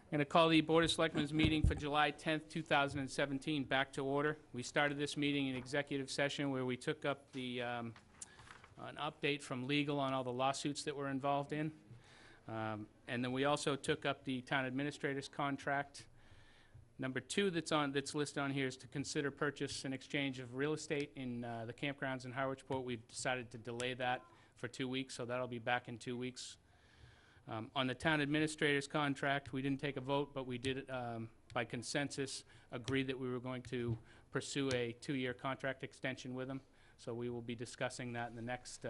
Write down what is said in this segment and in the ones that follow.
I'm going to call the Board of Selectmen's meeting for July 10th, 2017 back to order. We started this meeting in executive session where we took up an update from legal on all the lawsuits that we're involved in. And then we also took up the town administrator's contract. Number 2 that's listed on here is to consider purchase and exchange of real estate in the campgrounds in Harwich Port. We've decided to delay that for 2 weeks, so that'll be back in 2 weeks. On the town administrator's contract, we didn't take a vote, but we did, by consensus, agree that we were going to pursue a 2-year contract extension with them. So we will be discussing that in the next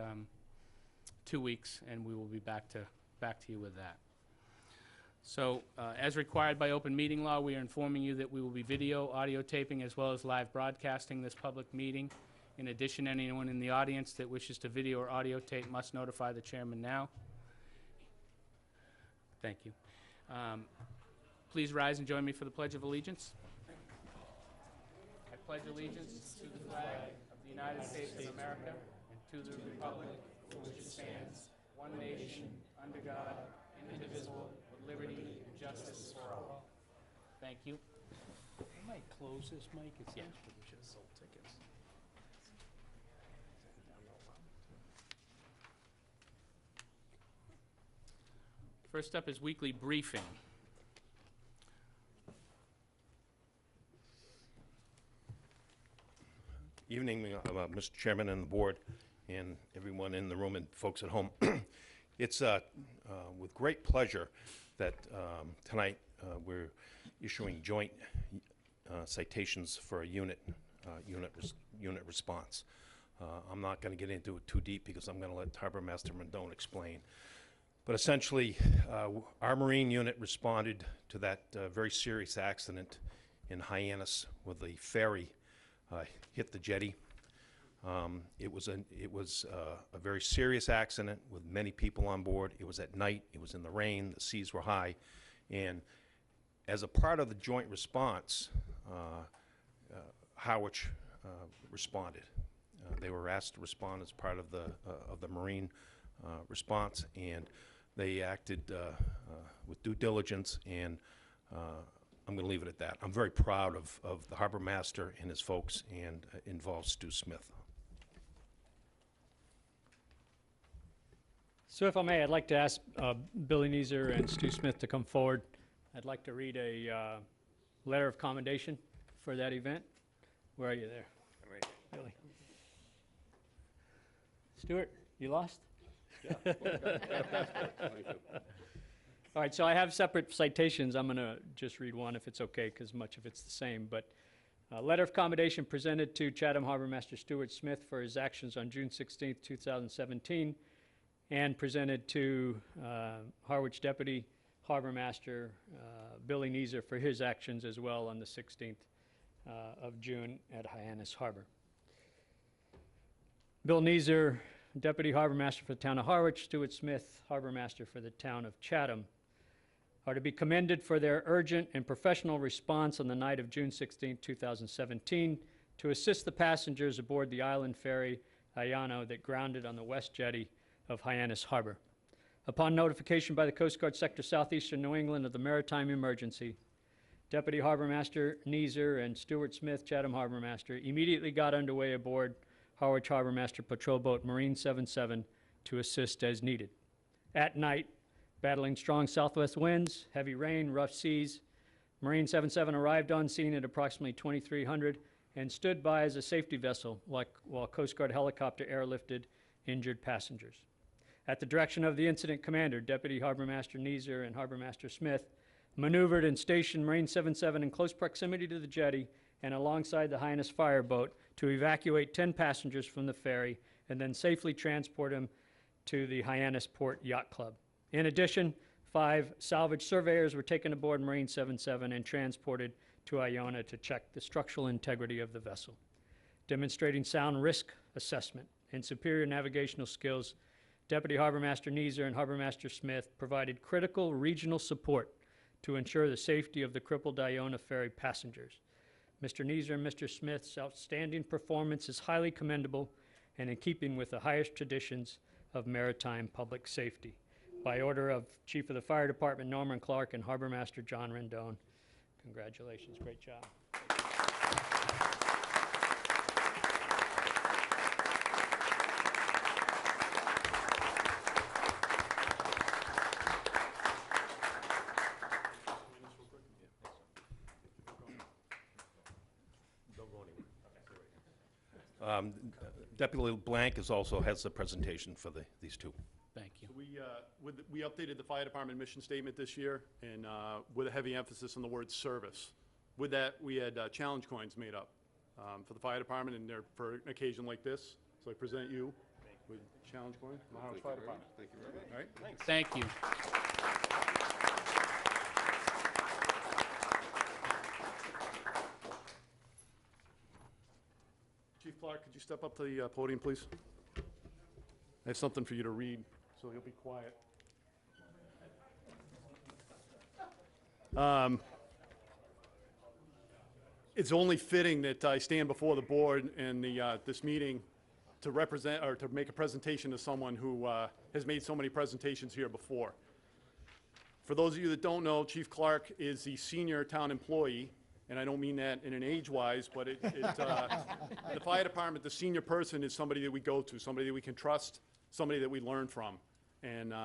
2 weeks, and we will be back to you with that. So, as required by open meeting law, we are informing you that we will be video, audio taping, as well as live broadcasting this public meeting. In addition, anyone in the audience that wishes to video or audio tape must notify the chairman now. Thank you. Please rise and join me for the Pledge of Allegiance. I pledge allegiance to the flag of the United States of America and to the republic for which it stands, one nation, under God, indivisible, with liberty and justice for all. Thank you. I might close this mic. It sounds pretty just sold tickets. First up is weekly briefing. Evening, Mr. Chairman and the board, and everyone in the room and folks at home. It's with great pleasure that tonight we're issuing joint citations for a unit response. I'm not going to get into it too deep because I'm going to let Harbor Master Mondone explain. But essentially, our Marine unit responded to that very serious accident in Hyannis where the ferry hit the jetty. It was a very serious accident with many people on board. It was at night. It was in the rain. The seas were high. And as a part of the joint response, Harwich responded. They were asked to respond as part of the Marine response, and they acted with due diligence, and I'm going to leave it at that. I'm very proud of the Harbor Master and his folks, and involves Stu Smith. So if I may, I'd like to ask Billy Neeser and Stu Smith to come forward. I'd like to read a letter of commendation for that event. Where are you there? All right. Billy. Stuart, you lost? Yeah. All right, so I have separate citations. I'm going to just read one if it's okay, because much of it's the same. But letter of commendation presented to Chatham Harbor Master Stuart Smith for his actions on June 16, 2017, and presented to Harwich Deputy Harbor Master Billy Neeser for his actions as well on the 16th of June at Hyannis Harbor. Bill Neeser, Deputy Harbor Master for the town of Harwich, Stuart Smith, Harbor Master for the town of Chatham, are to be commended for their urgent and professional response on the night of June 16, 2017, to assist the passengers aboard the island ferry Ayano that grounded on the west jetty of Hyannis Harbor. Upon notification by the Coast Guard Sector Southeastern New England of the maritime emergency, Deputy Harbor Master Neeser and Stuart Smith, Chatham Harbor Master, immediately got underway aboard Harwich Harbor Master Patrol Boat Marine 77 to assist as needed. At night, battling strong southwest winds, heavy rain, rough seas, Marine 77 arrived on scene at approximately 2300 and stood by as a safety vessel while Coast Guard helicopter airlifted injured passengers. At the direction of the incident commander, Deputy Harbor Master Neeser and Harbor Master Smith maneuvered and stationed Marine 77 in close proximity to the jetty and alongside the Hyannis fireboat to evacuate 10 passengers from the ferry and then safely transport them to the Hyannis Port Yacht Club. In addition, 5 salvage surveyors were taken aboard Marine 77 and transported to Iona to check the structural integrity of the vessel. Demonstrating sound risk assessment and superior navigational skills, Deputy Harbor Master Neeser and Harbor Master Smith provided critical regional support to ensure the safety of the crippled Iona ferry passengers. Mr. Neeser and Mr. Smith's outstanding performance is highly commendable and in keeping with the highest traditions of maritime public safety. by order of Chief of the Fire Department Norman Clark and Harbor Master John Rendon. Congratulations, great job. Deputy Blank has the presentation for these two. Thank you. We updated the fire department mission statement this year, and with a heavy emphasis on the word service. With that, we had challenge coins made up for the fire department, and they're for an occasion like this. So I present you with challenge coin from the Harwich Fire Department. Thank you very much. All right? Thanks. Thank you. Chief Clark, could you step up to the podium, please? I have something for you to read, so you'll be quiet. It's only fitting that I stand before the board in this meeting to represent, or to make a presentation to someone who has made so many presentations here before. For those of you that don't know, Chief Clark is the senior town employee, and I don't mean that in an age-wise, but the fire department, the senior person is somebody that we go to, somebody that we can trust, somebody that we learn from. And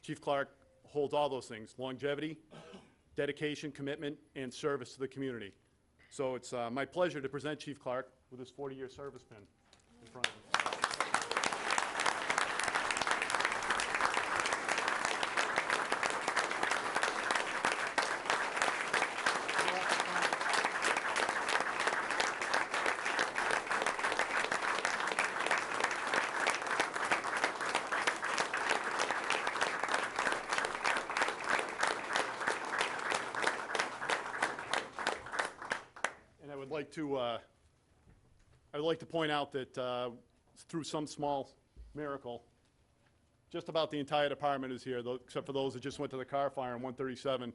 Chief Clark holds all those things: longevity, dedication, commitment, and service to the community. So it's my pleasure to present Chief Clark with his 40-year service pin in front of him. I would like to point out that through some small miracle, just about the entire department is here, except for those that just went to the car fire on 137,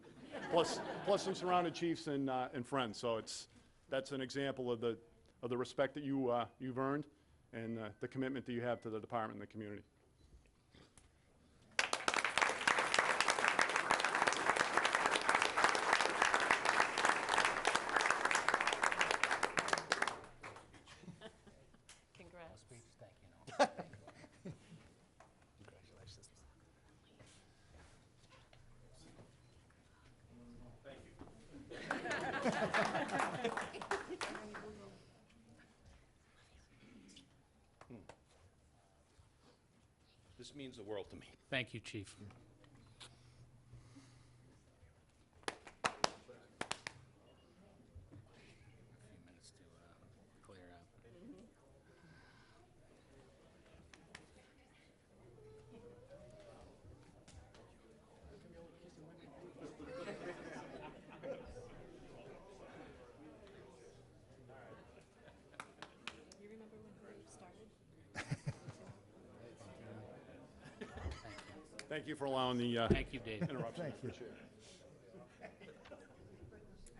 plus some surrounded chiefs and friends. So that's an example of the respect that you've earned and the commitment that you have to the department and the community. This means the world to me. Thank you, Chief. A few minutes to clear out. You remember when we started? Thank you for allowing the Thank you, Dave. interruption. Thank you. Appreciate it. I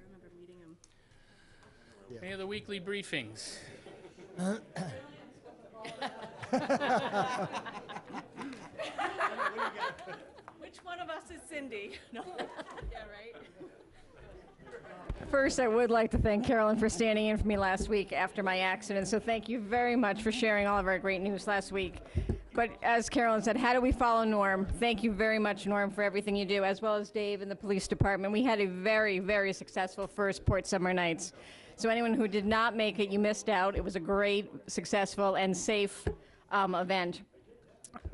remember meeting him. Any of the weekly briefings? Which one of us is Cindy? No. Yeah, right? First, I would like to thank Carolyn for standing in for me last week after my accident, so thank you very much for sharing all of our great news last week. But as Carolyn said, how do we follow Norm? Thank you very much, Norm, for everything you do, as well as Dave and the police department. We had a very, very successful first Port Summer Nights. So anyone who did not make it, you missed out. It was a great, successful, and safe event.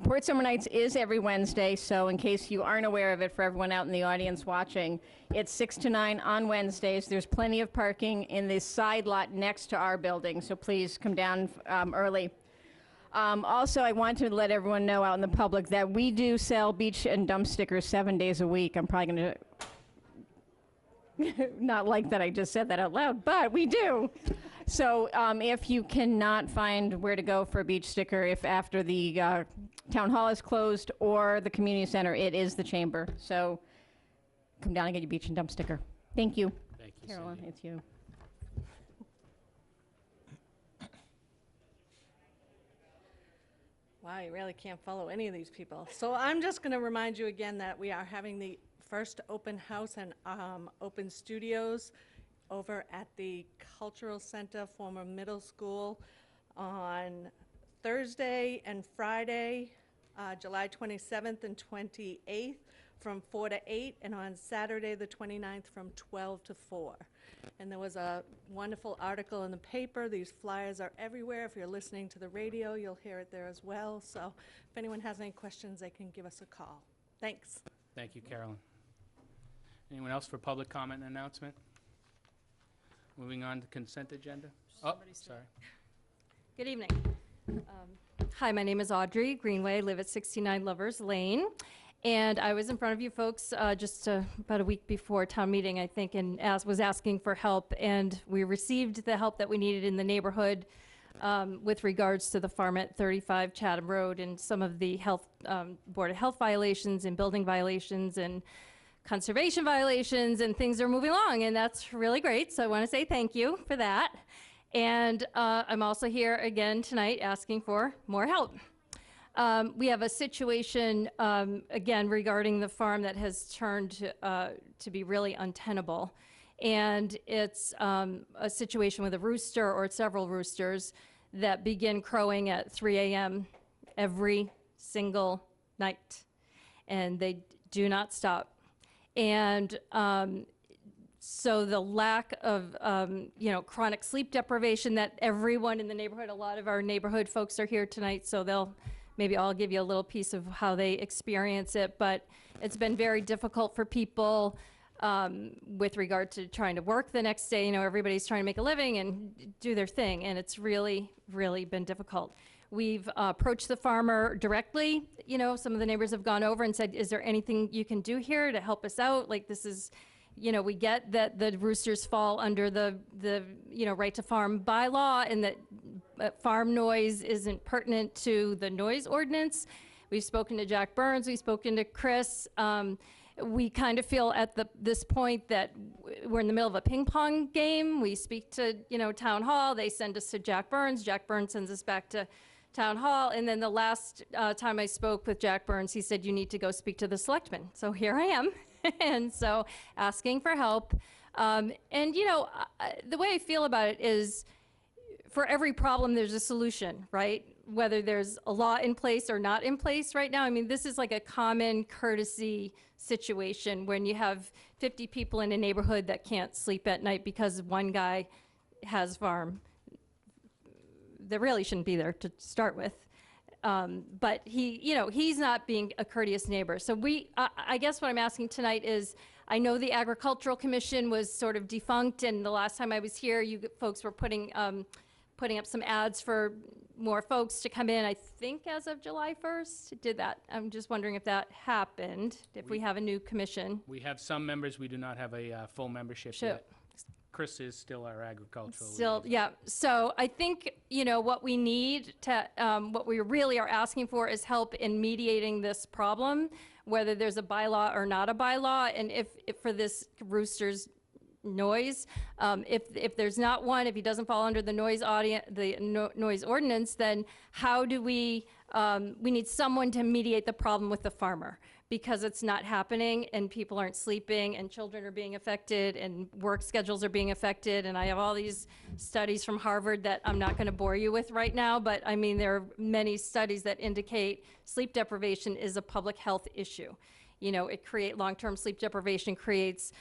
Port Summer Nights is every Wednesday, so in case you aren't aware of it, for everyone out in the audience watching, it's 6 to 9 on Wednesdays. There's plenty of parking in the side lot next to our building, so please come down early. Also, I want to let everyone know out in the public that we do sell beach and dump stickers 7 days a week. I'm probably going to not like that I just said that out loud, but we do. So if you cannot find where to go for a beach sticker, if after the town hall is closed or the community center, it is the chamber. So come down and get your beach and dump sticker. Thank you. Thank you, Carolyn, Cindy. it's you. Wow, you really can't follow any of these people. So I'm just going to remind you again that we are having the first open house and open studios over at the Cultural Center, former middle school, on Thursday and Friday, July 27th and 28th, from 4 to 8, and on Saturday, the 29th, from 12 to 4. And there was a wonderful article in the paper. These flyers are everywhere. If you're listening to the radio, you'll hear it there as well. So if anyone has any questions, they can give us a call. Thanks. Thank you, Carolyn. Anyone else for public comment and announcement? Moving on to consent agenda. Oh, sorry. Good evening. Hi, my name is Audrey Greenway, live at 69 Lovers Lane. And I was in front of you folks just about a week before town meeting, I think, and was asking for help. And we received the help that we needed in the neighborhood with regards to the farm at 35 Chatham Road and some of the health, Board of Health violations and building violations and conservation violations, and things are moving along, and that's really great. So I want to say thank you for that. And I'm also here again tonight asking for more help. We have a situation, again, regarding the farm that has turned to be really untenable. And it's a situation with a rooster or several roosters that begin crowing at 3 a.m. every single night. And they do not stop. And so the lack of, chronic sleep deprivation that everyone in the neighborhood, a lot of our neighborhood folks are here tonight, so they'll maybe I'll give you a little piece of how they experience it, but it's been very difficult for people with regard to trying to work the next day. You know, everybody's trying to make a living and do their thing, and it's really, really been difficult. We've approached the farmer directly. You know, some of the neighbors have gone over and said, is there anything you can do here to help us out? Like, this is, you know, we get that the roosters fall under the right to farm bylaw, and that farm noise isn't pertinent to the noise ordinance. We've spoken to Jack Burns, we've spoken to Chris. We kind of feel at this point that we're in the middle of a ping pong game. We speak to, town hall, they send us to Jack Burns sends us back to town hall. And then the last time I spoke with Jack Burns, he said, you need to go speak to the selectmen. So here I am. And so asking for help. The way I feel about it is, for every problem, there's a solution, right? Whether there's a law in place or not in place right now. I mean, this is like a common courtesy situation when you have 50 people in a neighborhood that can't sleep at night because one guy has farm. They really shouldn't be there to start with. But he's not being a courteous neighbor. So I guess what I'm asking tonight is, I know the Agricultural Commission was sort of defunct, and the last time I was here, you folks were putting up some ads for more folks to come in, I think as of July 1st, did that. I'm just wondering if that happened, if we have a new commission. We have some members, we do not have a full membership yet. Chris is still our agricultural liaison. Yeah. So I think, what we need to, what we really are asking for is help in mediating this problem, whether there's a bylaw or not a bylaw, and if for this rooster's noise, if there's not one, if he doesn't fall under the noise ordinance, then how do we need someone to mediate the problem with the farmer, because it's not happening and people aren't sleeping and children are being affected and work schedules are being affected. And I have all these studies from Harvard that I'm not going to bore you with right now, but I mean, there are many studies that indicate sleep deprivation is a public health issue. Long-term sleep deprivation creates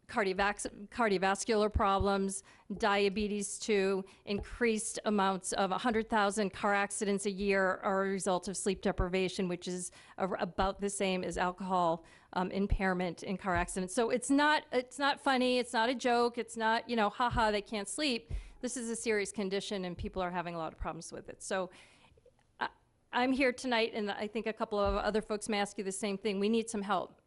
cardiovascular problems, diabetes too, increased amounts of 100,000 car accidents a year are a result of sleep deprivation, which is about the same as alcohol impairment in car accidents. So it's not funny, it's not a joke, it's not, haha, they can't sleep. This is a serious condition and people are having a lot of problems with it. So I'm here tonight, and I think a couple of other folks may ask you the same thing. We need some help.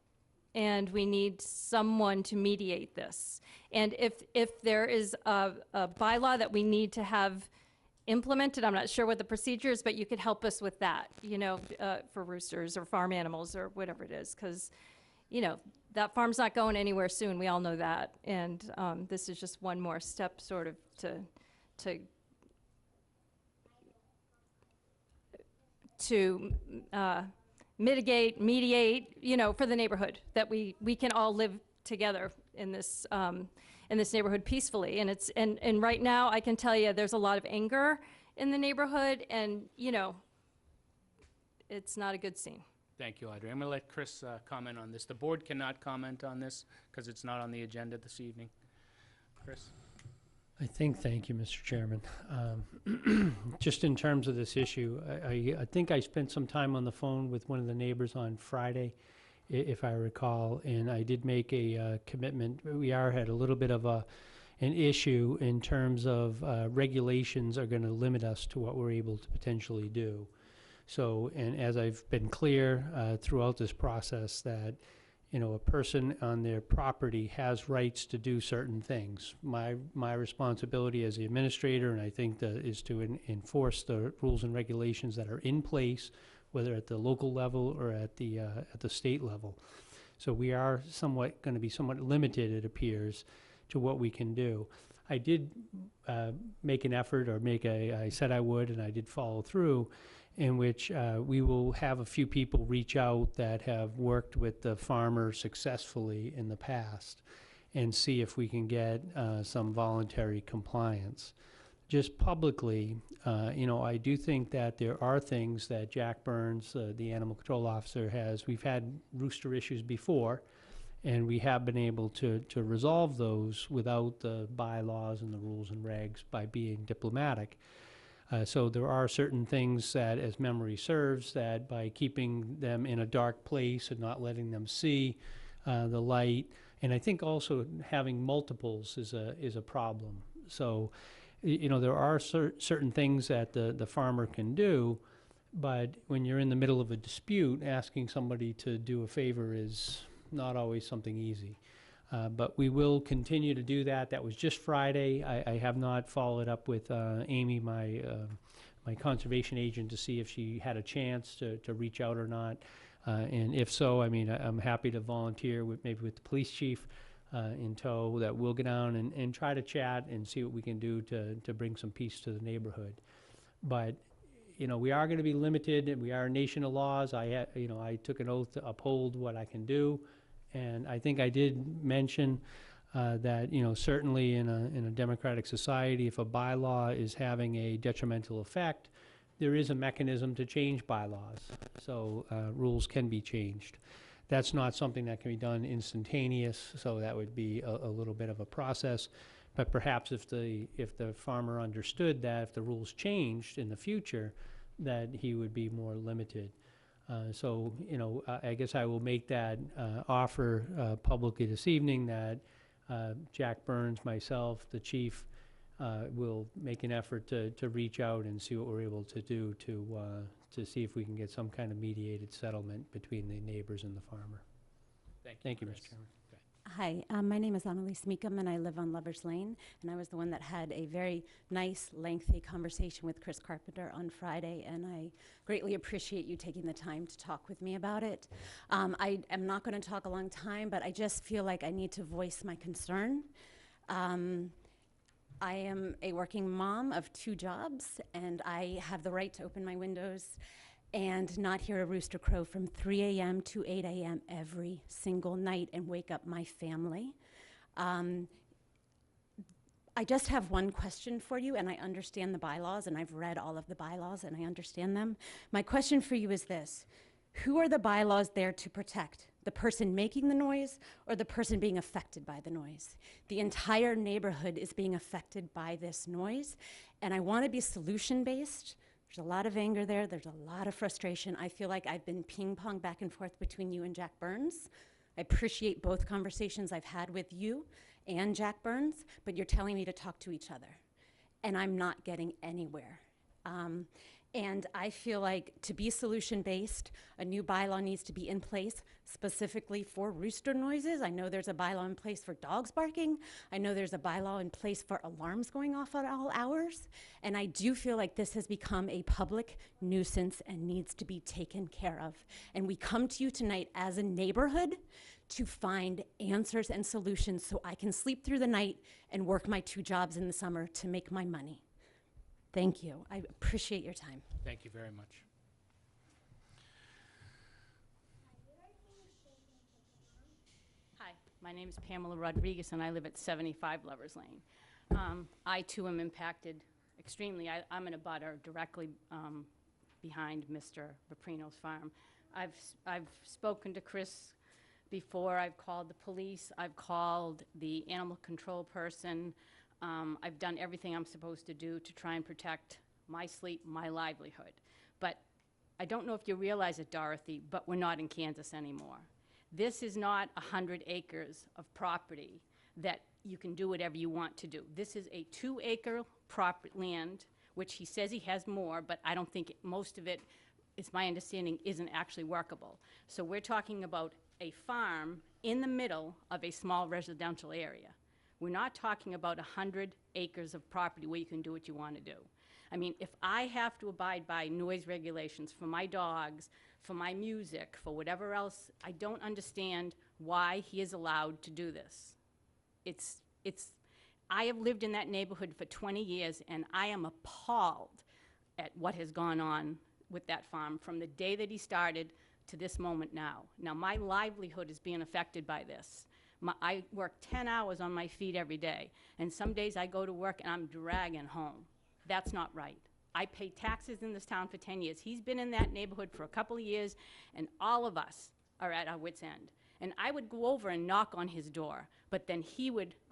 And we need someone to mediate this. And if there is a bylaw that we need to have implemented, I'm not sure what the procedure is, but you could help us with that, for roosters or farm animals or whatever it is, because, that farm's not going anywhere soon. We all know that. And this is just one more step sort to mitigate, mediate, you know, for the neighborhood, that we can all live together in this neighborhood peacefully. And and right now, I can tell you, there's a lot of anger in the neighborhood, and, you know, it's not a good scene. Thank you, Audrey. I'm going to let Chris comment on this. The board cannot comment on this because it's not on the agenda this evening. Chris? Thank you, Mr. Chairman. Just in terms of this issue, I think I spent some time on the phone with one of the neighbors on Friday, if I recall, and I did make a commitment. We had a little bit of an issue in terms of regulations are going to limit us to what we're able to potentially do. So, and as I've been clear throughout this process, that you know, a person on their property has rights to do certain things. My responsibility as the administrator, and I think is to enforce the rules and regulations that are in place, whether at the local level or at the state level. So we are going to be somewhat limited, it appears, to what we can do. I did make an effort, or I said I would, and I did follow through, in which we will have a few people reach out that have worked with the farmer successfully in the past and see if we can get some voluntary compliance. Just publicly, you know, I do think that there are things that Jack Burns, the animal control officer, we've had rooster issues before, and we have been able to resolve those without the bylaws and the rules and regs by being diplomatic. So there are certain things that, as memory serves, that by keeping them in a dark place and not letting them see the light, and I think also having multiples is a problem. So, you know, there are certain things that the farmer can do, but when you're in the middle of a dispute, asking somebody to do a favor is not always something easy. But we will continue to do that. That was just Friday. I have not followed up with Amy, my conservation agent, to see if she had a chance to reach out or not. And if so, I mean, I'm happy to volunteer maybe with the police chief in tow, that we'll go down and try to chat and see what we can do to bring some peace to the neighborhood. But you know, we are going to be limited, and we are a nation of laws. You know, I took an oath to uphold what I can do. And I think I did mention that, you know, certainly in a democratic society, if a bylaw is having a detrimental effect, there is a mechanism to change bylaws. So rules can be changed. That's not something that can be done instantaneous, so that would be a little bit of a process. But perhaps if the farmer understood that if the rules changed in the future, that he would be more limited. So, you know, I guess I will make that offer publicly this evening, that Jack Burns, myself, the chief, will make an effort to reach out and see what we're able to do to see if we can get some kind of mediated settlement between the neighbors and the farmer. Thank you, Chris. Mr. Chairman. Hi, my name is Annalise Meekum, and I live on Lovers Lane, and I was the one that had a very nice, lengthy conversation with Chris Carpenter on Friday, and I greatly appreciate you taking the time to talk with me about it. I am not going to talk a long time, but I just feel like I need to voice my concern. I am a working mom of 2 jobs, and I have the right to open my windows and not hear a rooster crow from 3 a.m. to 8 a.m. every single night and wake up my family. I just have one question for you, and I understand the bylaws, and I've read all of the bylaws, and I understand them. My question for you is this: who are the bylaws there to protect? The person making the noise or the person being affected by the noise? The entire neighborhood is being affected by this noise, and I want to be solution-based. There's a lot of anger there. There's a lot of frustration. I feel like I've been ping-pong back and forth between you and Jack Burns. I appreciate both conversations I've had with you and Jack Burns, but you're telling me to talk to each other, and I'm not getting anywhere. And I feel like to be solution-based, a new bylaw needs to be in place specifically for rooster noises. I know there's a bylaw in place for dogs barking. I know there's a bylaw in place for alarms going off at all hours. And I do feel like this has become a public nuisance and needs to be taken care of. And we come to you tonight as a neighborhood to find answers and solutions so I can sleep through the night and work my 2 jobs in the summer to make my money. Thank you. I appreciate your time. Thank you very much. My name is Pamela Rodriguez, and I live at 75 Lovers Lane. I, too, am impacted extremely. I'm in a butter directly behind Mr. Vaprino's farm. I've spoken to Chris before. I've called the police. I've called the animal control person. I've done everything I'm supposed to do to try and protect my sleep, my livelihood. But I don't know if you realize it, Dorothy, but we're not in Kansas anymore. This is not 100 acres of property that you can do whatever you want to do. This is a 2-acre land, which he says he has more, but I don't think most of it, it's my understanding, isn't actually workable. So we're talking about a farm in the middle of a small residential area. We're not talking about 100 acres of property where you can do what you want to do. I mean, if I have to abide by noise regulations for my dogs, for my music, for whatever else, I don't understand why he is allowed to do this. I have lived in that neighborhood for 20 years, and I am appalled at what has gone on with that farm from the day that he started to this moment now. Now, my livelihood is being affected by this. I work 10 hours on my feet every day, and some days I go to work and I'm dragging home. That's not right. I pay taxes in this town for 10 years. He's been in that neighborhood for a couple of years, and all of us are at our wits' end. And I would go over and knock on his door, but then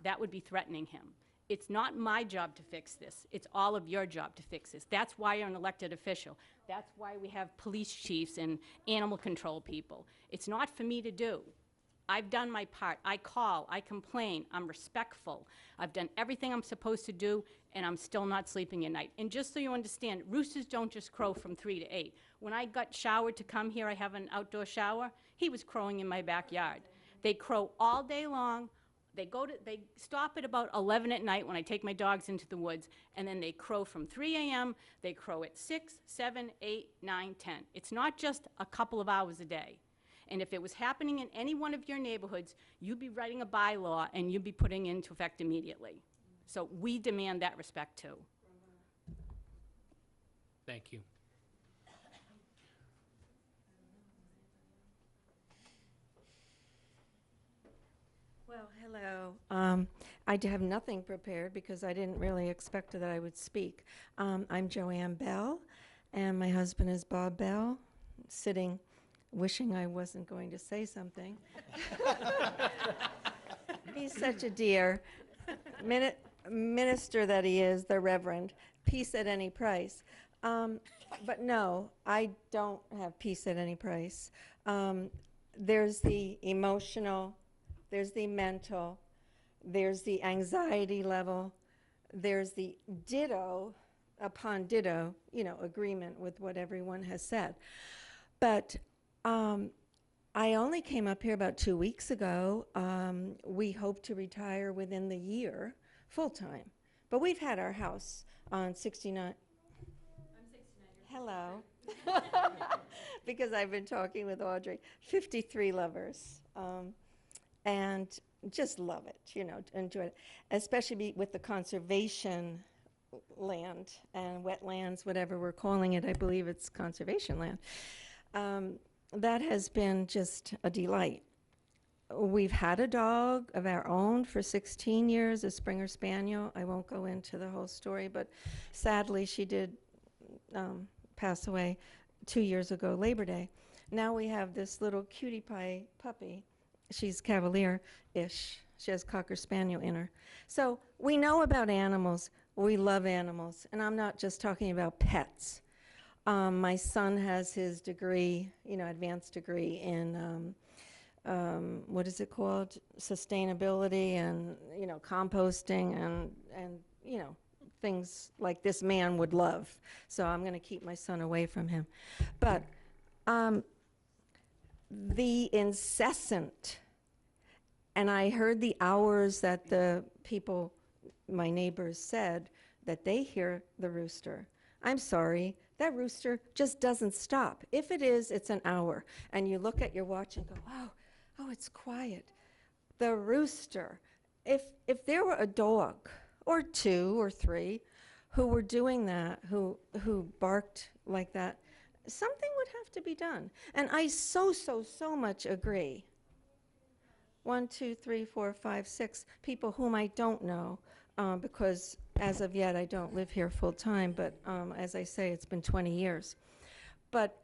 that would be threatening him. It's not my job to fix this. It's all of your job to fix this. That's why you're an elected official. That's why we have police chiefs and animal control people. It's not for me to do. I've done my part. I call, I complain, I'm respectful. I've done everything I'm supposed to do, and I'm still not sleeping at night. And just so you understand, roosters don't just crow from 3 to 8. When I got showered to come here, I have an outdoor shower, he was crowing in my backyard. They crow all day long. They stop at about 11 at night when I take my dogs into the woods, and then they crow from 3 a.m., they crow at 6, 7, 8, 9, 10. It's not just a couple of hours a day. And if it was happening in any one of your neighborhoods, you'd be writing a bylaw and you'd be putting it into effect immediately. So we demand that respect too. Thank you. Well, hello. I have nothing prepared because I didn't really expect that I would speak. I'm Joanne Bell, and my husband is Bob Bell, sitting wishing I wasn't going to say something. He's such a dear. Minister that he is, the Reverend. Peace at any price. But no, I don't have peace at any price. There's the emotional, there's the mental, there's the anxiety level, there's the ditto upon ditto, agreement with what everyone has said. But I only came up here about 2 weeks ago. We hope to retire within the year, full-time. But we've had our house on 69. I'm 69 years old. Hello. Because I've been talking with Audrey. 53 lovers. And just love it, enjoy it. Especially with the conservation land and wetlands, whatever we're calling it. I believe it's conservation land. That has been just a delight. We've had a dog of our own for 16 years, a Springer Spaniel. I won't go into the whole story, but sadly she did pass away 2 years ago, Labor Day. Now we have this little cutie pie puppy. She's Cavalier-ish. She has Cocker Spaniel in her. So we know about animals. We love animals. And I'm not just talking about pets. My son has his degree, advanced degree in, what is it called? Sustainability and, composting and things like this man would love. So I'm going to keep my son away from him. But the incessant, and I heard the hours that the people, my neighbors, said that they hear the rooster. I'm sorry. That rooster just doesn't stop. If it is, it's an hour. And you look at your watch and go, oh, it's quiet. The rooster. If there were a dog, or 2 or 3, who were doing that, who barked like that, something would have to be done. And I so much agree 1, 2, 3, 4, 5, 6 people whom I don't know, because as of yet, I don't live here full-time, but as I say, it's been 20 years. But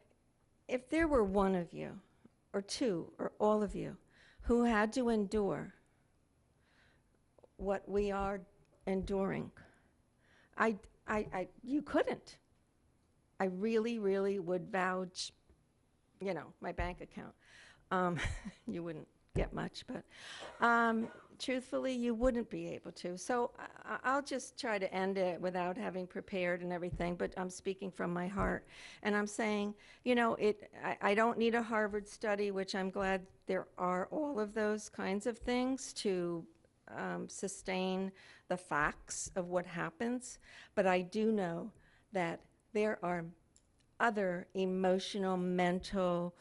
if there were one of you, or two, or all of you, who had to endure what we are enduring, you couldn't. I really, really would vouch, my bank account. You wouldn't get much, but truthfully, you wouldn't be able to. So I'll just try to end it without having prepared and everything, but I'm speaking from my heart. And I'm saying, I don't need a Harvard study, which I'm glad there are all of those kinds of things to sustain the facts of what happens. But I do know that there are other emotional, mental,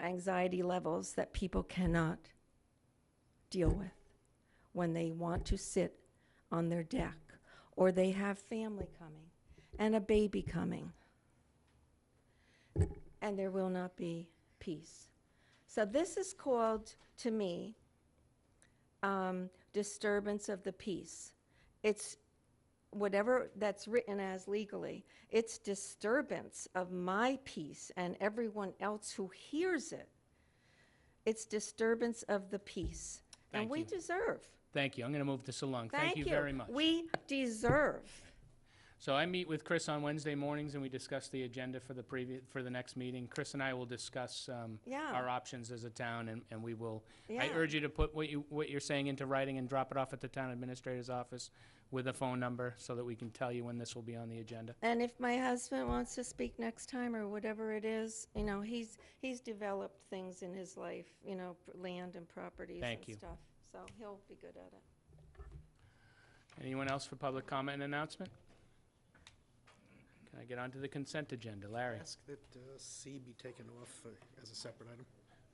anxiety levels that people cannot deal with when they want to sit on their deck, or they have family coming and a baby coming, and there will not be peace. So this is called, to me, disturbance of the peace. It's whatever that's written as legally. It's disturbance of my peace and everyone else who hears it. It's disturbance of the peace. Thank And we you. deserve. Thank you. I'm going to move this along. Thank you very much. We deserve. So I meet with Chris on Wednesday mornings, and we discuss the agenda for the next meeting. Chris and I will discuss Yeah. our options as a town, and we will. I Yeah. urge you to put what you're saying into writing and drop it off at the town administrator's office with a phone number so that we can tell you when this will be on the agenda. And if my husband wants to speak next time or whatever it is, he's developed things in his life, land and properties Thank and you. stuff. So he'll be good at it. Anyone else for public comment and announcement? Can I get onto the consent agenda? Larry? Ask that C be taken off as a separate item.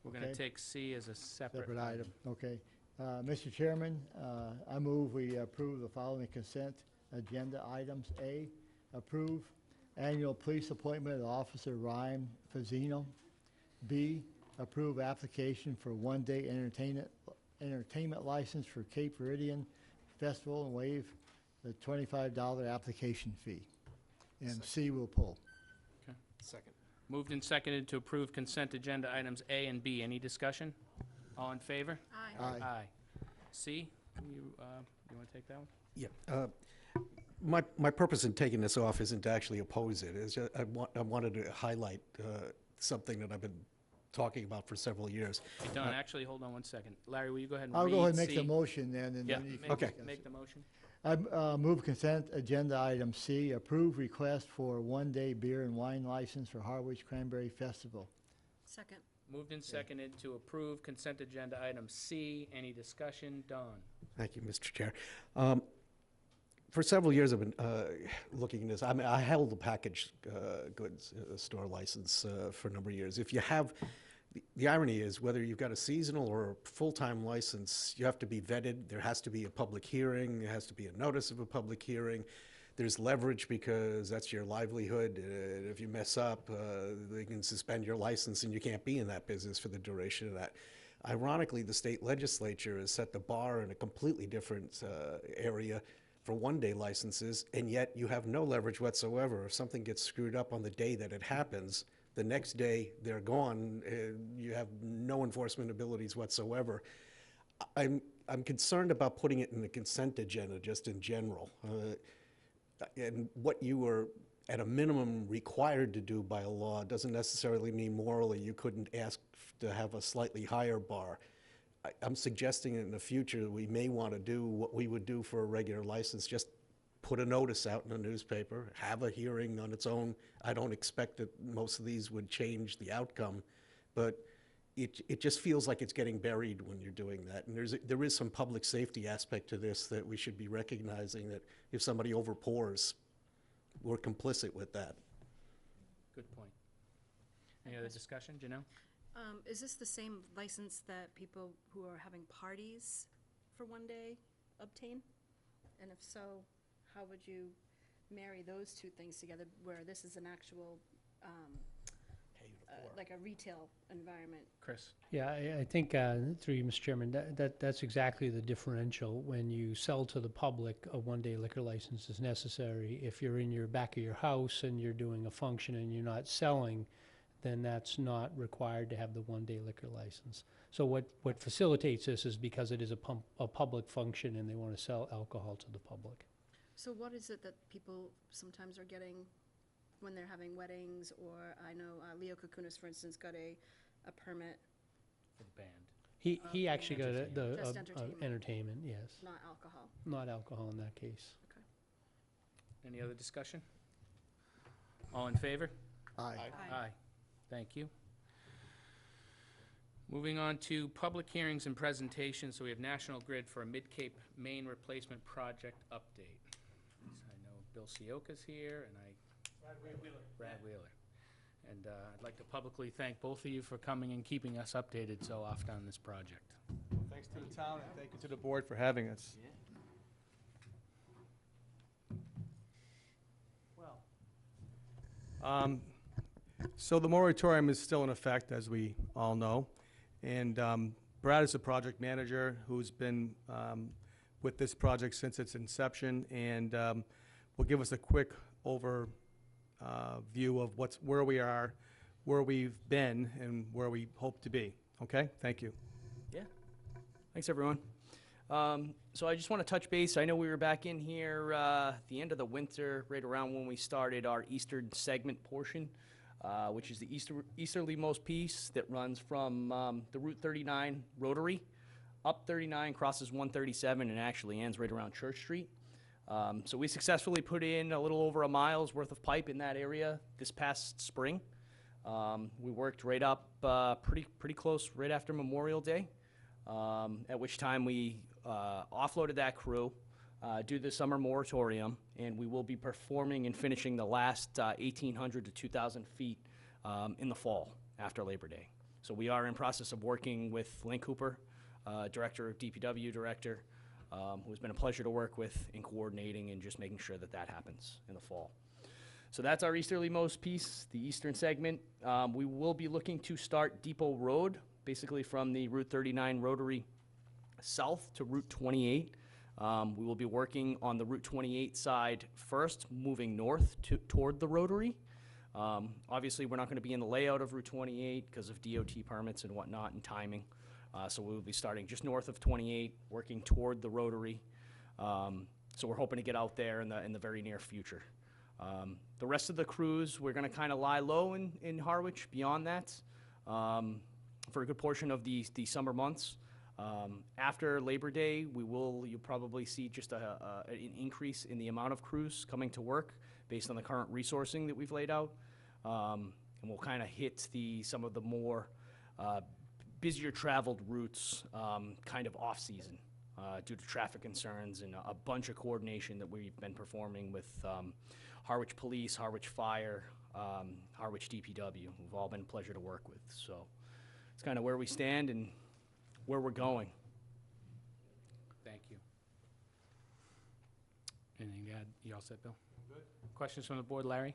We're going to Okay. take C as a separate Separate item, okay. Mr. Chairman, I move we approve the following consent agenda items. A, approve annual police appointment of Officer Ryan Fazzino. B, approve application for one-day entertainment license for Cape Verdean Festival and waive the $25 application fee. And C will pull. Second. Moved and seconded to approve consent agenda items A and B. Any discussion? All in favor? Aye. Aye. Aye. C, you want to take that one? Yeah. My purpose in taking this off isn't to actually oppose it. It's just, I wanted to highlight something that I've been talking about for several years. Hey, Don, actually, hold on one second. Larry, will you go ahead and I'll read go ahead and make C? the motion then, and Yeah, then you can. Okay. discuss make it. the motion. I move consent agenda item C, approve request for one-day beer and wine license for Harwich Cranberry Festival. Second. Moved and seconded to approve consent agenda item C. Any discussion? Don? Thank you, Mr. Chair. For several years, I've been looking at this. I held a packaged goods store license for a number of years. If you have, the irony is whether you've got a seasonal or a full-time license, you have to be vetted. There has to be a public hearing. There has to be a notice of a public hearing. There's leverage because that's your livelihood. If you mess up, they can suspend your license and you can't be in that business for the duration of that. Ironically, the state legislature has set the bar in a completely different area for one-day licenses, and yet you have no leverage whatsoever. If something gets screwed up on the day that it happens, the next day they're gone. You have no enforcement abilities whatsoever. I'm concerned about putting it in the consent agenda just in general. And what you were, at a minimum, required to do by a law doesn't necessarily mean morally you couldn't ask to have a slightly higher bar. I'm suggesting in the future we may want to do what we would do for a regular license, just put a notice out in the newspaper, have a hearing on its own. I don't expect that most of these would change the outcome, but it just feels like it's getting buried when you're doing that. And there is some public safety aspect to this that we should be recognizing, that if somebody overpours, we're complicit with that. Good point. Any other discussion? Janelle? Is this the same license that people who are having parties for one day obtain? And if so, how would you marry those two things together, where this is an actual like a retail environment. Chris? Yeah, I think, through you, Mr. Chairman, that's exactly the differential. When you sell to the public, a one-day liquor license is necessary. If you're in your back of your house and you're doing a function and you're not selling, then that's not required to have the one-day liquor license. So what facilitates this is because it is a public function and they want to sell alcohol to the public. So what is it that people sometimes are getting when they're having weddings, or I know Leo Kakunas, for instance, got a permit, For the band. He actually got Just entertainment. entertainment, yes. not alcohol. Not alcohol in that case. Any other discussion? All in favor? Aye. Aye. Thank you. Moving on to public hearings and presentations, so we have National Grid for a Mid-Cape Main Replacement Project update. I know Bill Sioka's here, and Brad Wheeler. And I'd like to publicly thank both of you for coming and keeping us updated so often on this project. Thanks to the town, and thank you to the board for having us. So the moratorium is still in effect, as we all know. And Brad is the project manager who's been with this project since its inception, and will give us a quick view of where we are, where we've been, and where we hope to be. Okay? Thank you. Yeah. Thanks, everyone. So I just want to touch base. I know we were back in here the end of the winter, right around when we started our eastern segment portion, which is the easterlymost piece that runs from the Route 39 Rotary up 39, crosses 137, and actually ends right around Church Street. So we successfully put in a little over a mile's worth of pipe in that area this past spring. We worked right up pretty close right after Memorial Day, at which time we offloaded that crew due to the summer moratorium, and we will be performing and finishing the last 1,800 to 2,000 feet in the fall after Labor Day. So we are in process of working with Lynn Cooper, Director of DPW Director, who's been a pleasure to work with in coordinating and just making sure that that happens in the fall. So that's our easterlymost piece, the eastern segment. We will be looking to start Depot Road, basically from the Route 39 Rotary south to Route 28. We will be working on the Route 28 side first, moving north toward the Rotary. Obviously, we're not going to be in the layout of Route 28 because of DOT permits and whatnot and timing. So we will be starting just north of 28, working toward the Rotary. So we're hoping to get out there in the very near future. The rest of the crews, we're going to kind of lie low in Harwich beyond that for a good portion of the summer months. After Labor Day, you'll probably see just an increase in the amount of crews coming to work based on the current resourcing that we've laid out. And we'll kind of hit some of the more busier traveled routes kind of off-season due to traffic concerns and a bunch of coordination that we've been performing with Harwich Police, Harwich Fire, Harwich DPW, who've all been a pleasure to work with. So it's kind of where we stand and where we're going. Thank you. Anything to add? You all set, Bill? Good. Questions from the board, Larry?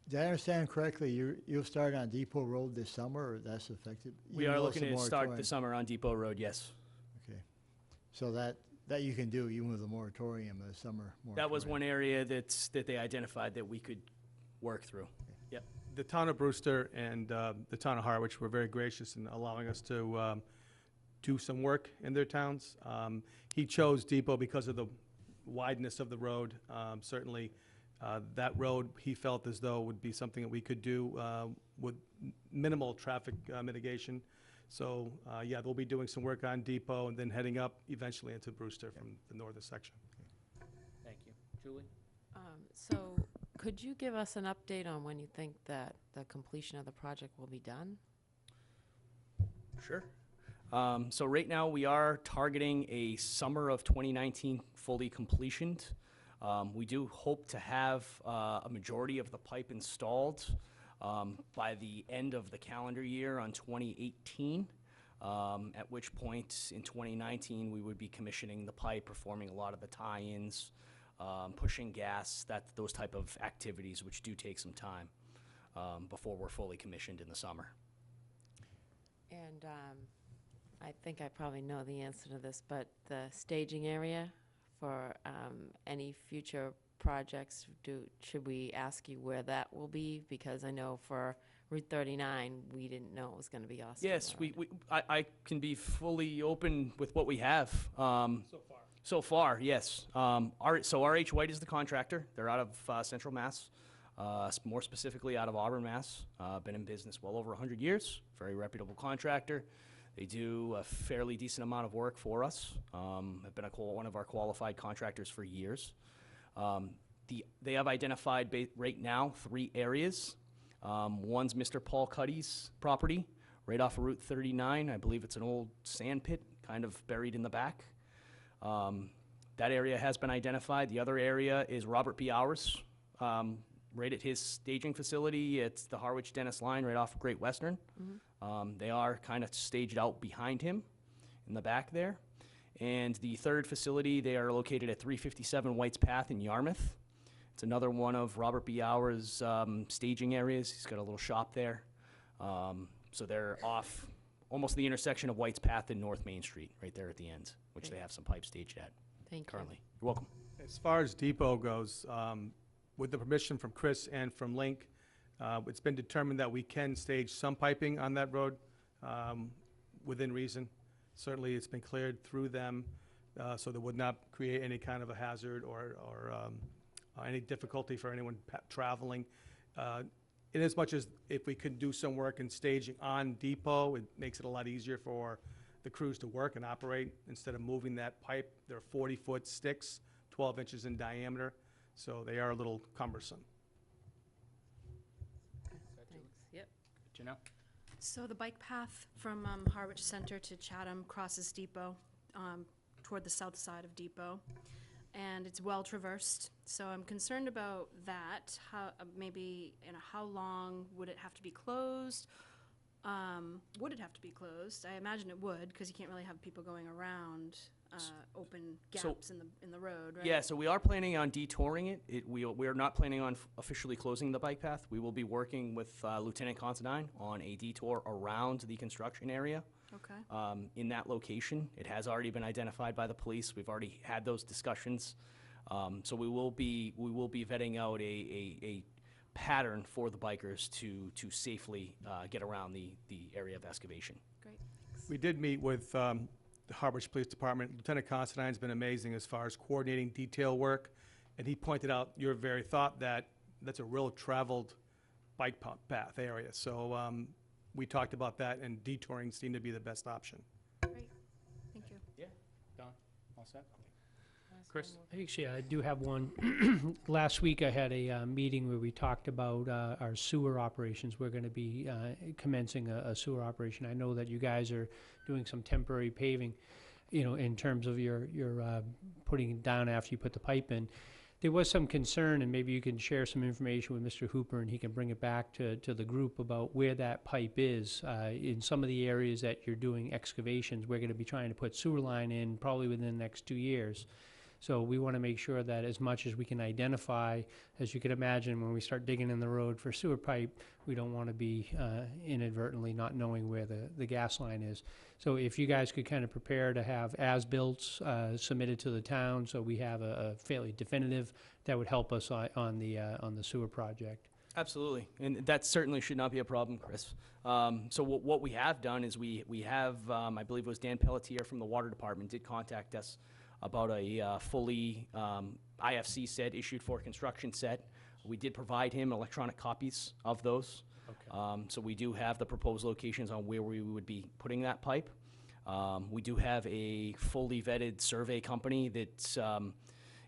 Did I understand correctly, you'll start on Depot Road this summer, or that's affected? We even are though looking it's a to start the moratorium? summer on Depot Road, yes. Okay. So that you can do even with the moratorium, the summer moratorium? That was one area that they identified that we could work through. Yep. The town of Brewster and the town of Harwich were very gracious in allowing us to do some work in their towns. He chose Depot because of the wideness of the road. Certainly, that road he felt as though would be something that we could do with minimal traffic mitigation. So, yeah, they'll be doing some work on Depot and then heading up eventually into Brewster from the northern section. Thank you. Julie? So could you give us an update on when you think that the completion of the project will be done? Sure. So right now we are targeting a summer of 2019 fully completion. We do hope to have a majority of the pipe installed by the end of the calendar year on 2018, at which point in 2019 we would be commissioning the pipe, performing a lot of the tie-ins, pushing gas, those type of activities, which do take some time. before we're fully commissioned in the summer. And I think I probably know the answer to this, but the staging area for any future projects, should we ask you where that will be? Because I know for Route 39, we didn't know it was going to be Austin Yes, Road. I can be fully open with what we have. So far, yes. RH White is the contractor. They're out of Central Mass, more specifically out of Auburn, Mass. Been in business well over 100 years. Very reputable contractor. They do a fairly decent amount of work for us. Have been one of our qualified contractors for years. They have identified right now 3 areas. One's Mr. Paul Cuddy's property, right off of Route 39. I believe it's an old sand pit, kind of buried in the back. That area has been identified. The other area is Robert B. Hours, right at his staging facility. It's the Harwich Dennis line, right off of Great Western. They are kind of staged out behind him in the back there. And the third facility, they are located at 357 White's Path in Yarmouth. It's another one of Robert B. Hours' staging areas. He's got a little shop there. So they're off almost the intersection of White's Path and North Main Street, right there at the end, which they have some pipe staged at currently. You're welcome. As far as Depot goes, with the permission from Chris and from Link, it's been determined that we can stage some piping on that road within reason. Certainly, it's been cleared through them, so that would not create any kind of a hazard or any difficulty for anyone traveling. In as much as if we could do some work in staging on Depot, it makes it a lot easier for the crews to work and operate instead of moving that pipe. They're 40-foot sticks, 12 inches in diameter, so they are a little cumbersome. Thanks. Yep. Janelle? So the bike path from Harwich Center to Chatham crosses Depot toward the south side of Depot, and it's well traversed. So I'm concerned about that. How how long would it have to be closed? Would it have to be closed? I imagine it would, because you can't really have people going around open gaps in the road, right? Yeah, so we are planning on detouring it. We are not planning on officially closing the bike path. We will be working with Lieutenant Considine on a detour around the construction area. Okay. In that location. It has already been identified by the police. We've already had those discussions. So we will be vetting out a pattern for the bikers to safely get around the area of excavation. Great. We did meet with the Harwich Police Department. Lieutenant Considine's been amazing as far as coordinating detail work, and he pointed out your very thought that that's a real traveled bike path area. So we talked about that, and detouring seemed to be the best option. Great. Thank you. Yeah. Don, all set? Chris? Actually, I do have one. Last week, I had a meeting where we talked about our sewer operations. We're going to be commencing a sewer operation. I know that you guys are doing some temporary paving, in terms of your putting it down after you put the pipe in. There was some concern, and maybe you can share some information with Mr. Hooper, and he can bring it back to the group about where that pipe is. In some of the areas that you're doing excavations, we're going to be trying to put sewer line in probably within the next 2 years. So we want to make sure that as much as we can identify, as you can imagine, when we start digging in the road for sewer pipe, we don't want to be inadvertently not knowing where the gas line is. So if you guys could kind of prepare to have as-built submitted to the town, so we have a fairly definitive, that would help us on the sewer project. Absolutely, and that certainly should not be a problem, Chris. So what we have done is we have, I believe it was Dan Pelletier from the Water Department did contact us about a fully IFC set, issued for construction set. We did provide him electronic copies of those. Okay. So we do have the proposed locations on where we would be putting that pipe. We do have a fully vetted survey company that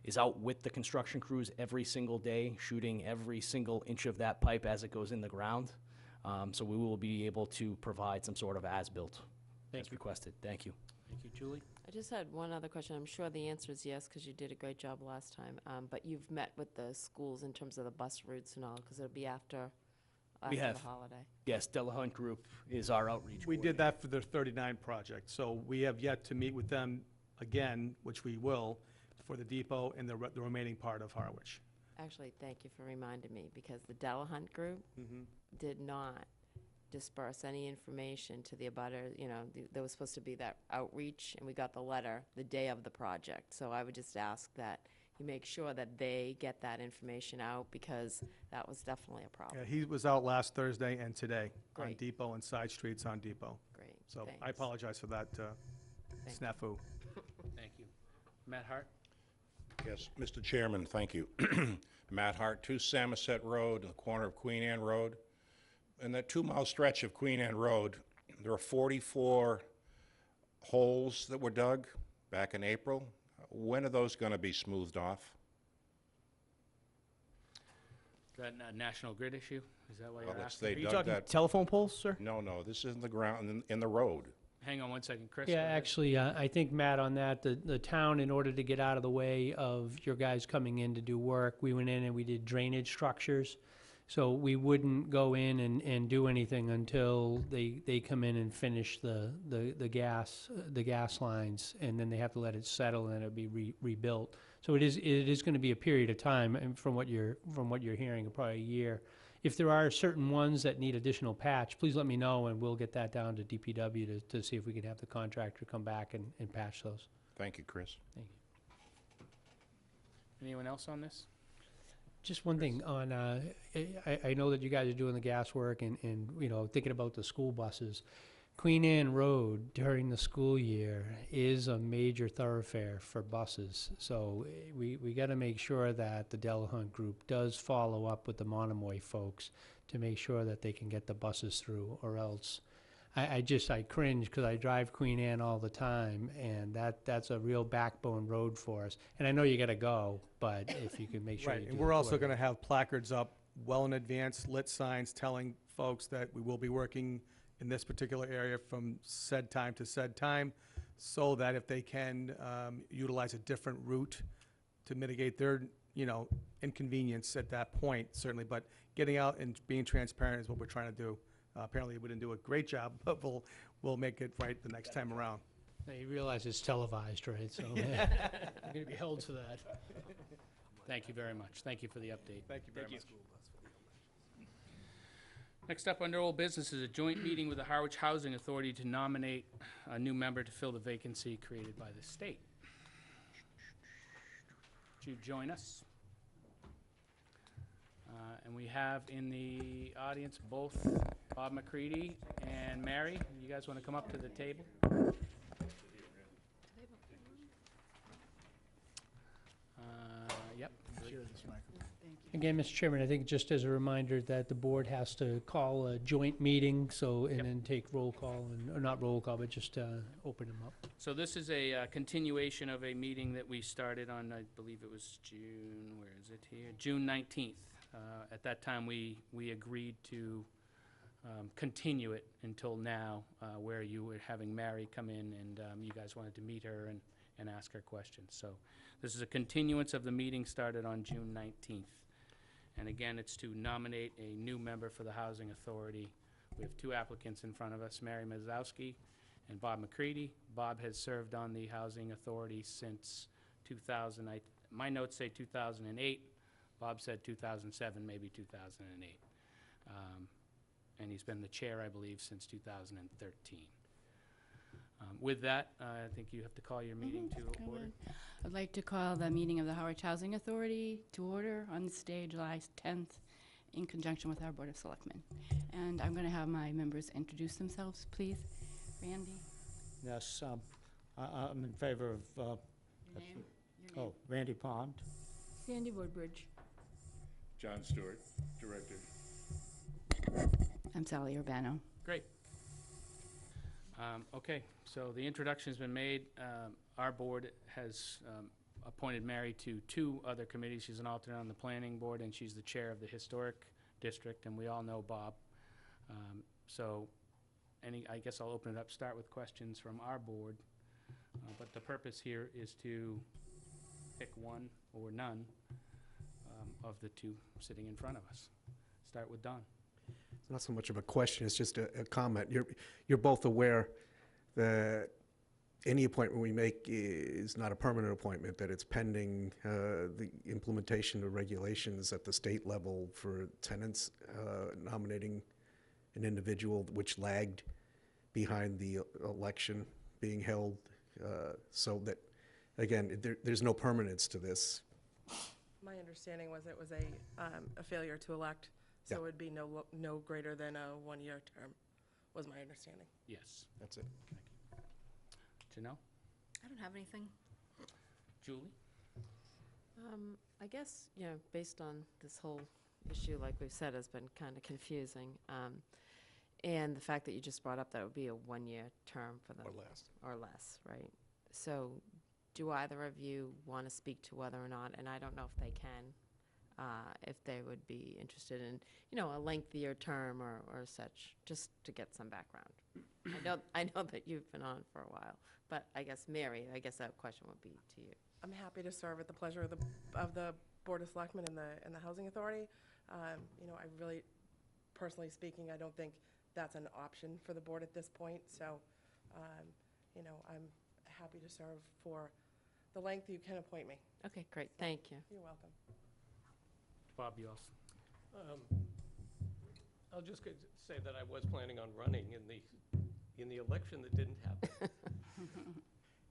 is out with the construction crews every single day, shooting every single inch of that pipe as it goes in the ground. So we will be able to provide some sort of as-built as requested. Thank you. Thank you. Julie? I just had one other question. I'm sure the answer is yes, because you did a great job last time. But you've met with the schools in terms of the bus routes and all, because it'll be after We have. the holiday. Yes, Delahunt Group is our outreach. We did that for the 39 project, so we have yet to meet with them again, which we will, for the depot and the remaining part of Harwich. Actually, thank you for reminding me, because the Delahunt group did not disperse any information to the abutter. You know, there was supposed to be that outreach, and we got the letter the day of the project. So I would just ask that you make sure that they get that information out, because that was definitely a problem. Yeah, he was out last Thursday and today on Great. Depot and side streets on Depot. Great, So I thanks. apologize for that Thank snafu. Thank you. Matt Hart? Yes, Mr. Chairman, thank you. Matt Hart, 2 Samoset Road, in the corner of Queen Anne Road. In that 2-mile stretch of Queen Anne Road, there are 44 holes that were dug back in April. When are those going to be smoothed off? Is that a National Grid issue? Is that why Well, you're it's asking? they Are you dug talking that. telephone poles, sir? No, no, this isn't the ground, in the road. Hang on one second, Chris. Yeah, go ahead. actually, I think, Matt, on that, the town, in order to get out of the way of your guys coming in to do work, we went in and we did drainage structures. So we wouldn't go in and do anything until they come in and finish the gas lines, and then they have to let it settle and it'll be rebuilt. So it is going to be a period of time, and from what you're hearing, probably a year. If there are certain ones that need additional patch, please let me know, and we'll get that down to DPW to see if we can have the contractor come back and patch those. Thank you, Chris. Thank you. Anyone else on this? Just one thing on, I know that you guys are doing the gas work and, you know, thinking about the school buses. Queen Anne Road during the school year is a major thoroughfare for buses. So we got to make sure that the Delahunt group does follow up with the Monomoy folks to make sure that they can get the buses through, or else I cringe, because I drive Queen Anne all the time, and that's a real backbone road for us. And I know you got to go, but if you can make sure you Right, do and it we're also quarterly. going to have placards up well in advance, lit signs telling folks that we will be working in this particular area from said time to said time, so that if they can utilize a different route to mitigate their, you know, inconvenience at that point, certainly. But getting out and being transparent is what we're trying to do. Apparently, we didn't do a great job, but we'll make it right the next time around. Now, you realize it's televised, right? So you're going to be held to that. Thank you very much. Thank you for the update. Thank you very much. Next up under old business is a joint meeting with the Harwich Housing Authority to nominate a new member to fill the vacancy created by the state. Would you join us? And we have in the audience both Bob McCready and Mary. You guys want to come up to the table? Yep. Again, Mr. Chairman, I think just as a reminder that the board has to call a joint meeting, so, and Yep. then take roll call, or not roll call, but just open them up. So this is a continuation of a meeting that we started on, I believe it was June, where is it here? June 19th. At that time, we agreed to continue it until now, where you were having Mary come in and you guys wanted to meet her and ask her questions. So this is a continuance of the meeting started on June 19th. And again, it's to nominate a new member for the Housing Authority. We have 2 applicants in front of us, Mary Mazowski and Bob McCready. Bob has served on the Housing Authority since 2000. My notes say 2008. Bob said 2007, maybe 2008. And he's been the chair, I believe, since 2013. With that, I think you have to call your meeting to order. I'd like to call the meeting of the Harwich Housing Authority to order on the stage July 10th in conjunction with our Board of Selectmen. And I'm going to have my members introduce themselves, please. Randy? Yes, I'm in favor of, Your name? Your name? Randy Pond. Sandy Woodbridge. John Stewart, Director. I'm Sally Urbano. Great. Okay, so the introduction's been made. Our board has appointed Mary to 2 other committees. She's an alternate on the planning board, and she's the chair of the historic district, and we all know Bob. So I guess I'll open it up, start with questions from our board. But the purpose here is to pick one or none of the 2 sitting in front of us. Start with Don. It's not so much of a question, it's just a comment. You're both aware that any appointment we make is not a permanent appointment, that it's pending the implementation of regulations at the state level for tenants nominating an individual, which lagged behind the election being held, so that, again, there's no permanence to this. My understanding was it was a failure to elect, so Yeah. it would be no greater than a one-year term, was my understanding. Yes. That's it. Janelle? I don't have anything. Julie? I guess, you know, based on this whole issue, like we've said, has been kind of confusing. And the fact that you just brought up that it would be a one-year term for them. Or less, right? So do either of you want to speak to whether or not, and I don't know if they can, if they would be interested in, you know, a lengthier term or such, just to get some background. I know that you've been on for a while, but I guess, Mary, I guess that question would be to you. I'm happy to serve at the pleasure of the Board of Selectmen and the Housing Authority. You know, I really, personally speaking, I don't think that's an option for the board at this point. So, you know, I'm happy to serve for the length you can appoint me. Okay, great. Thank you. You're welcome. Bob, you also? I'll just say that I was planning on running in the election that didn't happen.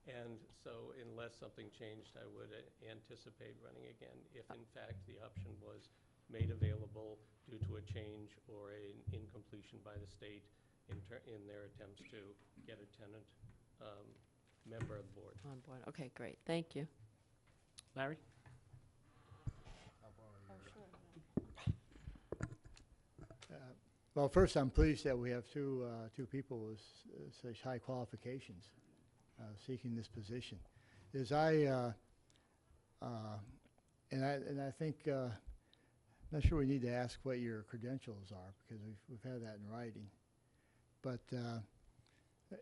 And so unless something changed, I would anticipate running again if in fact the option was made available due to a change or an incompletion by the state in their attempts to get a tenant member of the board. On board. Okay, great. Thank you. Larry? Well, first, I'm pleased that we have two people with such high qualifications seeking this position. As I think, not sure we need to ask what your credentials are, because we've had that in writing. But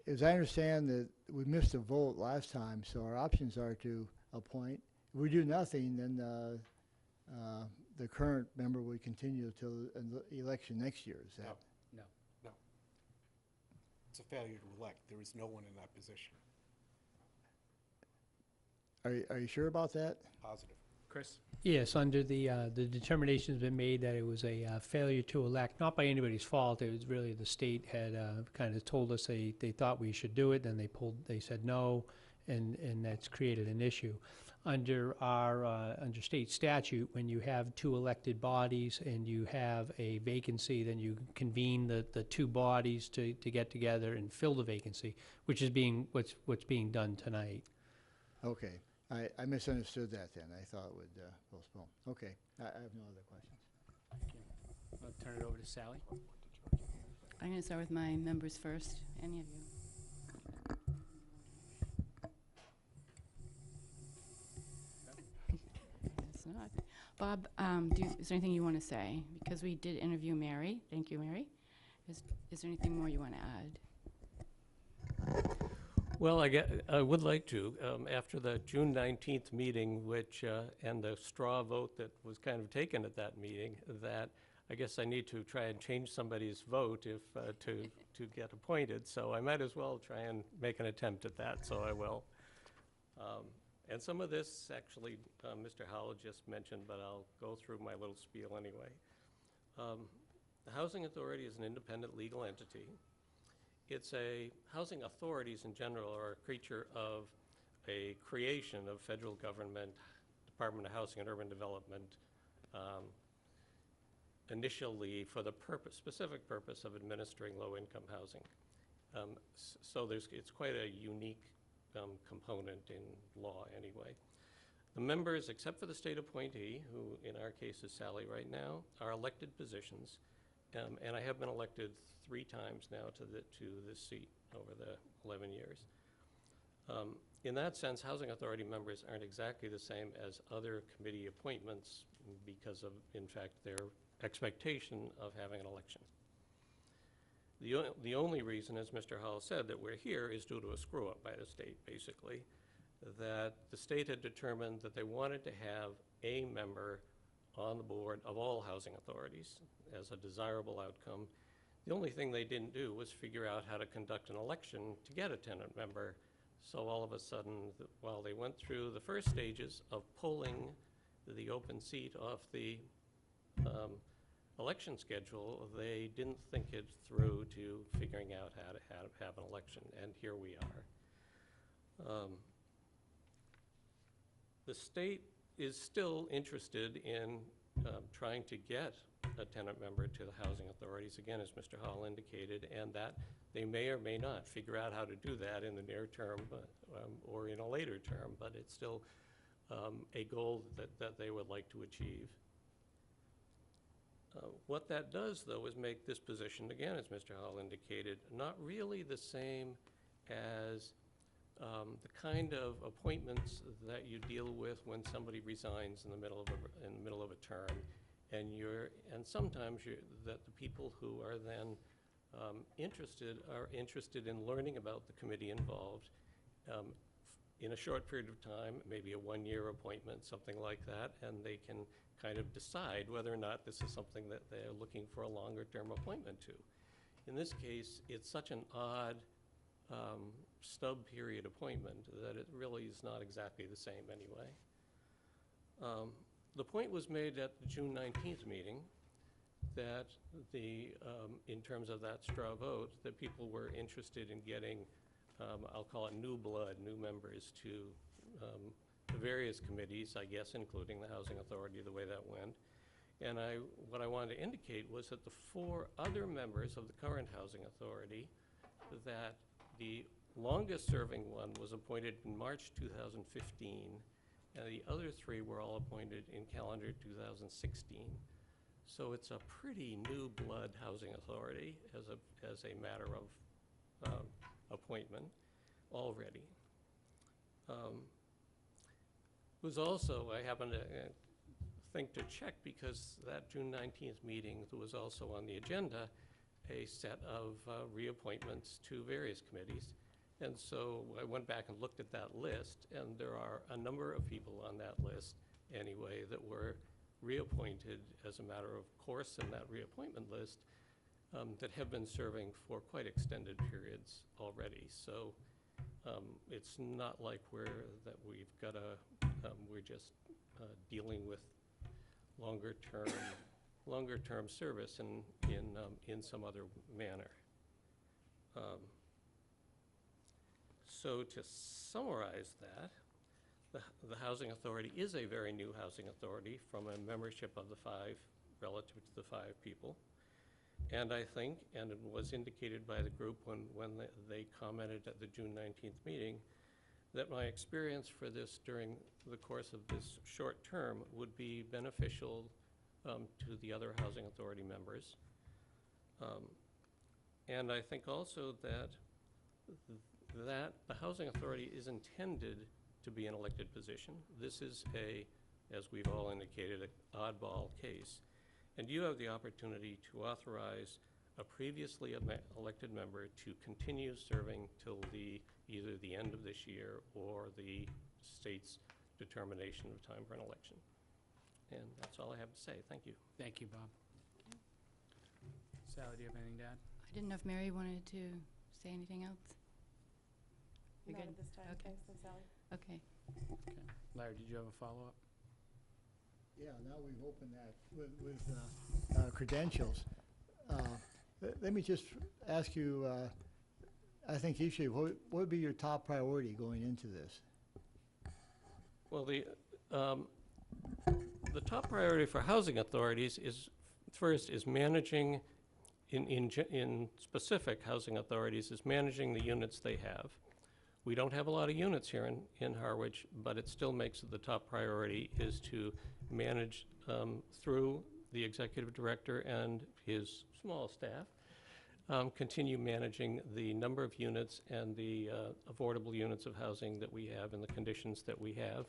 as I understand that we missed a vote last time, so our options are to appoint. If we do nothing, then the current member would continue till the election next year. Is that? No. No. It's a failure to elect. There is no one in that position. Are you sure about that? Positive. Chris? Yes, under the determination's been made that it was a failure to elect, not by anybody's fault. It was really the state had kind of told us they thought we should do it, then they said no, and that's created an issue. Under our under state statute, when you have two elected bodies and you have a vacancy, then you convene the two bodies to get together and fill the vacancy, which is what's being done tonight. Okay. I misunderstood that then. I thought it would postpone. Okay. I have no other questions. Thank you. I'll turn it over to Sally. I'm going to start with my members first. Any of you? It's not. Bob, is there anything you want to say? Because we did interview Mary. Thank you, Mary. Is there anything more you want to add? Well, I would like to, after the June 19th meeting, which, and the straw vote that was kind of taken at that meeting, that I guess I need to try and change somebody's vote if, to get appointed. So I might as well try and make an attempt at that, so I will. And some of this, actually, Mr. Howell just mentioned, but I'll go through my little spiel anyway. The Housing Authority is an independent legal entity. It's housing authorities in general are a creature of a creation of federal government, Department of Housing and Urban Development, initially for the specific purpose of administering low-income housing. So it's quite a unique component in law anyway. The members, except for the state appointee, who in our case is Sally right now, are elected positions. And I have been elected 3 times now to this seat over the 11 years. In that sense, Housing Authority members aren't exactly the same as other committee appointments because of, in fact, their expectation of having an election. The only reason, as Mr. Howell said, that we're here is due to a screw-up by the state, basically, that the state had determined that they wanted to have a member on the board of all housing authorities as a desirable outcome. The only thing they didn't do was figure out how to conduct an election to get a tenant member. So all of a sudden, while they went through the first stages of pulling the open seat off the election schedule, they didn't think it through to figuring out how to have an election, and here we are. The state is still interested in trying to get a tenant member to the housing authorities, again, as Mr. Hall indicated, and that they may or may not figure out how to do that in the near term or in a later term, but it's still a goal that they would like to achieve. What that does, though, is make this position, again, as Mr. Hall indicated, not really the same as the kind of appointments that you deal with when somebody resigns in the middle of a term, and sometimes that the people who are then interested in learning about the committee involved in a short period of time, maybe a one-year appointment, something like that, and they can kind of decide whether or not this is something that they're looking for a longer-term appointment to. In this case, it's such an odd stub period appointment that it really is not exactly the same anyway. The point was made at the June 19th meeting that in terms of that straw vote, that people were interested in getting, I'll call it new blood, new members to the various committees, I guess, including the Housing Authority, the way that went. And what I wanted to indicate was that the 4 other members of the current Housing Authority, that the longest-serving one was appointed in March 2015, and the other 3 were all appointed in calendar 2016. So it's a pretty new blood housing authority as a matter of appointment already. It was also, I happened to think to check, because that June 19th meeting, there was also on the agenda a set of reappointments to various committees. And so I went back and looked at that list, and there are a number of people on that list anyway that were reappointed as a matter of course in that reappointment list that have been serving for quite extended periods already. So it's not like we've got we're just dealing with longer term service in some other manner. So to summarize that, the Housing Authority is a very new housing authority from a membership of the 5, relative to the 5 people. And I think, and it was indicated by the group when they commented at the June 19th meeting, that my experience for this during the course of this short term would be beneficial to the other Housing Authority members. And I think also that the Housing Authority is intended to be an elected position. This is as we've all indicated, an oddball case. And you have the opportunity to authorize a previously elected member to continue serving till either the end of this year or the state's determination of time for an election. And that's all I have to say. Thank you. Thank you, Bob. Sally, do you have anything to add? I didn't know if Mary wanted to say anything else. You're Not good? at this time. Okay. Thanks, Sally. Okay. Okay. Larry, did you have a follow-up? Yeah, now we've opened that with credentials. Let me just ask you, I think each of you, what would be your top priority going into this? Well, the top priority for housing authorities is managing, in specific housing authorities, is managing the units they have. We don't have a lot of units here in Harwich, but it still makes it the top priority is to manage through the executive director and his small staff, continue managing the number of units and the affordable units of housing that we have and the conditions that we have.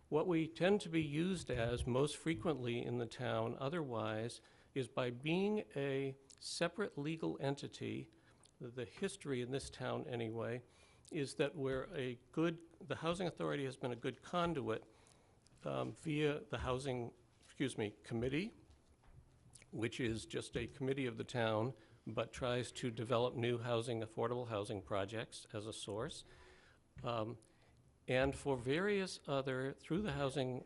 What we tend to be used as most frequently in the town otherwise is by being a separate legal entity. The history in this town anyway is that the Housing Authority has been a good conduit via the Housing, Committee, which is just a committee of the town, but tries to develop new housing, affordable housing projects as a source. And for various other, through the Housing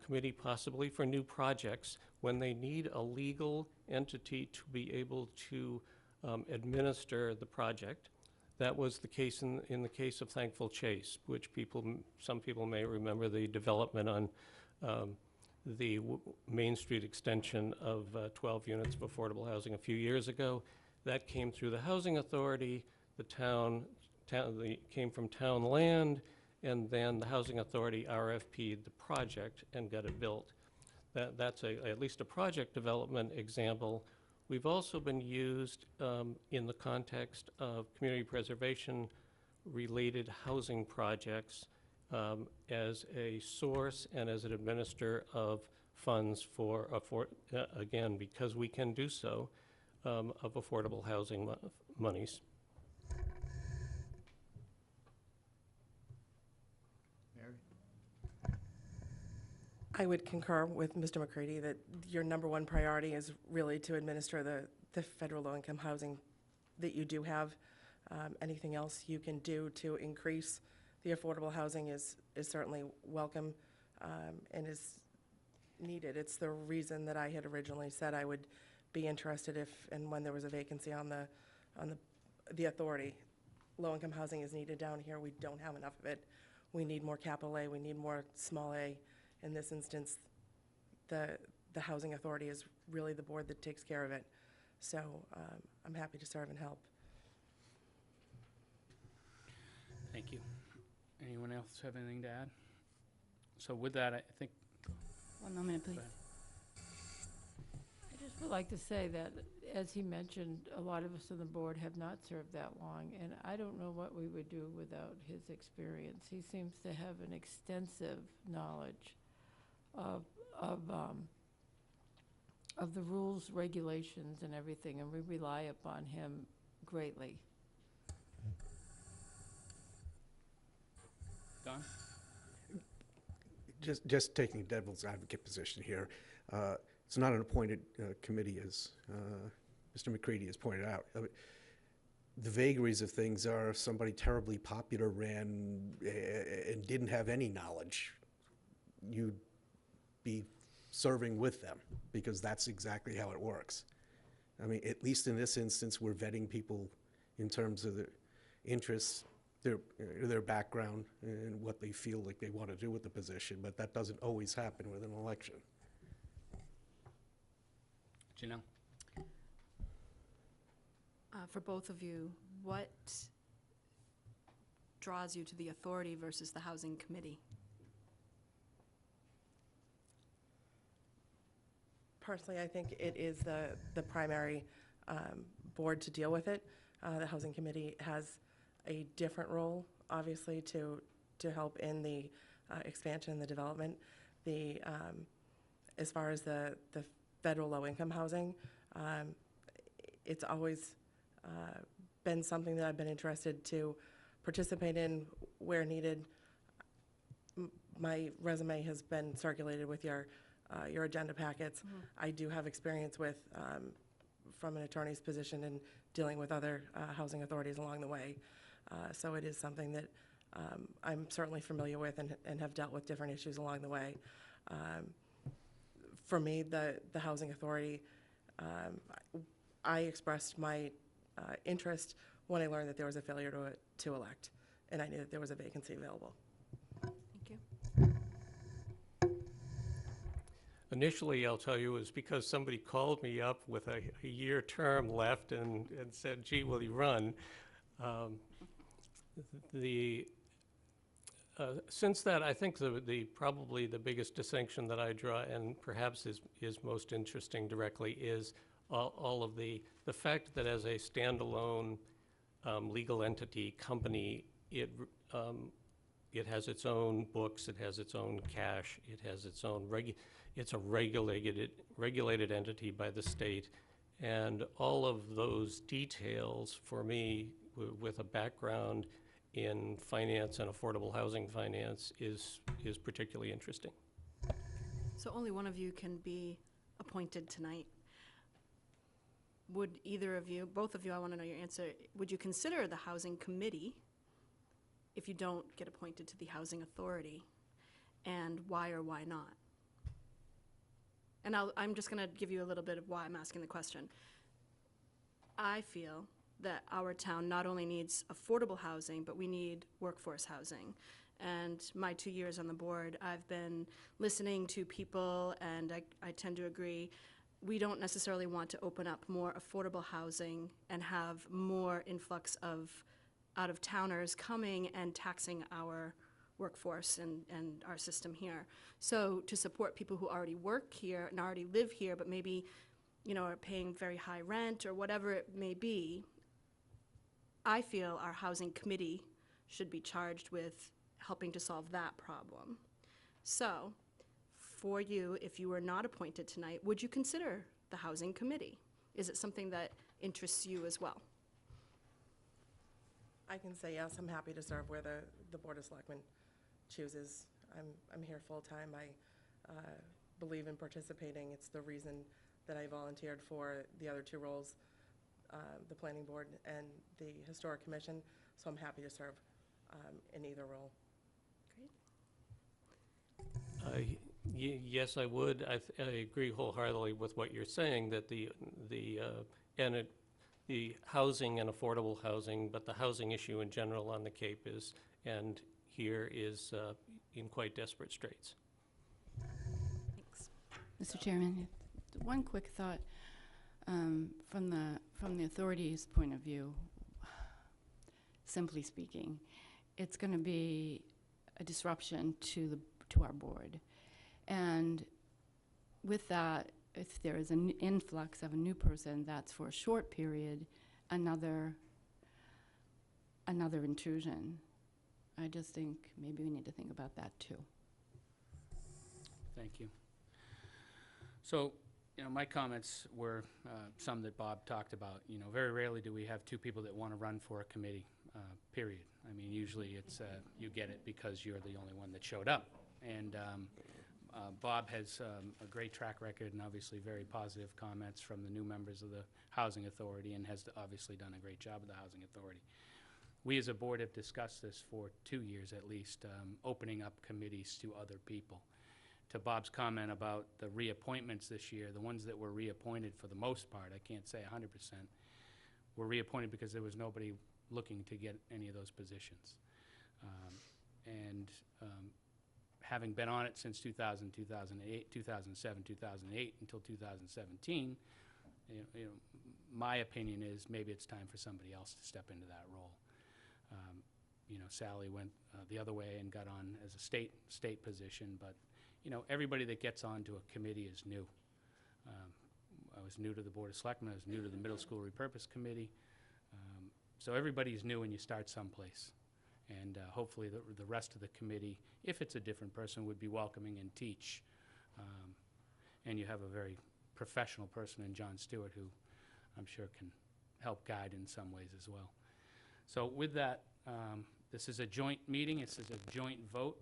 Committee, possibly for new projects, when they need a legal entity to be able to administer the project. That was the case in the case of Thankful Chase, which some people may remember the development on the Main Street extension of 12 units of affordable housing a few years ago. That came through the Housing Authority. The came from town land, and then the Housing Authority RFP'd the project and got it built. That's at least a project development example. We've also been used in the context of community preservation related housing projects as a source and as an administrator of funds for again, because we can do so, of affordable housing monies. I would concur with Mr. McCready that your number one priority is really to administer the federal low-income housing that you do have. Anything else you can do to increase the affordable housing is certainly welcome and is needed. It's the reason that I had originally said I would be interested if and when there was a vacancy on the authority. Low-income housing is needed down here. We don't have enough of it. We need more capital A. We need more small a. In this instance, the Housing Authority is really the board that takes care of it. So I'm happy to serve and help. Thank you. Anyone else have anything to add? So with that, I think. 1 moment, please. Go ahead. I just would like to say that, as he mentioned, a lot of us on the board have not served that long, and I don't know what we would do without his experience. He seems to have an extensive knowledge of the rules, regulations, and everything, and we rely upon him greatly. Don? Just taking devil's advocate position here. It's not an appointed committee, as Mr. McCready has pointed out. The vagaries of things are somebody terribly popular ran and didn't have any knowledge. You'd be serving with them, because that's exactly how it works. I mean, at least in this instance, we're vetting people in terms of their interests, their background, and what they feel like they want to do with the position, but that doesn't always happen with an election. Janelle? For both of you, what draws you to the authority versus the housing committee? Personally, I think it is the primary board to deal with it. The Housing Committee has a different role, obviously, to help in the expansion and the development. As far as the federal low-income housing, it's always been something that I've been interested to participate in where needed. My resume has been circulated with your agenda packets. Mm-hmm. I do have experience with, from an attorney's position in dealing with other housing authorities along the way. So it is something that I'm certainly familiar with and have dealt with different issues along the way. For me, the housing authority, I expressed my interest when I learned that there was a failure to elect, and I knew that there was a vacancy available. Thank you. Initially, I'll tell you, it was because somebody called me up with a year term left and said, gee, will you run? Since that, I think probably the biggest distinction that I draw, and perhaps is most interesting directly, is all of the fact that as a standalone legal entity company, it has its own books, it has its own cash, it has its own it's a regulated entity by the state, and all of those details for me, with a background in finance and affordable housing finance, is particularly interesting. So only one of you can be appointed tonight. Would either of you, both of you, I want to know your answer, would you consider the housing committee if you don't get appointed to the Housing Authority, and why or why not? And I'm just going to give you a little bit of why I'm asking the question. I feel that our town not only needs affordable housing, but we need workforce housing. And my 2 years on the board, I've been listening to people, and I tend to agree, we don't necessarily want to open up more affordable housing and have more influx of out-of-towners coming and taxing our workforce and our system here. So to support people who already work here and already live here, but maybe, are paying very high rent or whatever it may be, I feel our housing committee should be charged with helping to solve that problem. So, for you, if you were not appointed tonight, would you consider the housing committee? Is it something that interests you as well? I can say yes, I'm happy to serve where the Board of Selectmen chooses. I'm here full-time. I believe in participating. It's the reason that I volunteered for the other two roles, the Planning Board and the Historic Commission, so I'm happy to serve in either role. Yes, I would. I agree wholeheartedly with what you're saying, that the housing and affordable housing, but the housing issue in general on the Cape is, and here is in quite desperate straits. Thanks. Mr. Chairman, one quick thought from the authority's point of view. Simply speaking, it's going to be a disruption to our board, and with that, if there is an influx of a new person, that's for a short period, another intrusion. I just think maybe we need to think about that too. Thank you. So, my comments were some that Bob talked about. Very rarely do we have two people that want to run for a committee, period. I mean, usually it's you get it because you're the only one that showed up. And Bob has a great track record and obviously very positive comments from the new members of the Housing Authority, and has obviously done a great job of the Housing Authority. We as a board have discussed this for 2 years at least, opening up committees to other people. To Bob's comment about the reappointments this year, the ones that were reappointed for the most part, I can't say 100%, were reappointed because there was nobody looking to get any of those positions. Having been on it since 2000, 2008, 2007, 2008 until 2017, my opinion is maybe it's time for somebody else to step into that role. Sally went the other way and got on as a state position, but everybody that gets onto a committee is new. I was new to the Board of Selectmen. I was new to the Middle School Repurpose Committee. So everybody's new when you start someplace. And hopefully the rest of the committee, if it's a different person, would be welcoming and teach. And you have a very professional person in John Stewart who I'm sure can help guide in some ways as well. So with that, this is a joint meeting. This is a joint vote.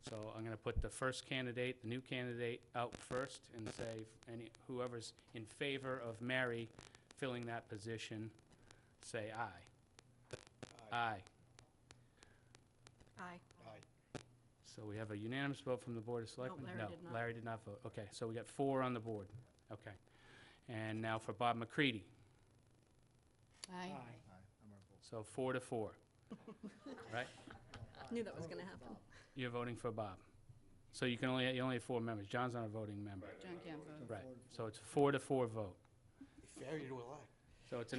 So I'm going to put the first candidate, the new candidate, out first and say whoever's in favor of Mary filling that position, say aye. Aye. Aye. So we have a unanimous vote from the Board of Selectmen? Larry did not. Larry did not vote. Okay, so we got 4 on the board. Okay. And now for Bob McCready. Aye. So 4 to 4. Right? Knew that was going to happen. You're voting for Bob. So you only have 4 members. John's not a voting member. John can't vote. Right. So it's 4 to 4 vote. Failure to elect. So it's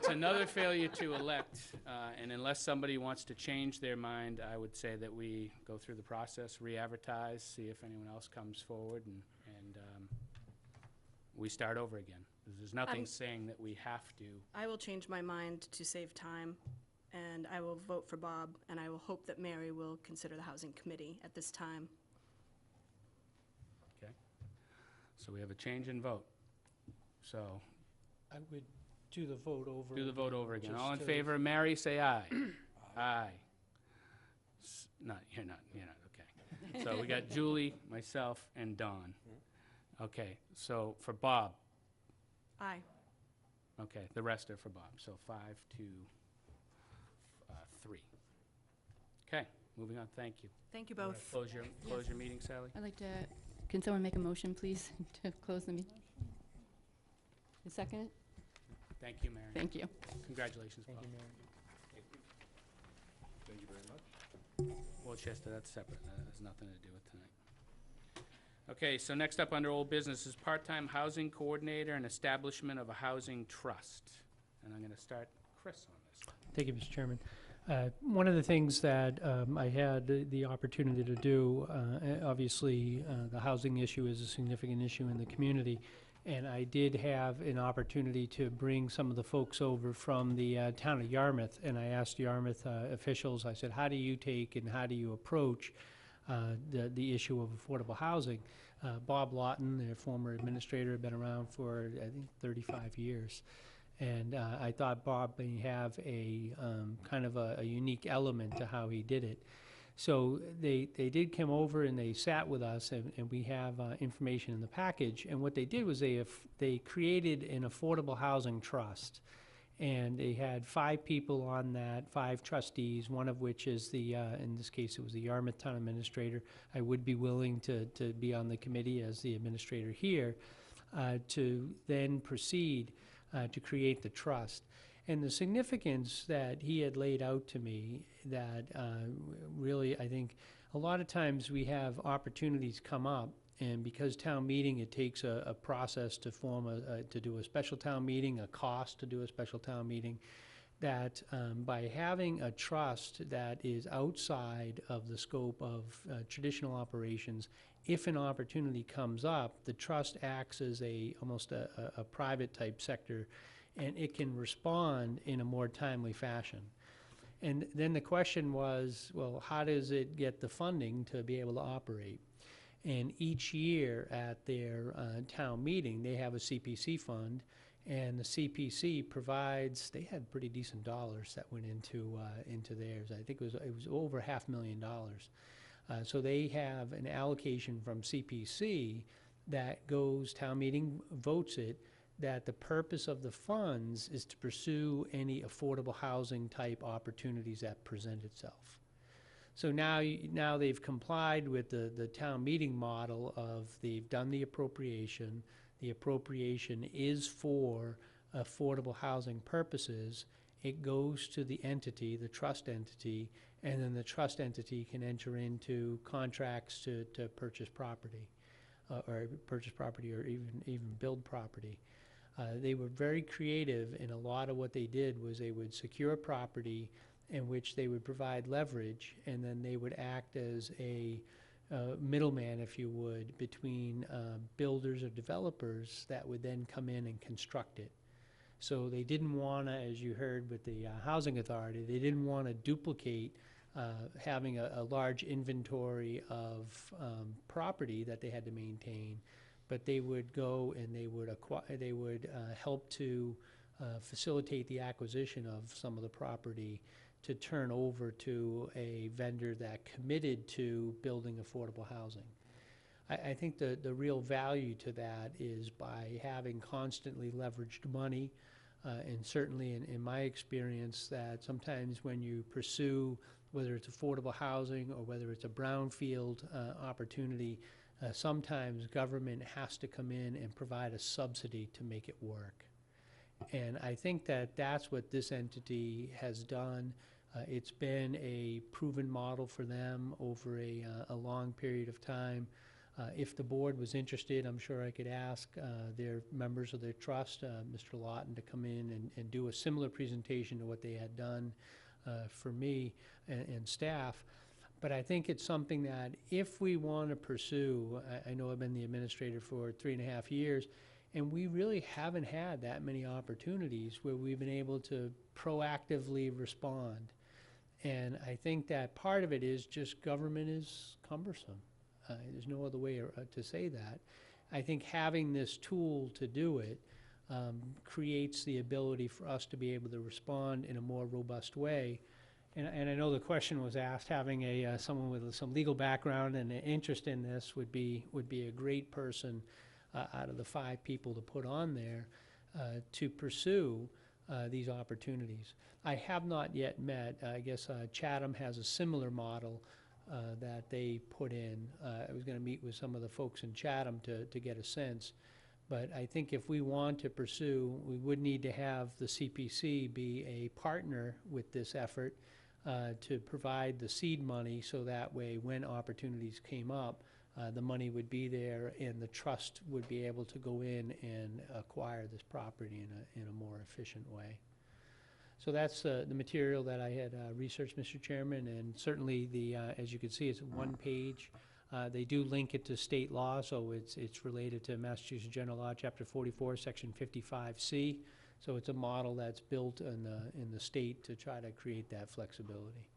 another failure to elect, and unless somebody wants to change their mind, I would say that we go through the process, re-advertise, see if anyone else comes forward, and we start over again. There's nothing saying that we have to. I will change my mind to save time, and I will vote for Bob, and I will hope that Mary will consider the Housing Committee at this time. Okay. So we have a change in vote. So I would do the vote over. do the vote over again. just All in to- favor of Mary, say aye. Aye. You're not, okay. So we got Julie, myself, and Don. Okay, so for Bob, Aye. okay, the rest are for Bob, so 5 to 3. Okay, moving on, thank you. Thank you You wanna both. Close your meeting, Sally? I'd like to, can someone make a motion, please, to close the meeting? A second? Thank you, Mary. Thank you. Congratulations, Bob. Thank you, Mary. Thank you very much. Worcester, that's separate, that has nothing to do with tonight. Okay, so next up under old business is part-time housing coordinator and establishment of a housing trust. And I'm gonna start Chris on this. Thank you, Mr. Chairman. One of the things that I had the opportunity to do, obviously, the housing issue is a significant issue in the community, and I did have an opportunity to bring some of the folks over from the town of Yarmouth, and I asked Yarmouth officials, I said, how do you take and how do you approach the issue of affordable housing? Bob Lawton, their former administrator, had been around for, I think, 35 years. And I thought Bob may have a kind of a unique element to how he did it. So they did come over and they sat with us, and we have information in the package. And what they did was they created an affordable housing trust. And they had 5 people on that, 5 trustees, one of which is the, in this case, it was the Yarmouth Town Administrator. I would be willing to be on the committee as the administrator here to then proceed to create the trust. And the significance that he had laid out to me that really, I think, a lot of times we have opportunities come up, and because town meeting, it takes a process to form to do a special town meeting, a cost to do a special town meeting, that by having a trust that is outside of the scope of traditional operations, if an opportunity comes up, the trust acts as almost a private type sector, and it can respond in a more timely fashion. And then the question was, well, how does it get the funding to be able to operate? And each year at their town meeting, they have a CPC fund, and the CPC provides, they had pretty decent dollars that went into theirs. I think it was over $500,000. So they have an allocation from CPC that goes, town meeting votes it, that the purpose of the funds is to pursue any affordable housing type opportunities that present itself. So now they've complied with the town meeting model of they've done the appropriation. The appropriation is for affordable housing purposes. It goes to the entity, the trust entity, and then the trust entity can enter into contracts to purchase property, or even build property. They were very creative, and a lot of what they did was they would secure property in which they would provide leverage, and then they would act as a middleman, if you would, between builders or developers that would then come in and construct it. So they didn't want to, as you heard with the Housing Authority, they didn't want to duplicate having a large inventory of property that they had to maintain, but they would go and they would help to facilitate the acquisition of some of the property to turn over to a vendor that committed to building affordable housing. I think the real value to that is by having constantly leveraged money, and certainly in my experience that sometimes when you pursue, whether it's affordable housing or whether it's a brownfield opportunity, sometimes government has to come in and provide a subsidy to make it work. And I think that that's what this entity has done. It's been a proven model for them over a long period of time. If the board was interested, I'm sure I could ask their members of their trust, Mr. Lawton, to come in and do a similar presentation to what they had done for me and staff. But I think it's something that if we want to pursue, I know I've been the administrator for 3.5 years, and we really haven't had that many opportunities where we've been able to proactively respond. And I think that part of it is just government is cumbersome. There's no other way to say that. I think having this tool to do it creates the ability for us to be able to respond in a more robust way. And I know the question was asked, having someone with some legal background and an interest in this would be a great person out of the 5 people to put on there to pursue these opportunities. I have not yet met, I guess Chatham has a similar model that they put in. I was going to meet with some of the folks in Chatham to get a sense. But I think if we want to pursue, we would need to have the CPC be a partner with this effort to provide the seed money, so that way when opportunities came up, the money would be there and the trust would be able to go in and acquire this property in a more efficient way. So that's the material that I had researched, Mr. Chairman, and certainly as you can see, it's one page. They do link it to state law, so it's related to Massachusetts General Law, Chapter 44, Section 55C. So it's a model that's built in the state to try to create that flexibility.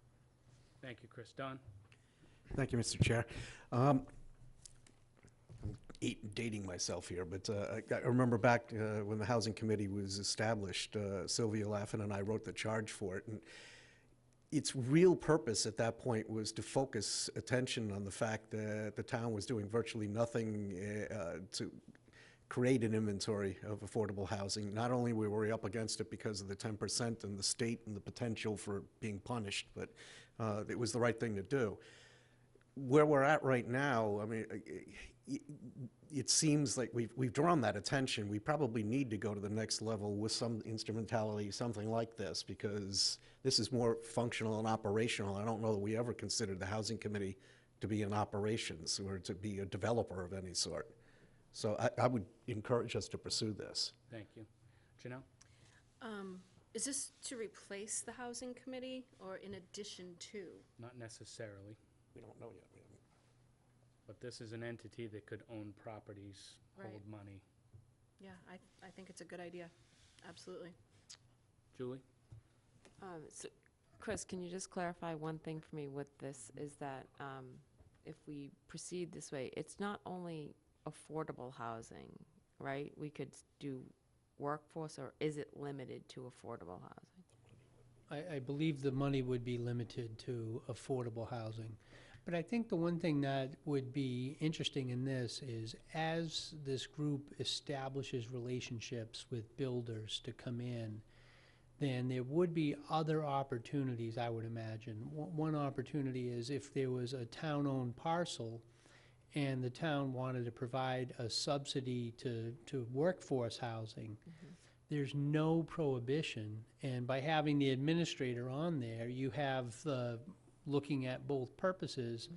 Thank you, Chris. Don? Thank you, Mr. Chair. I'm dating myself here, but I remember back when the Housing Committee was established, Sylvia Laffin and I wrote the charge for it. And its real purpose at that point was to focus attention on the fact that the town was doing virtually nothing to create an inventory of affordable housing. Not only were we up against it because of the 10% and the state and the potential for being punished, but it was the right thing to do. Where we're at right now, I mean, it seems like we've drawn that attention. We probably need to go to the next level with some instrumentality, something like this, because this is more functional and operational. I don't know that we ever considered the Housing Committee to be in operations or to be a developer of any sort. So I would encourage us to pursue this. Thank you. Janelle? Is this to replace the housing committee or in addition to? Not necessarily, We don't know yet. but this is an entity that could own properties, hold Right. money. Yeah, I think it's a good idea. Absolutely. Julie? So, Chris, can you just clarify one thing for me with this, is that if we proceed this way, it's not only affordable housing, right? We could do workforce, or is it limited to affordable housing? I believe the money would be limited to affordable housing. But I think the one thing that would be interesting in this is, as this group establishes relationships with builders to come in, then there would be other opportunities, I would imagine. One opportunity is if there was a town-owned parcel and the town wanted to provide a subsidy to workforce housing, there's no prohibition. And by having the administrator on there, you have looking at both purposes,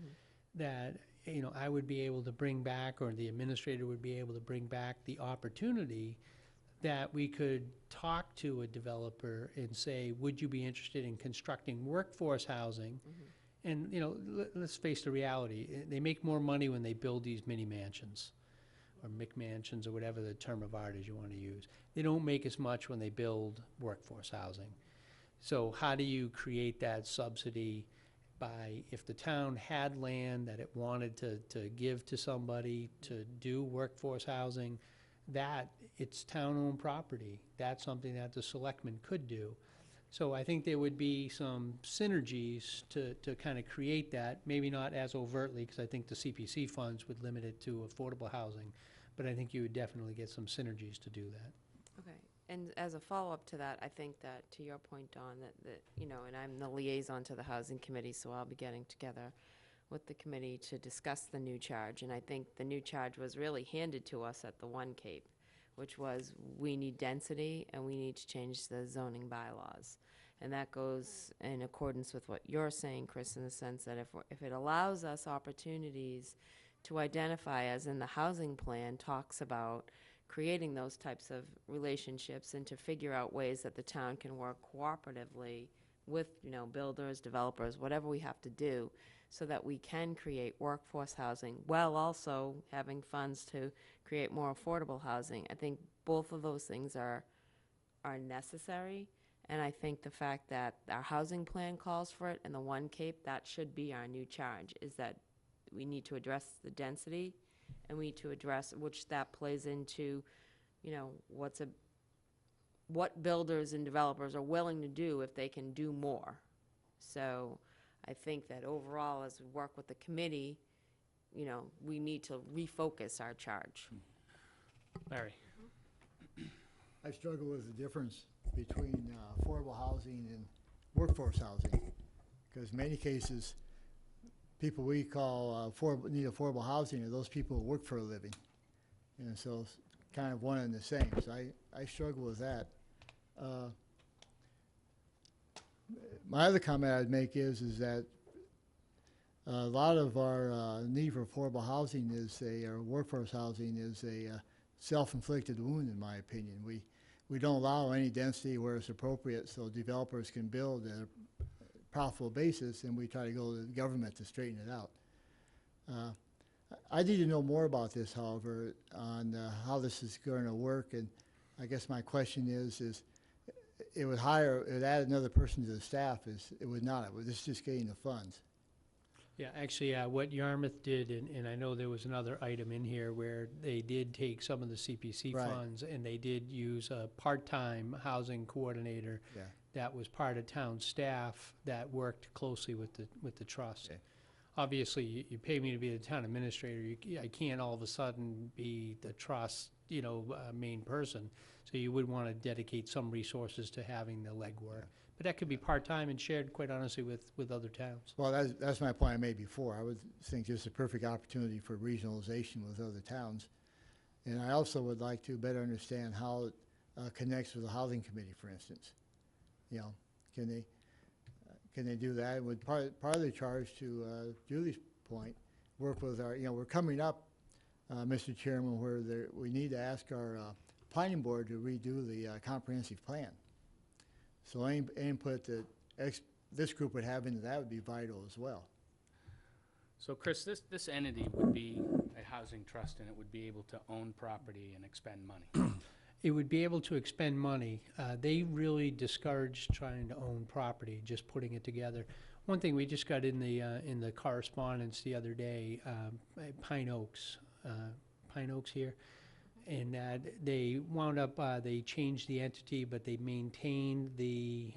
that, you know, I would be able to bring back, or the administrator would be able to bring back the opportunity that we could talk to a developer and say, would you be interested in constructing workforce housing? And, you know, let's face the reality, they make more money when they build these mini mansions, or McMansions, or whatever the term of art is you want to use. They don't make as much when they build workforce housing. So how do you create that subsidy by, if the town had land that it wanted to give to somebody to do workforce housing, that it's town-owned property. That's something that the selectmen could do. So I think there would be some synergies to kind of create that, maybe not as overtly, because I think the CPC funds would limit it to affordable housing, but I think you would definitely get some synergies to do that. Okay, and as a follow-up to that, I think that, to your point, Dawn, that you know, and I'm the liaison to the Housing Committee, so I'll be getting together with the committee to discuss the new charge, and I think the new charge was really handed to us at the One Cape, which was, we need density and we need to change the zoning bylaws. And that goes in accordance with what you're saying, Chris, in the sense that if it allows us opportunities to identify, as in the housing plan talks about, creating those types of relationships, and to figure out ways that the town can work cooperatively with, you know, builders, developers, whatever we have to do, so that we can create workforce housing while also having funds to create more affordable housing. I think both of those things are necessary, and I think the fact that our housing plan calls for it, and the One Cape, that should be our new charge, is that we need to address the density, and we need to address, which that plays into, you know, what builders and developers are willing to do if they can do more. So I think that overall, as we work with the committee, you know, we need to refocus our charge. Larry? I struggle with the difference between affordable housing and workforce housing. Because in many cases, people we call need affordable housing are those people who work for a living. And so it's kind of one and the same. So I struggle with that. My other comment I'd make is that a lot of our need for affordable housing or workforce housing is a self-inflicted wound, in my opinion. We don't allow any density where it's appropriate so developers can build at a profitable basis, and we try to go to the government to straighten it out. I need to know more about this, however, on how this is going to work, and I guess my question is it would add another person to the staff, it would not. This is just getting the funds. Yeah, actually, what Yarmouth did, and I know there was another item in here where they did take some of the CPC Right. funds and they did use a part-time housing coordinator Yeah. that was part of town staff that worked closely with the trust. Okay. Obviously, you pay me to be the town administrator. I can't all of a sudden be the trust, main person. So you would want to dedicate some resources to having the legwork. But that could be part-time and shared, quite honestly, with other towns. Well, that's my point I made before. I would think this is a perfect opportunity for regionalization with other towns. And I also would like to better understand how it connects with the housing committee, for instance. Can they do that? Would part of the charge, to Julie's point, work with our, we're coming up, Mr. Chairman, where we need to ask our planning board to redo the comprehensive plan. So any input that this group would have into that would be vital as well. So Chris, this entity would be a housing trust, and it would be able to own property and expend money. It would be able to expend money. They really discouraged trying to own property, just putting it together. One thing we just got in the correspondence the other day, Pine Oaks here, and they wound up, they changed the entity, but they maintained the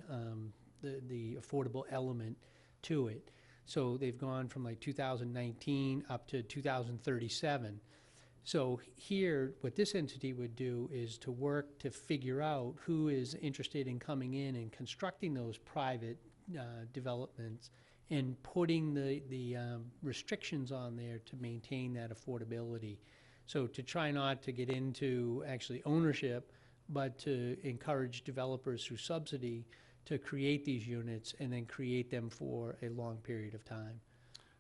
affordable element to it. So they've gone from like 2019 up to 2037. So here, what this entity would do is to work to figure out who is interested in coming in and constructing those private developments and putting the restrictions on there to maintain that affordability. So to try not to get into actually ownership, but to encourage developers through subsidy to create these units and then create them for a long period of time.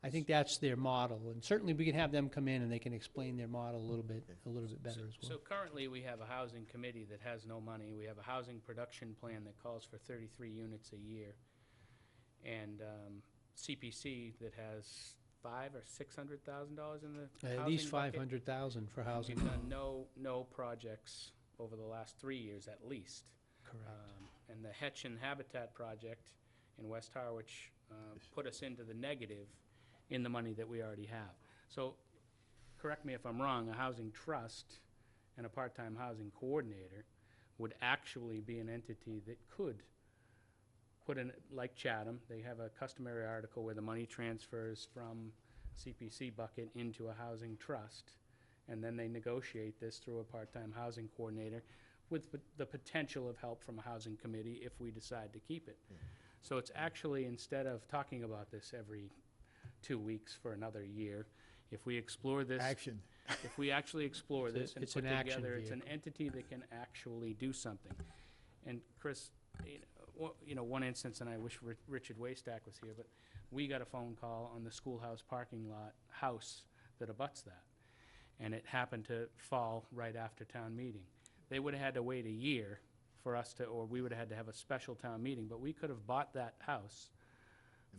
I think that's their model, and certainly we can have them come in and they can explain their model a little bit better as well. So currently, we have a housing committee that has no money. We have a housing production plan that calls for 33 units a year, and CPC that has $500,000 or $600,000 in the At housing least bucket. 500,000 for housing. We've done no projects over the last 3 years at least. Correct. And the Hetch and Habitat project in West Harwich put us into the negative in the money that we already have. So, correct me if I'm wrong, a housing trust and a part-time housing coordinator would actually be an entity that could put in, like Chatham, they have a customary article where the money transfers from CPC bucket into a housing trust, and then they negotiate this through a part-time housing coordinator with the potential of help from a housing committee if we decide to keep it. So it's actually, instead of talking about this every 2 weeks for another year, if we explore this. Action. If we actually explore this and it's put an action together, it's an vehicle. entity that can actually do something. And Chris, one instance, and I wish Richard Waystack was here, but we got a phone call on the schoolhouse parking lot house that abuts that. And it happened to fall right after town meeting. They would have had to wait a year for us to, or we would have had to have a special town meeting, but we could have bought that house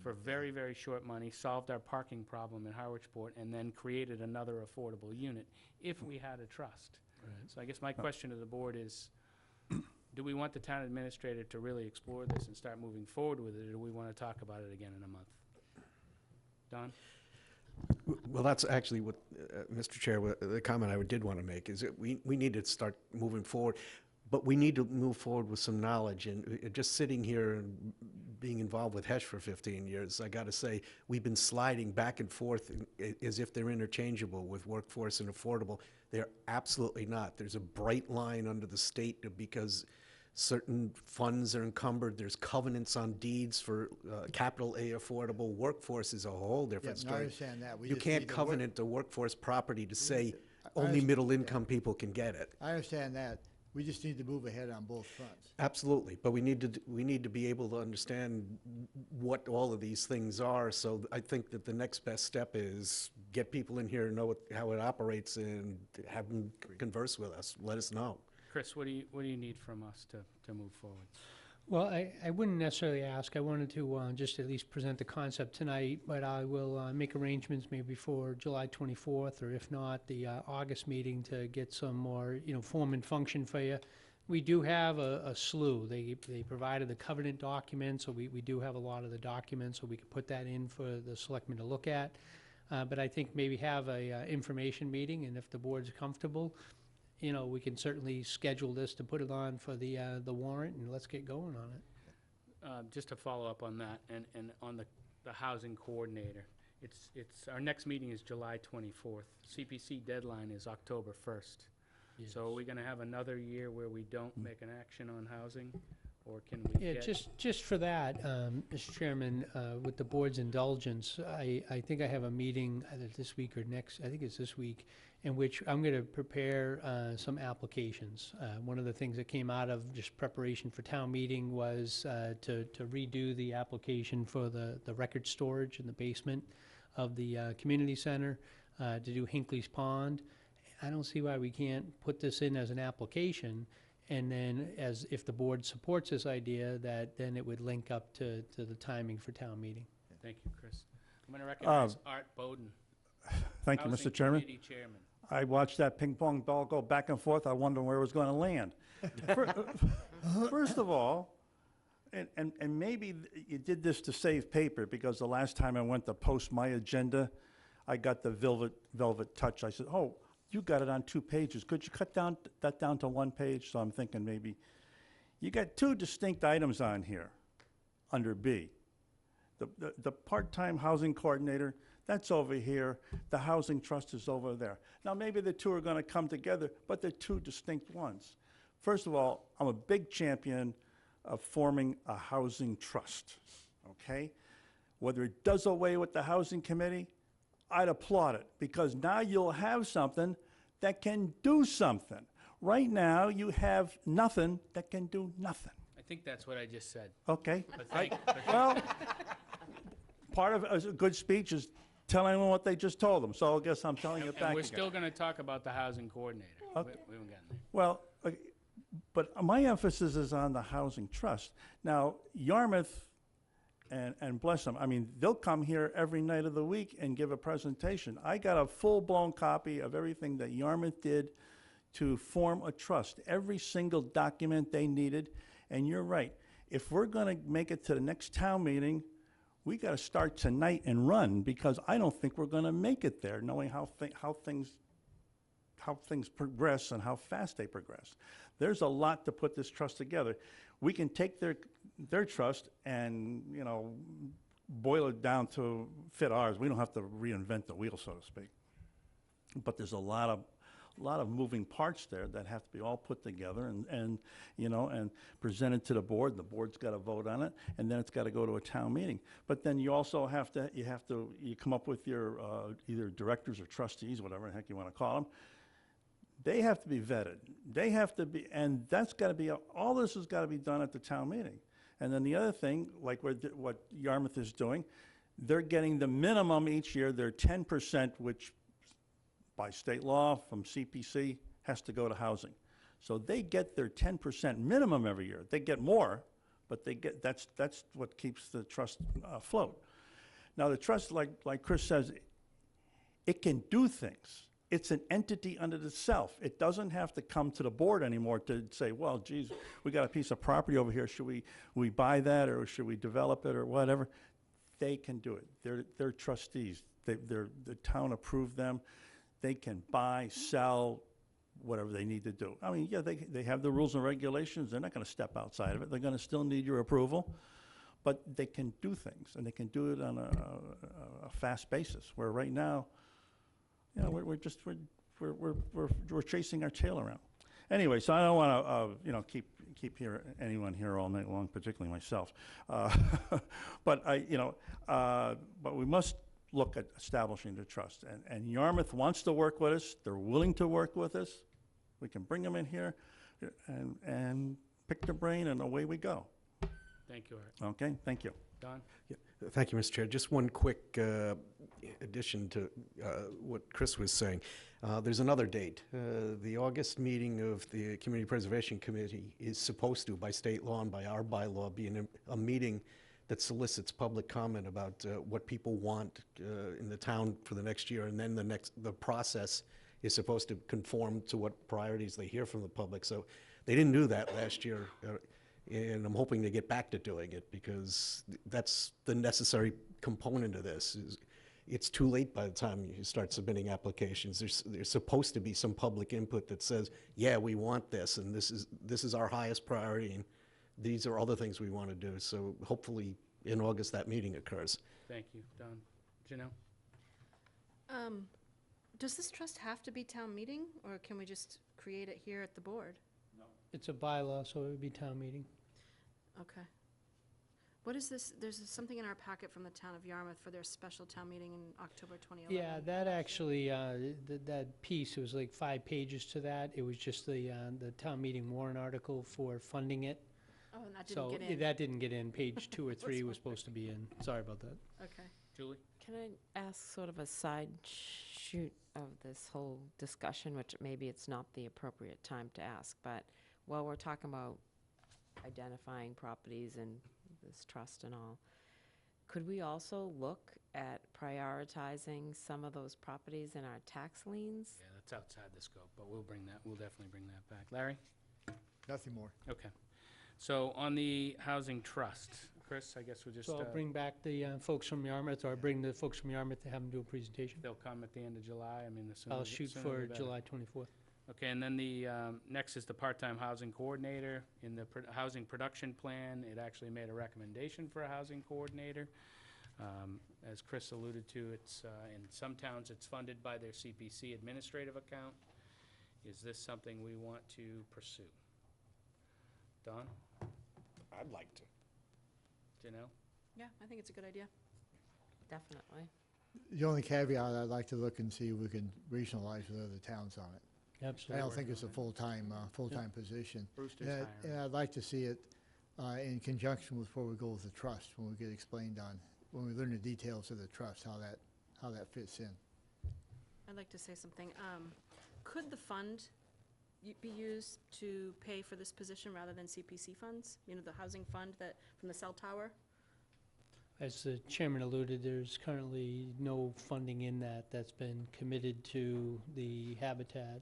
for very, very short money, solved our parking problem in Harwichport, and then created another affordable unit if we had a trust. Right. So I guess my question to the board is, do we want the town administrator to really explore this and start moving forward with it, or do we want to talk about it again in a month? Don? Well, that's actually what, Mr. Chair, the comment I did want to make is that we need to start moving forward, but we need to move forward with some knowledge. And just sitting here and being involved with HESH for 15 years, I got to say, we've been sliding back and forth as if they're interchangeable with workforce and affordable. They're absolutely not. There's a bright line under the state because certain funds are encumbered, there's covenants on deeds for capital A affordable. Workforce is a whole different Yeah, no, I story. understand that. We You just can't need to work- covenant a workforce property to say I only understand- middle-income people can get it. I understand that. We just need to move ahead on both fronts. Absolutely, but we need to be able to understand what all of these things are. So I think that the next best step is get people in here and know how it operates and have them converse with us. Let us know. Chris, what do you need from us to move forward? Well, I wouldn't necessarily ask. I wanted to just at least present the concept tonight, but I will make arrangements maybe for July 24th, or if not, the August meeting to get some more, form and function for you. We do have a slew. They provided the covenant documents, so we do have a lot of the documents, so we could put that in for the selectmen to look at. But I think maybe have a information meeting, and if the board's comfortable, we can certainly schedule this to put it on for the warrant, and let's get going on it. Just to follow up on that, and on the housing coordinator, it's our next meeting is July 24th. CPC deadline is October 1st. So are we gonna have another year where we don't make an action on housing, or can we Yeah, get? just for that, Mr. Chairman, with the board's indulgence, I think I have a meeting either this week or next, I think it's this week, in which I'm going to prepare some applications. One of the things that came out of just preparation for town meeting was to redo the application for the record storage in the basement of the community center, to do Hinckley's Pond. I don't see why we can't put this in as an application, and then if the board supports this idea, that then it would link up to the timing for town meeting. Thank you, Chris. I'm gonna recognize Art Bowden. Thank you, Housing Mr. Chairman. Committee Chairman. I watched that ping pong ball go back and forth. I wondered where it was going to land. First of all, and maybe you did this to save paper, because the last time I went to post my agenda, I got the velvet touch. I said, oh, you got it on 2 pages. Could you cut that down to 1 page? So I'm thinking maybe you got 2 distinct items on here under B. The part-time housing coordinator, that's over here. The housing trust is over there. Now, maybe the 2 are going to come together, but they're 2 distinct ones. First of all, I'm a big champion of forming a housing trust, okay? Whether it does away with the housing committee, I'd applaud it, because now you'll have something that can do something. Right now, you have nothing that can do nothing. I think that's what I just said. Okay. But Well, part of a good speech is telling them what they just told them, so I guess I'm telling it back And we're again. still gonna talk about the housing coordinator. Okay. We haven't gotten there. Well, but my emphasis is on the housing trust. Now, Yarmouth, and bless them, I mean, they'll come here every night of the week and give a presentation. I got a full-blown copy of everything that Yarmouth did to form a trust, every single document they needed, and you're right. If we're gonna make it to the next town meeting, we gotta start tonight and run, because I don't think we're gonna make it there, knowing how things progress and how fast they progress. There's a lot to put this trust together. We can take their trust and, boil it down to fit ours. We don't have to reinvent the wheel, so to speak. But there's a lot of moving parts there that have to be all put together and presented to the board. The board's got to vote on it, and then it's got to go to a town meeting. But then you also have to come up with your either directors or trustees, whatever the heck you want to call them. They have to be vetted. They have to be, and that's got to be, all this has got to be done at the town meeting. And then the other thing, like what Yarmouth is doing, they're getting the minimum each year, their 10%, which by state law from CPC has to go to housing. So they get their 10% minimum every year. They get more, but that's what keeps the trust afloat. Now the trust, like Chris says, it can do things. It's an entity unto itself. It doesn't have to come to the board anymore to say, well, geez, we got a piece of property over here. Should we buy that, or should we develop it, or whatever? They can do it. They're trustees. The town approved them. They can buy, sell, whatever they need to do. I mean, yeah, they have the rules and regulations. They're not going to step outside of it. They're going to still need your approval. But they can do things, and they can do it on a fast basis, where right now, we're chasing our tail around. Anyway, so I don't want to, anyone here all night long, particularly myself. But but we must look at establishing the trust. And Yarmouth wants to work with us. They're willing to work with us. We can bring them in here and pick their brain, and away we go. Thank you, Art. Okay, thank you. Don? Thank you, Mr. Chair. Just one quick addition to what Chris was saying. There's another date. The August meeting of the Community Preservation Committee is supposed to, by state law and by our bylaw, be a meeting that solicits public comment about what people want in the town for the next year, and then the process is supposed to conform to what priorities they hear from the public. So they didn't do that last year, and I'm hoping they get back to doing it, because that's the necessary component of this. It's too late by the time you start submitting applications. There's supposed to be some public input that says, yeah, we want this, and this is our highest priority, and these are other things we want to do. So hopefully in August that meeting occurs. Thank you, Don. Janelle? Does this trust have to be town meeting, or can we just create it here at the board? It's a bylaw, so it would be town meeting. Okay. What is this? There's something in our packet from the town of Yarmouth for their special town meeting in October 2011. Yeah, that actually, that piece, it was like 5 pages to that. It was just the town meeting warrant article for funding it. Oh, and that didn't get So in. that didn't get in. Page 2 or 3 was supposed to be in. Sorry about that. Okay. Julie? Can I ask sort of a side shoot of this whole discussion, which maybe it's not the appropriate time to ask, but while we're talking about identifying properties and this trust and all, could we also look at prioritizing some of those properties in our tax liens? Yeah, that's outside the scope, but we'll definitely bring that back. Larry? Nothing more. Okay. So on the housing trust, Chris, I guess we'll just... So I'll bring back the folks from Yarmouth, or bring the folks from Yarmouth to have them do a presentation. They'll come at the end of July, I mean, the sooner... I'll shoot for July 24th. Okay, and then the, next is the part-time housing coordinator. In the housing production plan, it actually made a recommendation for a housing coordinator. As Chris alluded to, it's, in some towns, it's funded by their CPC administrative account. Is this something we want to pursue? Don? I'd like to. Janelle? Yeah, I think it's a good idea. Definitely. The only caveat, I'd like to look and see if we can regionalize with other towns on it. Absolutely. I don't think it's a full-time position. Brewster's And hiring. I'd like to see it in conjunction with before we go with the trust, when we get explained on, when we learn the details of the trust, how that fits in. I'd like to say something. Could the fund be used to pay for this position rather than CPC funds? You know, the housing fund that, from the cell tower? As the chairman alluded, there's currently no funding in that that's been committed to the Habitat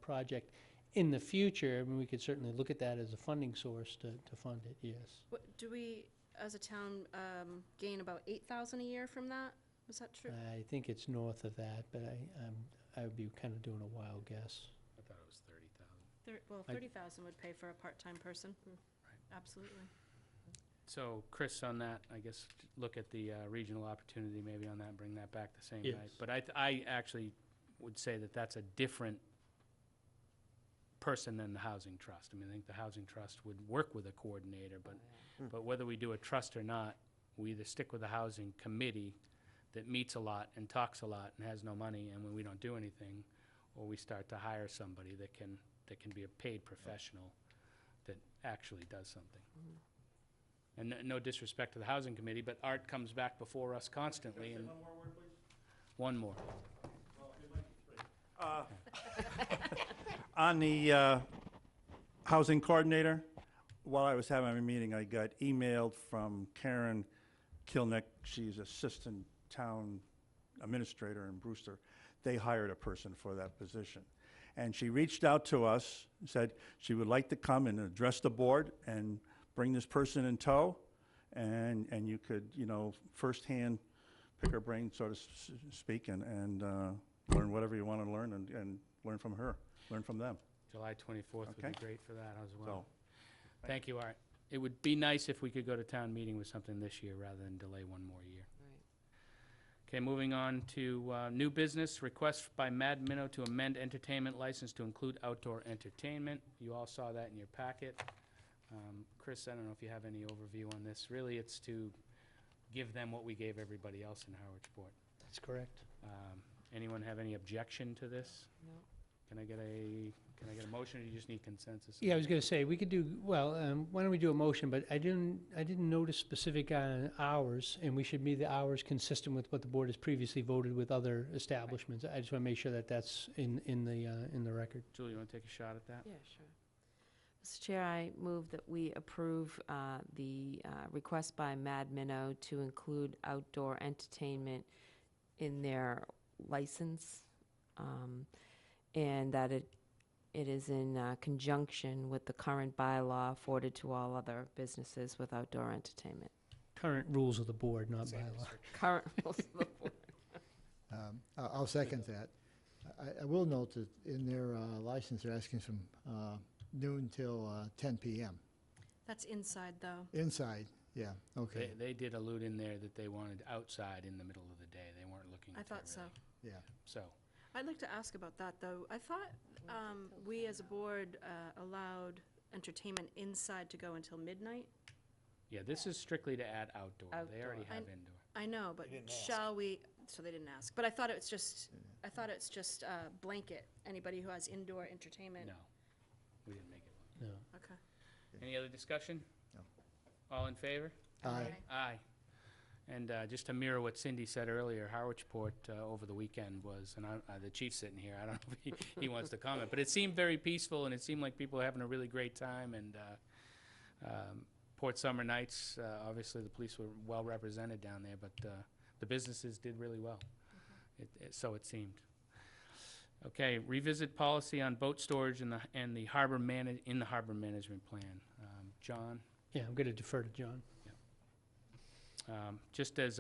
project. In the future, I mean, we could certainly look at that as a funding source to fund it, yes. Do we, as a town, gain about 8,000 a year from that? Was that true? I think it's north of that, but I would be kind of doing a wild guess. I thought it was 30,000. Well, I- 30,000 would pay for a part-time person. Absolutely. So, Chris, on that, I guess, look at the regional opportunity maybe on that, and bring that back the same Yes. night. But I actually would say that that's a different person than the housing trust. I mean, I think the housing trust would work with a coordinator, but whether we do a trust or not, we either stick with the housing committee that meets a lot and talks a lot and has no money, and when we don't do anything, or we start to hire somebody that can be a paid professional that actually does something. And no disrespect to the housing committee, but Art comes back before us constantly. And one more word, please? One more. On the housing coordinator, while I was having a meeting, I got emailed from Karen Kilnick. She's assistant town administrator in Brewster. They hired a person for that position. And she reached out to us, said she would like to come and address the board and bring this person in tow, and you could, firsthand pick her brain, so to speak, and learn whatever you want to learn, and learn from her, learn from them. July 24th would Okay. be great for that as well. So, Thank you, Art. It would be nice if we could go to town meeting with something this year rather than delay one more year. Okay, moving on to new business, request by Mad Minnow to amend entertainment license to include outdoor entertainment. You all saw that in your packet. Chris, I don't know if you have any overview on this. Really, it's to give them what we gave everybody else in Harwichport. That's correct. Anyone have any objection to this? No. Can I get a motion, or do you just need consensus? Yeah, I was gonna say, we could do, well, why don't we do a motion, but I didn't notice specific hours, and we should be the hours consistent with what the board has previously voted with other establishments. I just wanna make sure that that's in the record. Julie, you want to take a shot at that? Yeah, sure. Mr. Chair, I move that we approve the request by Mad Minnow to include outdoor entertainment in their license, and that it is in conjunction with the current bylaw afforded to all other businesses with outdoor entertainment. Current rules of the board, not bylaw. Current rules of the board. I'll second that. I will note that in their license, they're asking from noon till 10 p.m. That's inside, though. Inside, yeah, okay. They did allude in there that they wanted outside in the middle of the day. They weren't looking I to thought so. really- Yeah. So, I'd like to ask about that, though. I thought we as a board allowed entertainment inside to go until midnight. yeah, this is strictly to add outdoor. They already Outdoor. have indoor. I know, but shall we, so they didn't ask. But I thought it's just blanket, anybody who has indoor entertainment. No, we didn't make it. No. Okay. Any other discussion? No. All in favor? Aye. Aye. And just to mirror what Cindy said earlier, Harwichport over the weekend was, and the chief's sitting here, I don't know if he wants to comment, but it seemed very peaceful, and it seemed like people were having a really great time, and Port Summer Nights, obviously the police were well represented down there, but the businesses did really well. So it seemed. Okay, revisit policy on boat storage in the harbor management plan. John? Yeah, I'm gonna defer to John. Just as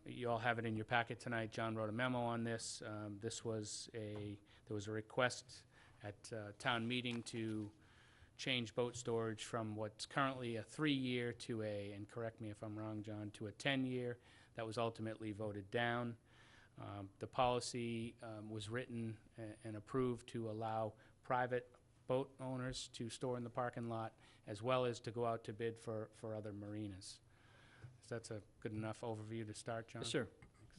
you all have it in your packet tonight, John wrote a memo on this. There was a request at town meeting to change boat storage from what's currently a 3-year to and correct me if I'm wrong, John, to a 10-year. That was ultimately voted down. The policy was written and approved to allow private boat owners to store in the parking lot, as well as to go out to bid for other marinas. So that's a good enough overview to start, John? Yes, sir.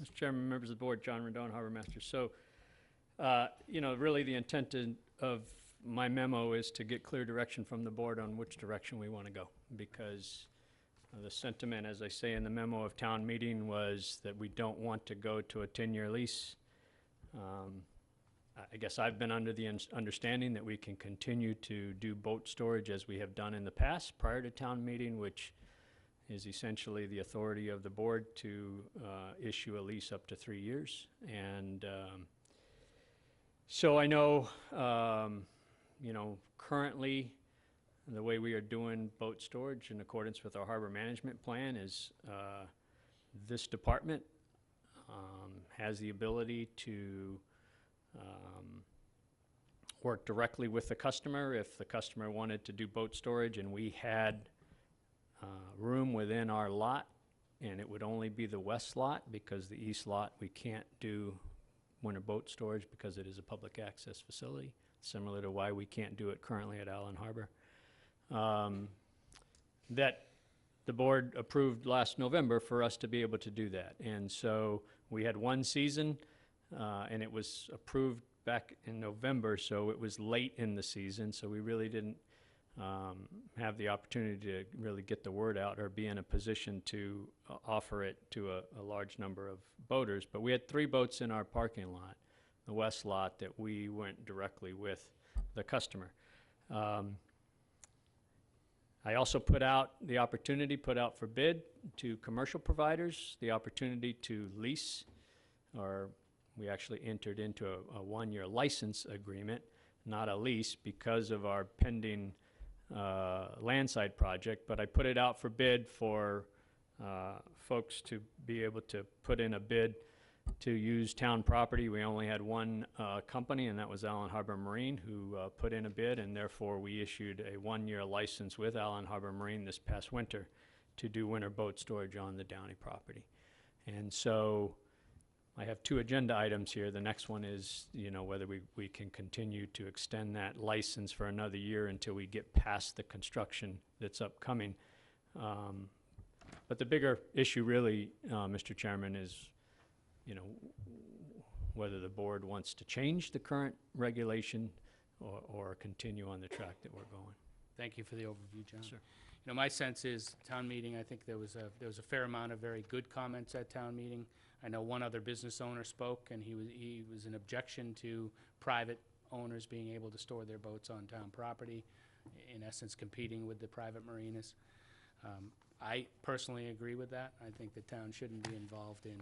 Mr. Chairman, members of the board, John Rendon, Harbor Master. So, really the intent of my memo is to get clear direction from the board on which direction we want to go, because the sentiment, as I say in the memo of town meeting, was that we don't want to go to a 10-year lease. I guess I've been under the understanding that we can continue to do boat storage as we have done in the past prior to town meeting, which is essentially the authority of the board to issue a lease up to 3 years. And so I know, currently the way we are doing boat storage in accordance with our harbor management plan is this department has the ability to work directly with the customer if the customer wanted to do boat storage and we had room within our lot, and it would only be the west lot, because the east lot we can't do winter boat storage because it is a public access facility, similar to why we can't do it currently at Allen Harbor. That the board approved last November for us to be able to do that. And so we had one season, and it was approved back in November, so it was late in the season, so we really didn't have the opportunity to really get the word out or be in a position to offer it to a large number of boaters. But we had 3 boats in our parking lot, the west lot, that we went directly with the customer. I also put out for bid to commercial providers, the opportunity to lease, or we actually entered into a 1-year license agreement, not a lease, because of our pending landside project. But I put it out for bid for folks to be able to put in a bid to use town property. We only had one company, and that was Allen Harbor Marine, who put in a bid, and therefore we issued a 1-year license with Allen Harbor Marine this past winter to do winter boat storage on the Downey property. And so I have 2 agenda items here. The next one is, you know, whether we can continue to extend that license for another year until we get past the construction that's upcoming. But the bigger issue really, Mr. Chairman, is, you know, whether the board wants to change the current regulation or continue on the track that we're going. Thank you for the overview, John. Sure. You know, my sense is, town meeting, I think there was a fair amount of very good comments at town meeting. I know one other business owner spoke, and he was an objection to private owners being able to store their boats on town property, in essence competing with the private marinas. I personally agree with that. I think the town shouldn't be involved in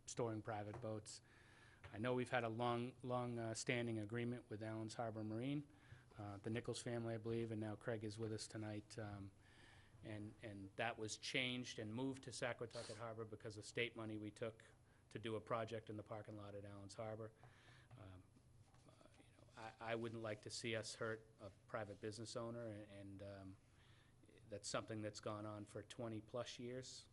storing private boats. I know we've had a long standing agreement with Allen's Harbor Marine, the Nichols family, I believe, and now Craig is with us tonight. And that was changed and moved to Saquatucket Harbor because of state money we took to do a project in the parking lot at Allen's Harbor. I wouldn't like to see us hurt a private business owner, and that's something that's gone on for 20-plus years,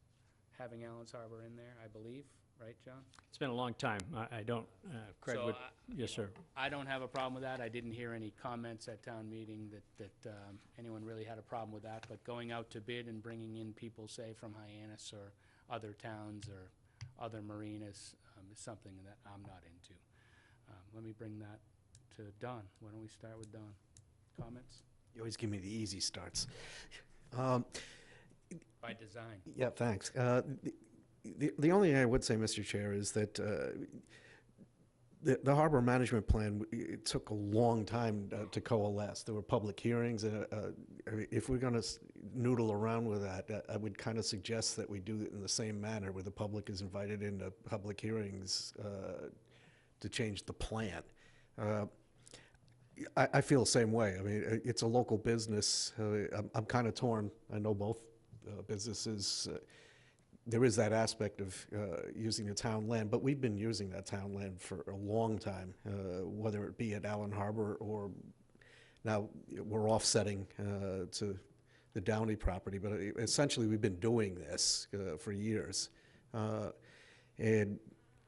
having Allen's Harbor in there, I believe. Right, John? It's been a long time. I don't, Craig So, would, yes, sir. I don't have a problem with that. I didn't hear any comments at town meeting that anyone really had a problem with that. But going out to bid and bringing in people, say, from Hyannis or other towns or other marinas is something that I'm not into. Let me bring that to Don. Why don't we start with Don? Comments? You always give me the easy starts. By design. Yeah, thanks. The only thing I would say, Mr. Chair, is that the harbor management plan, it took a long time to coalesce. There were public hearings, and if we're going to noodle around with that, I would kind of suggest that we do it in the same manner, where the public is invited into public hearings to change the plan. I feel the same way. I mean, it's a local business. I'm kind of torn. I know both businesses. There is that aspect of using the town land, but we've been using that town land for a long time, whether it be at Allen Harbor or now we're offsetting to the Downey property, but essentially we've been doing this for years. And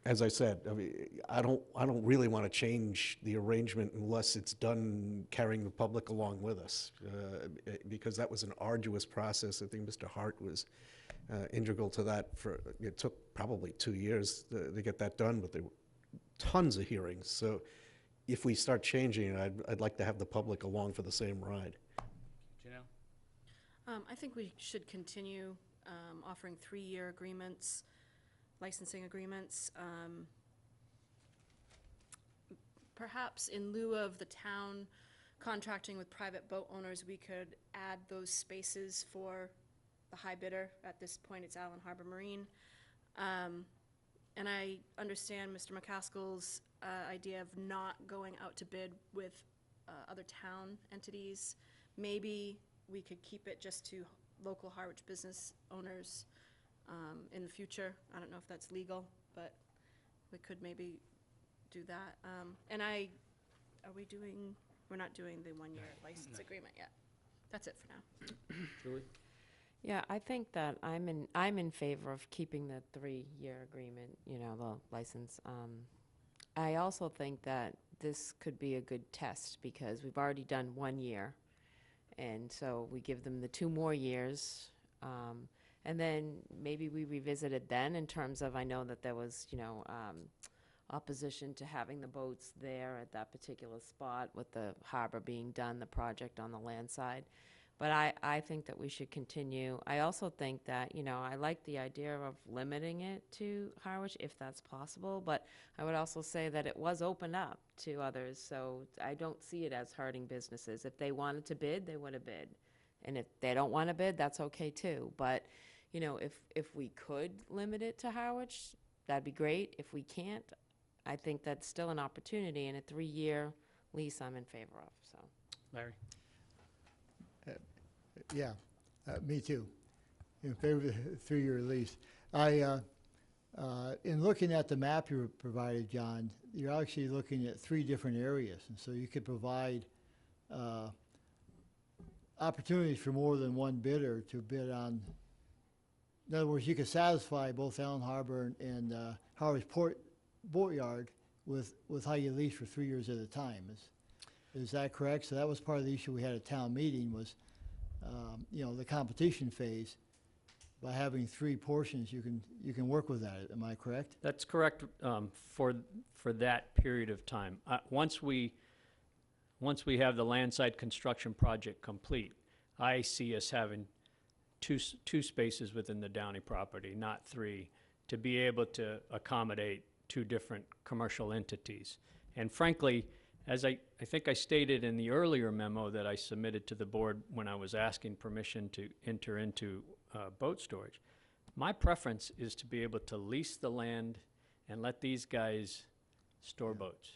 as I said, I mean, I don't really want to change the arrangement unless it's done carrying the public along with us, because that was an arduous process. I think Mr. Hart was integral to that. It took probably 2 years to get that done, but there were tons of hearings. So if we start changing it, I'd like to have the public along for the same ride. Janelle? I think we should continue offering 3-year agreements, licensing agreements. Perhaps in lieu of the town contracting with private boat owners, we could add those spaces for the high bidder. At this point, it's Allen Harbor Marine. And I understand Mr. McCaskill's idea of not going out to bid with other town entities. Maybe we could keep it just to local Harwich business owners in the future. I don't know if that's legal, but we could maybe do that. And we're not doing the 1-year license agreement yet. That's it for now. Julie? Yeah, I think that I'm in favor of keeping the 3-year agreement, you know, the license. I also think that this could be a good test because we've already done 1 year. And so we give them the 2 more years. And then maybe we revisit it then in terms of, I know that there was, you know, opposition to having the boats there at that particular spot with the harbor being done, the project on the land side. But I think that we should continue. I also think that, you know, I like the idea of limiting it to Harwich if that's possible, but I would also say that it was opened up to others, so I don't see it as hurting businesses. If they wanted to bid, they would have bid. And if they don't want to bid, that's okay too. But, you know, if we could limit it to Harwich, that'd be great. If we can't, I think that's still an opportunity, and a 3-year lease I'm in favor of, so. Larry? Yeah, me too. In favor of the 3-year lease. In looking at the map you provided, John, you're actually looking at 3 different areas, and so you could provide opportunities for more than one bidder to bid on. In other words, you could satisfy both Allen Harbor and Harwich Port boatyard with how you lease for 3 years at a time. Is that correct? So that was part of the issue we had at town meeting was, you know, the competition phase. By having 3 portions, you can work with that. Am I correct? That's correct, for that period of time. Once we have the landside construction project complete, I see us having two spaces within the Downey property, not 3, to be able to accommodate 2 different commercial entities. And frankly, as I think I stated in the earlier memo that I submitted to the board when I was asking permission to enter into boat storage, my preference is to be able to lease the land and let these guys store boats.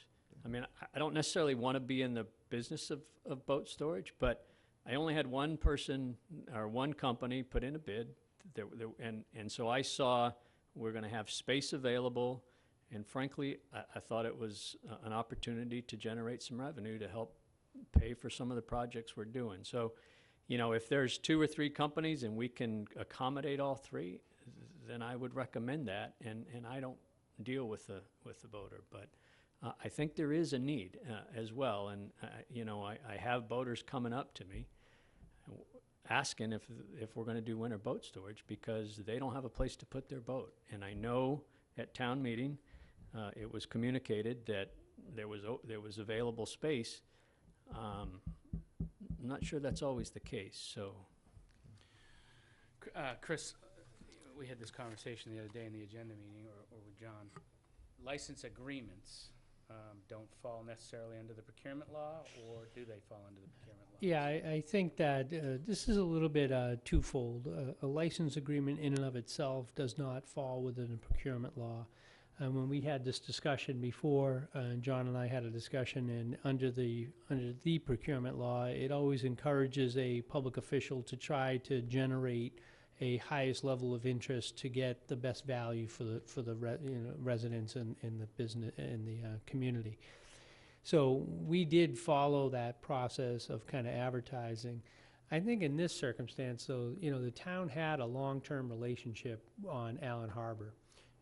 I mean, I don't necessarily want to be in the business of boat storage, but I only had one person or one company put in a bid, and so I saw we're going to have space available, and frankly, I thought it was an opportunity to generate some revenue to help pay for some of the projects we're doing. So, you know, if there's 2 or 3 companies and we can accommodate all 3, then I would recommend that, and I don't deal with the boater, but I think there is a need as well, and you know, I have boaters coming up to me asking if we're going to do winter boat storage because they don't have a place to put their boat. And I know at town meeting it was communicated that there was available space. I'm not sure that's always the case. So, Chris, we had this conversation the other day in the agenda meeting, or with John. License agreements don't fall necessarily under the procurement law, or do they fall under the procurement law? Yeah, I think that this is a little bit twofold. A license agreement in and of itself does not fall within the procurement law. When we had this discussion before, John and I had a discussion, and under the procurement law, it always encourages a public official to try to generate a highest level of interest to get the best value for the residents and the business and the community. So we did follow that process of kind of advertising. I think in this circumstance, though, you know, the town had a long-term relationship on Allen Harbor,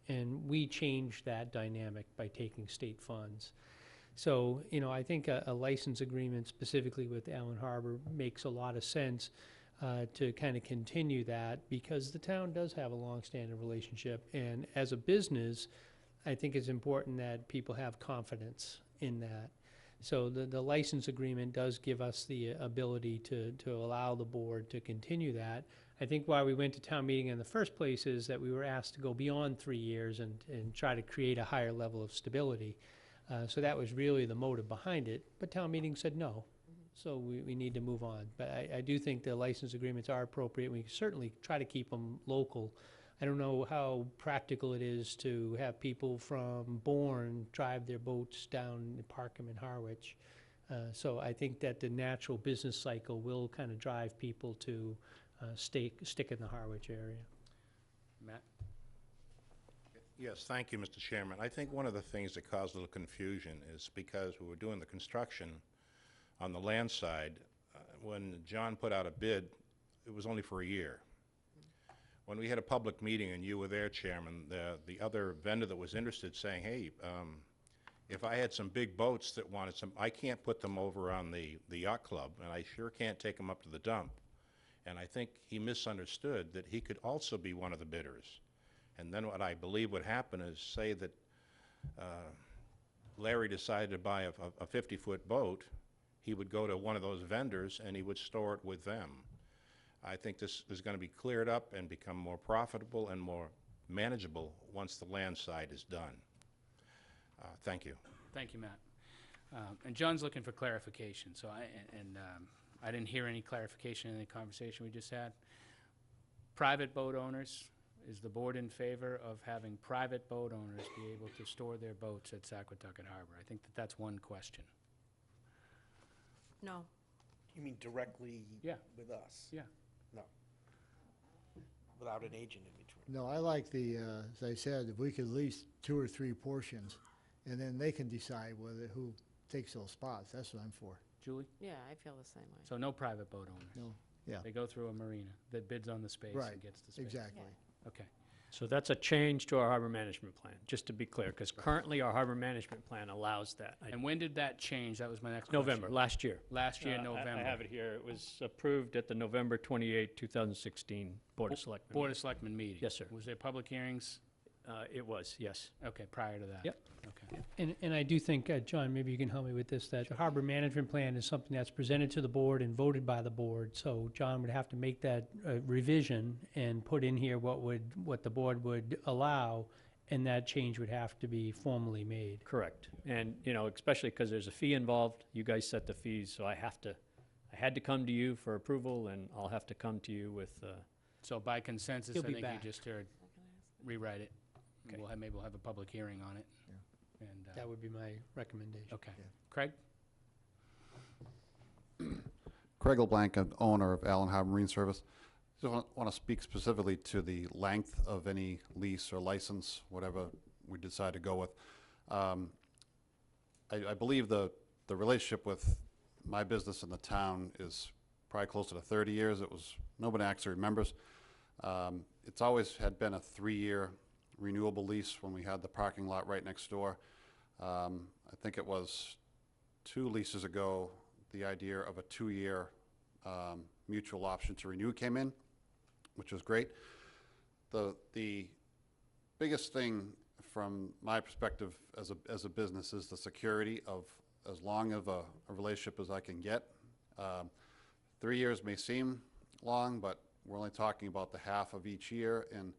and we changed that dynamic by taking state funds. So, you know, I think a license agreement specifically with Allen Harbor makes a lot of sense to kind of continue that because the town does have a long-standing relationship. And as a business, I think it's important that people have confidence in that. So the license agreement does give us the ability to allow the board to continue that. I think why we went to town meeting in the first place is that we were asked to go beyond 3 years and try to create a higher level of stability. So that was really the motive behind it, but town meeting said no. So we need to move on. But I do think the license agreements are appropriate. We certainly try to keep them local. I don't know how practical it is to have people from Bourne drive their boats down and park them in Harwich. So I think that the natural business cycle will kind of drive people to stick in the Harwich area. Matt? Yes, thank you, Mr. Chairman. I think one of the things that caused a little confusion is because we were doing the construction on the land side, when John put out a bid, it was only for a year. When we had a public meeting and you were there, Chairman, the other vendor that was interested saying, hey, if I had some big boats that wanted some, I can't put them over on the yacht club, and I sure can't take them up to the dump. And I think he misunderstood that he could also be one of the bidders. And then what I believe would happen is, say that Larry decided to buy a 50-foot boat, he would go to one of those vendors and he would store it with them. I think this is going to be cleared up and become more profitable and more manageable once the land side is done. Thank you. Thank you, Matt. And John's looking for clarification, so I didn't hear any clarification in the conversation we just had. Private boat owners, is the board in favor of having private boat owners be able to store their boats at Saquatucket Harbor? I think that's one question. No. You mean directly Yeah. with us? Yeah. No. Without an agent in between. No, I like the, as I said, if we could lease 2 or 3 portions, and then they can decide who takes those spots. That's what I'm for. Julie? Yeah, I feel the same way. So no private boat owners? No, yeah. They go through a marina that bids on the space Right, and gets the space? exactly. Okay. So that's a change to our harbor management plan, just to be clear, because currently our harbor management plan allows that. And when did that change? That was my next question. November, last year. Last year, I November. have it here. It was approved at the November 28, 2016 Board of Selectmen. Board meeting. of Selectmen meeting. Yes, sir. Was there public hearings? It was, yes. Okay, prior to that? Yep. Okay. And I do think, John, maybe you can help me with this, that the harbor management plan is something that's presented to the board and voted by the board. So John would have to make that revision and put in here what the board would allow, and that change would have to be formally made. Correct. And, you know, especially because there's a fee involved, you guys set the fees, so I had to come to you for approval, and I'll have to come to you with, So by consensus, I He'll be think back. you just heard, rewrite it. Okay. Maybe we'll have a public hearing on it. And, That would be my recommendation. okay. Craig? Craig LeBlanc, owner of Allen Harbor Marine Service. Just want to speak specifically to the length of any lease or license, whatever we decide to go with. I believe the relationship with my business in the town is probably closer to 30 years. Nobody actually remembers. It's always had been a 3-year renewable lease when we had the parking lot right next door. I think it was 2 leases ago, the idea of a 2-year mutual option to renew came in, which was great. The biggest thing from my perspective as a business is the security of as long of a relationship as I can get. 3 years may seem long, but we're only talking about the half of each year, and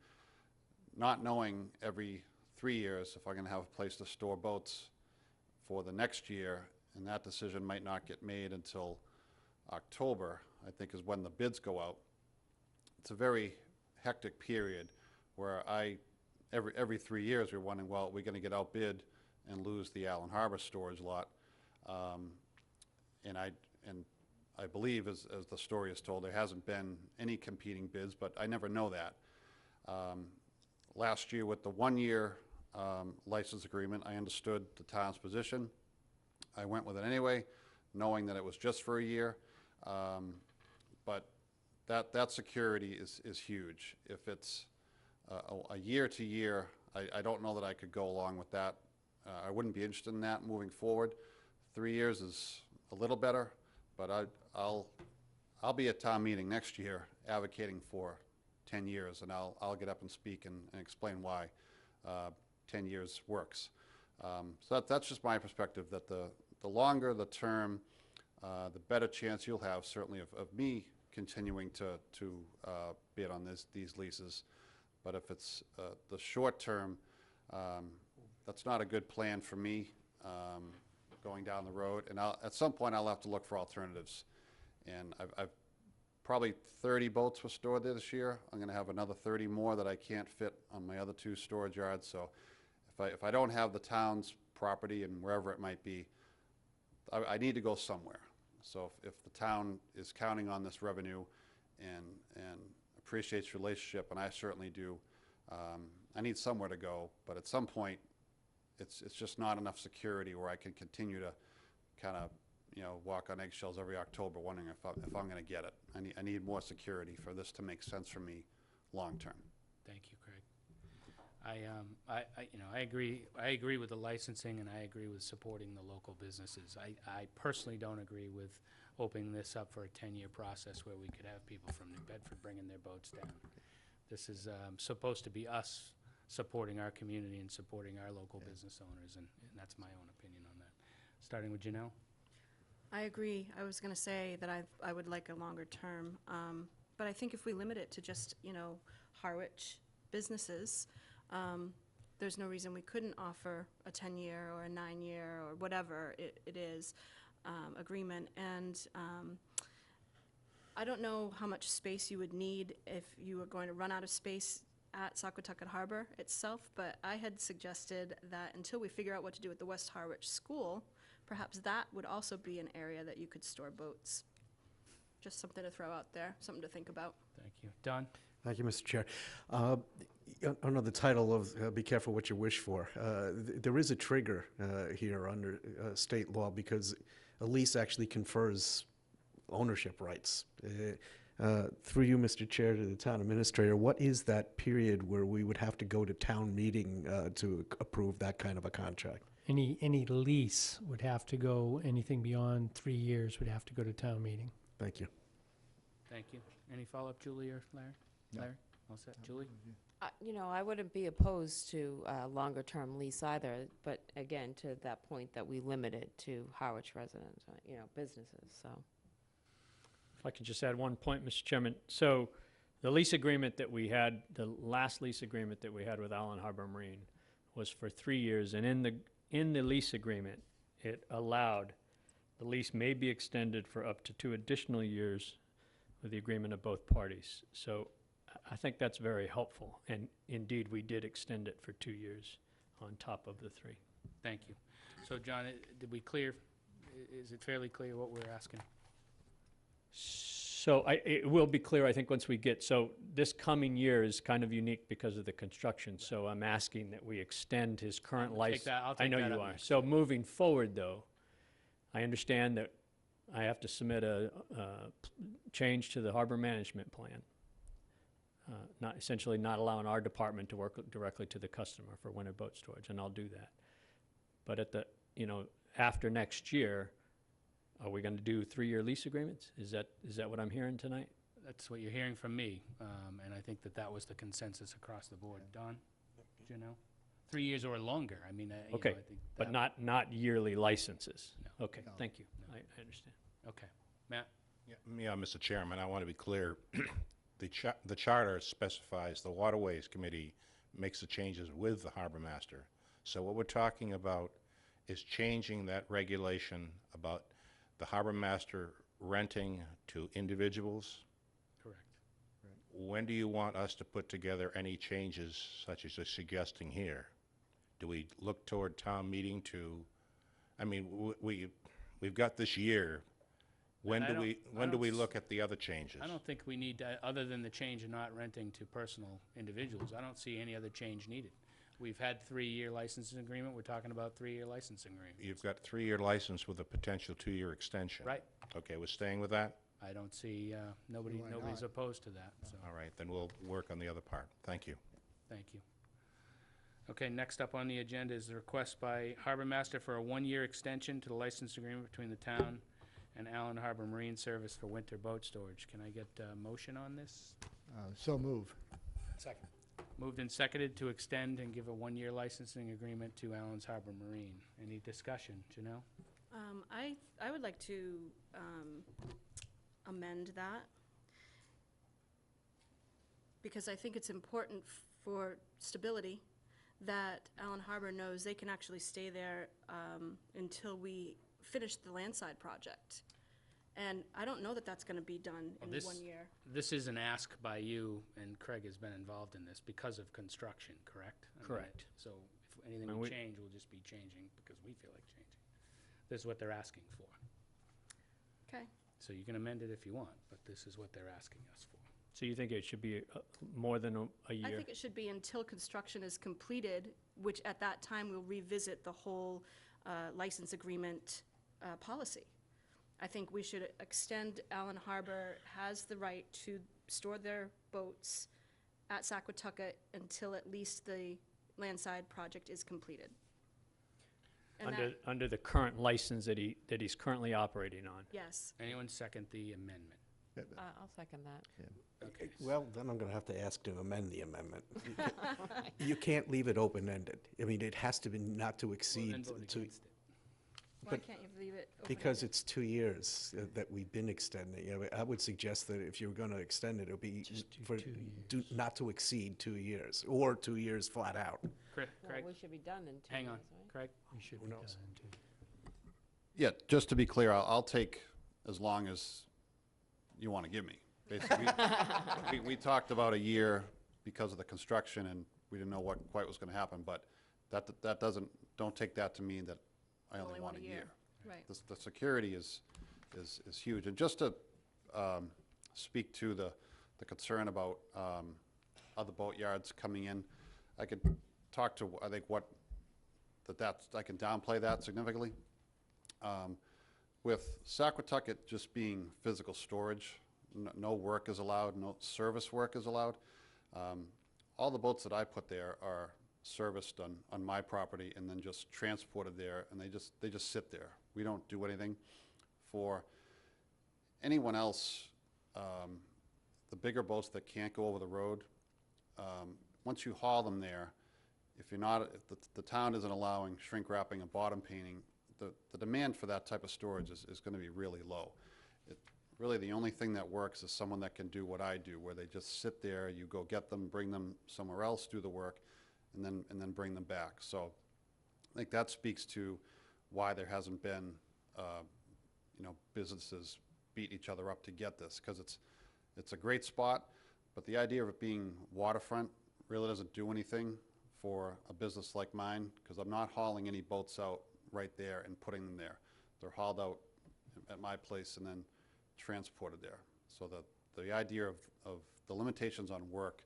not knowing every 3 years if I'm going to have a place to store boats for the next year, and that decision might not get made until October, I think is when the bids go out. It's a very hectic period where every 3 years we're wondering, well, we're going to get outbid and lose the Allen Harbor storage lot. And I believe, as the story is told, there hasn't been any competing bids, but I never know that. Last year with the 1-year license agreement, I understood the town's position. I went with it anyway, knowing that it was just for a year. But that security is huge. If it's a year to year, I don't know that I could go along with that. I wouldn't be interested in that moving forward. 3 years is a little better, but I'll be at town meeting next year advocating for 10 years, and I'll get up and speak and explain why 10 years works. So that's just my perspective, that the longer the term, the better chance you'll have, certainly, of me continuing to bid on these leases. But if it's the short term, that's not a good plan for me going down the road. And at some point, I'll have to look for alternatives. And I've probably 30 boats were stored there this year. I'm going to have another 30 more that I can't fit on my other 2 storage yards. So if I don't have the town's property, and wherever it might be, I need to go somewhere. So if the town is counting on this revenue and appreciates your relationship, and I certainly do, I need somewhere to go. But at some point, it's just not enough security where I can continue to kind of, walk on eggshells every October wondering if I'm going to get it. I need more security for this to make sense for me long term. Thank you, Craig. I agree with the licensing, and I agree with supporting the local businesses. I personally don't agree with opening this up for a 10-year process where we could have people from New Bedford bringing their boats down. This is supposed to be us supporting our community and supporting our local business owners, and that's my own opinion on that. Starting with Janelle? I agree. I was going to say that I would like a longer term, but I think if we limit it to just, Harwich businesses, there's no reason we couldn't offer a 10-year or a 9-year or whatever it is agreement. And I don't know how much space you would need if you were going to run out of space at Saquatucket Harbor itself, but I had suggested that until we figure out what to do with the West Harwich School, perhaps that would also be an area that you could store boats. Just something to throw out there, something to think about. Thank you. Don? Thank you, Mr. Chair. Under the title of Be Careful What You Wish For, there is a trigger here under state law, because a lease actually confers ownership rights. Through you, Mr. Chair, to the town administrator, what is that period where we would have to go to town meeting to approve that kind of a contract? Any lease would have to go, anything beyond 3 years would have to go to town meeting. Thank you. Thank you. Any follow-up, Julie or Larry? No. Larry, all set? Julie? You know, I wouldn't be opposed to a longer-term lease either, but again, to that point that we limit it to Harwich residents, businesses, so. If I could just add one point, Mr. Chairman. So the lease agreement that we had, the last lease agreement that we had with Allen Harbor Marine was for 3 years, and in the lease agreement, it allowed the lease may be extended for up to 2 additional years with the agreement of both parties. So I think that's very helpful, and indeed, we did extend it for 2 years on top of the 3. Thank you. So, John, did we clear, is it fairly clear what we're asking? So it will be clear, I think, once we get, so this coming year is kind of unique because of the construction, so I'm asking that we extend his current license. I'll I take know that you up are. next. So moving forward, though, I understand that I have to submit a change to the harbor management plan, essentially not allowing our department to work directly to the customer for winter boat storage, and I'll do that. But at the, after next year, are we going to do 3-year lease agreements? Is that what I'm hearing tonight? That's what you're hearing from me, and I think that was the consensus across the board. Don, do you know? 3 years or longer, I mean, Okay, I think but that- not yearly licenses? No. Okay, thank you. I understand. Okay. Matt? Yeah, Mr. Chairman, I want to be clear. The charter specifies the Waterways Committee makes the changes with the harbor master. So what we're talking about is changing that regulation about the harbor master renting to individuals. Correct. When do you want us to put together any changes such as you're suggesting here? Do we look toward town meeting to, I mean, we've got this year. When I do don't we s- look at the other changes? I don't think we need, other than the change in not renting to personal individuals, I don't see any other change needed. We've had 3-year licensing agreement, we're talking about 3-year licensing agreement. You've got 3-year license with a potential 2-year extension. Right. Okay, we're staying with that? I don't see, nobody's opposed to that, so, All right, then we'll work on the other part. Thank you. thank you. Okay, next up on the agenda is the request by Harbor Master for a 1-year extension to the license agreement between the town and Allen Harbor Marine Service for winter boat storage. Can I get a motion on this? So move. Second. Moved and seconded to extend and give a 1-year licensing agreement to Allen's Harbor Marine. Any discussion, Janelle? I would like to amend that, because I think it's important for stability that Allen Harbor knows they can actually stay there until we finish the landside project. And I don't know that that's going to be done in Well, 1 year. This is an ask by you, and Craig has been involved in this because of construction, correct? I mean, Correct. So if anything And will we- change, we'll just be changing because we feel like changing. This is what they're asking for. Okay. So you can amend it if you want, but this is what they're asking us for. So you think it should be more than a year? I think it should be until construction is completed, which at that time we'll revisit the whole license agreement policy. I think we should extend Allen Harbor has the right to store their boats at Saquatucket until at least the landside project is completed. And that, Under the current license that he's currently operating on? yes. Anyone second the amendment? I'll second that. Okay. Well, then I'm going to have to ask to amend the amendment. You can't leave it open-ended. I mean, it has to be not to Well, exceed then vote two, against it. Why But- can't you leave it open? because it's 2 years that we've been extending. I would suggest that if you're going to extend it, it'll be Just do for, 2 not to exceed 2 years, or 2 years flat out. Craig, Well, we should be done in 2 hang years, on. right? Craig? We should Who be knows? done too. Yeah, just to be clear, I'll take as long as you want to give me. Basically, we talked about a year because of the construction, and we didn't know what quite was going to happen, but that doesn't, don't take that to mean that I only want a year. Right. The security is huge. And just to speak to the concern about other boatyards coming in, I could talk to, I think, I can downplay that significantly. With Saquatucket just being physical storage, no work is allowed, no service work is allowed. All the boats that I put there are serviced on my property and then just transported there, and they just sit there. We don't do anything. For anyone else, the bigger boats that can't go over the road, once you haul them there, if the town isn't allowing shrink wrapping and bottom painting, the demand for that type of storage is going to be really low. Really, the only thing that works is someone that can do what I do, where they just sit there, you go get them, bring them somewhere else, do the work, and then bring them back. So I think that speaks to why there hasn't been, businesses beat each other up to get this, because it's a great spot, but the idea of it being waterfront really doesn't do anything for a business like mine, because I'm not hauling any boats out right there and putting them there. They're hauled out at my place and then transported there. So the idea of the limitations on work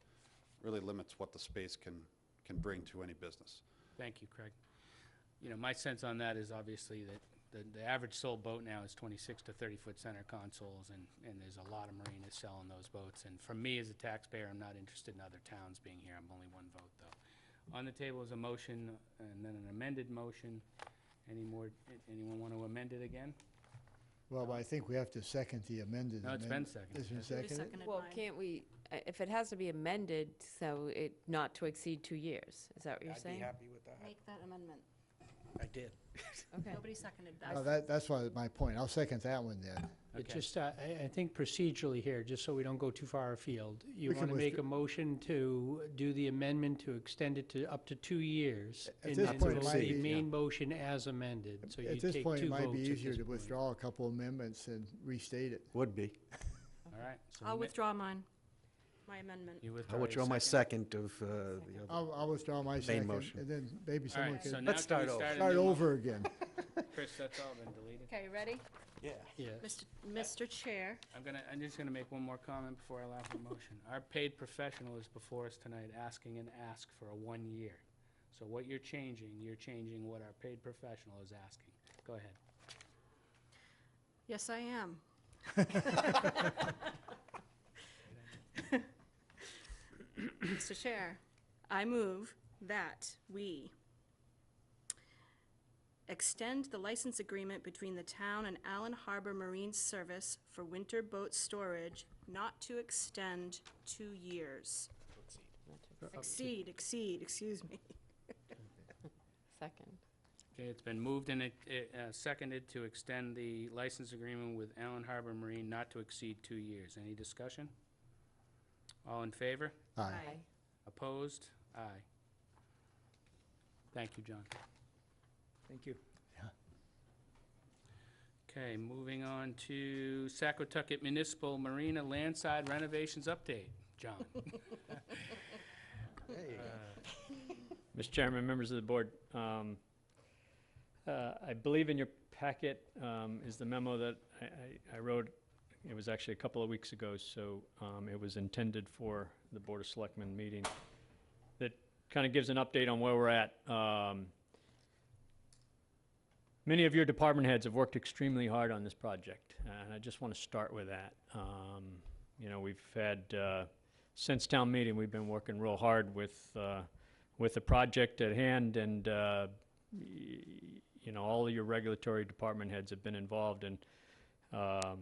really limits what the space can bring to any business. Thank you, Craig. My sense on that is obviously that the average sold boat now is 26 to 30-foot center consoles, and there's a lot of marinas selling those boats. And for me as a taxpayer, I'm not interested in other towns being here. I'm only one vote, though. On the table is a motion and then an amended motion. Anyone want to amend it again? Well, but I think we have to second the amended. No, it's been seconded. It's been It's seconded? Seconded Well, mine. can't we, if it has to be amended, so it not to exceed 2 years, is that what you're I'd be saying? happy with that. Make that amendment. I did. Okay. Nobody seconded No, that. that's my point. I'll second that one then. It Okay. just, I think procedurally here, just so we don't go too far afield, you We can want to make a withdraw- motion to do the amendment to extend it to up to 2 years. At and this then point, it vote might the be- main motion as amended, so you At this take point, it two might votes be at easier this to point. withdraw a couple amendments and restate it. Would be. All right. So I'll withdraw mine, my amendment. You I withdraw your withdraw my second of the other. I'll withdraw my second, motion. and then maybe All someone right, so can now Let's can we start over. start a start new mo- over again. Chris, that's all been deleted. Okay, ready? Yeah. Yes. Mr. Chair, I'm just gonna make one more comment before I allow for the motion. Our paid professional is before us tonight asking an ask for a 1 year. So what you're changing what our paid professional is asking. Go ahead. yes, I am. Mr. Chair, I move that we extend the license agreement between the town and Allen Harbor Marine Service for winter boat storage not to extend 2 years. Exceed, excuse me. Second. Okay, it's been moved and seconded to extend the license agreement with Allen Harbor Marine not to exceed 2 years. Any discussion? All in favor? Aye. Opposed? Aye. Thank you, John. Thank you. Okay, moving on to Saquotucket Municipal Marina Landside Renovations Update. John. Mr. Chairman, members of the board, I believe in your packet is the memo that I wrote. It was actually a couple of weeks ago, so it was intended for the Board of Selectmen meeting. That kind of gives an update on where we're at. Many of your department heads have worked extremely hard on this project, and I just want to start with that. We've had, since town meeting, we've been working real hard with the project at hand, and all of your regulatory department heads have been involved, and I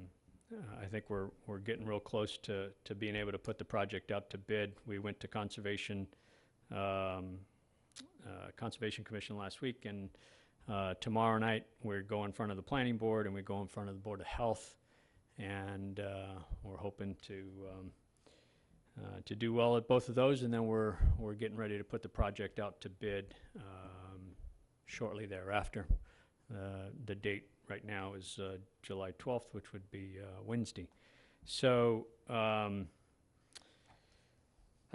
think we're getting real close to being able to put the project out to bid. We went to Conservation Commission last week, and tomorrow night we're going in front of the Planning Board, and we go in front of the Board of Health, and we're hoping to do well at both of those, and then we're getting ready to put the project out to bid shortly thereafter. The date right now is July 12th, which would be Wednesday. So I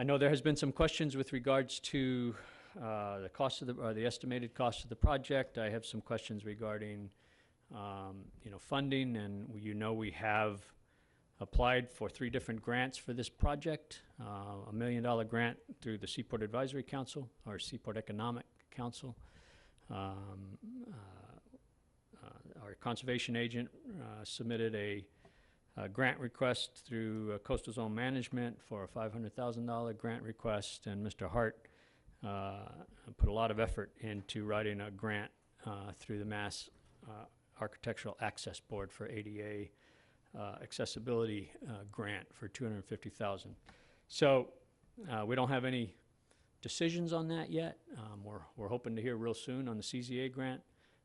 know there has been some questions with regards to the cost of the estimated cost of the project. I have some questions regarding funding, and we have applied for 3 different grants for this project. $1 million grant through the Seaport Advisory Council, or Seaport Economic Council. Our conservation agent submitted a grant request through Coastal Zone Management for a $500,000 grant request, and Mr. Hart put a lot of effort into writing a grant through the Mass Architectural Access Board for ADA accessibility grant for $250,000. So we don't have any decisions on that yet. We're hoping to hear real soon on the CZA grant.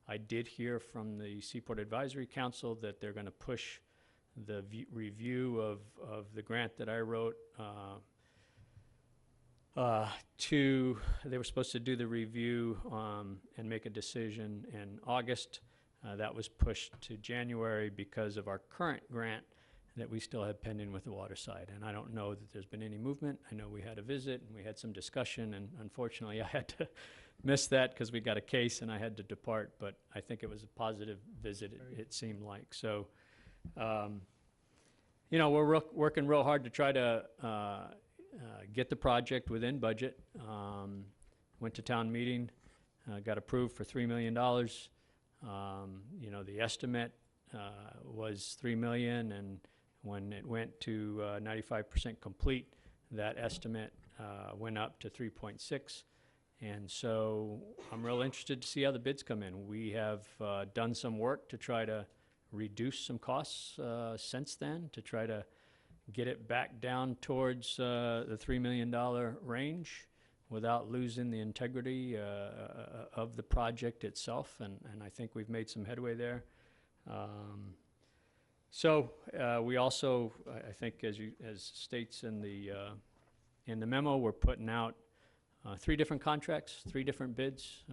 I did hear from the Seaport Advisory Council that they're going to push the review of the grant that I wrote they were supposed to do the review and make a decision in August. That was pushed to January because of our current grant that we still have pending with the water side. And I don't know that there's been any movement. I know we had a visit and we had some discussion, and unfortunately I had to miss that because we got a case and I had to depart, but I think it was a positive visit, it seemed like. So, you know, we're working real hard to try to get the project within budget. Went to town meeting, got approved for $3 million. You know, the estimate was $3 million, and when it went to 95% complete, that estimate went up to 3.6. And so I'm real interested to see how the bids come in. We have done some work to try to reduce some costs since then, to try to get it back down towards the $3 million range without losing the integrity of the project itself, and I think we've made some headway there. So we also, I think, as states in the memo, we're putting out 3 different contracts, 3 different bids.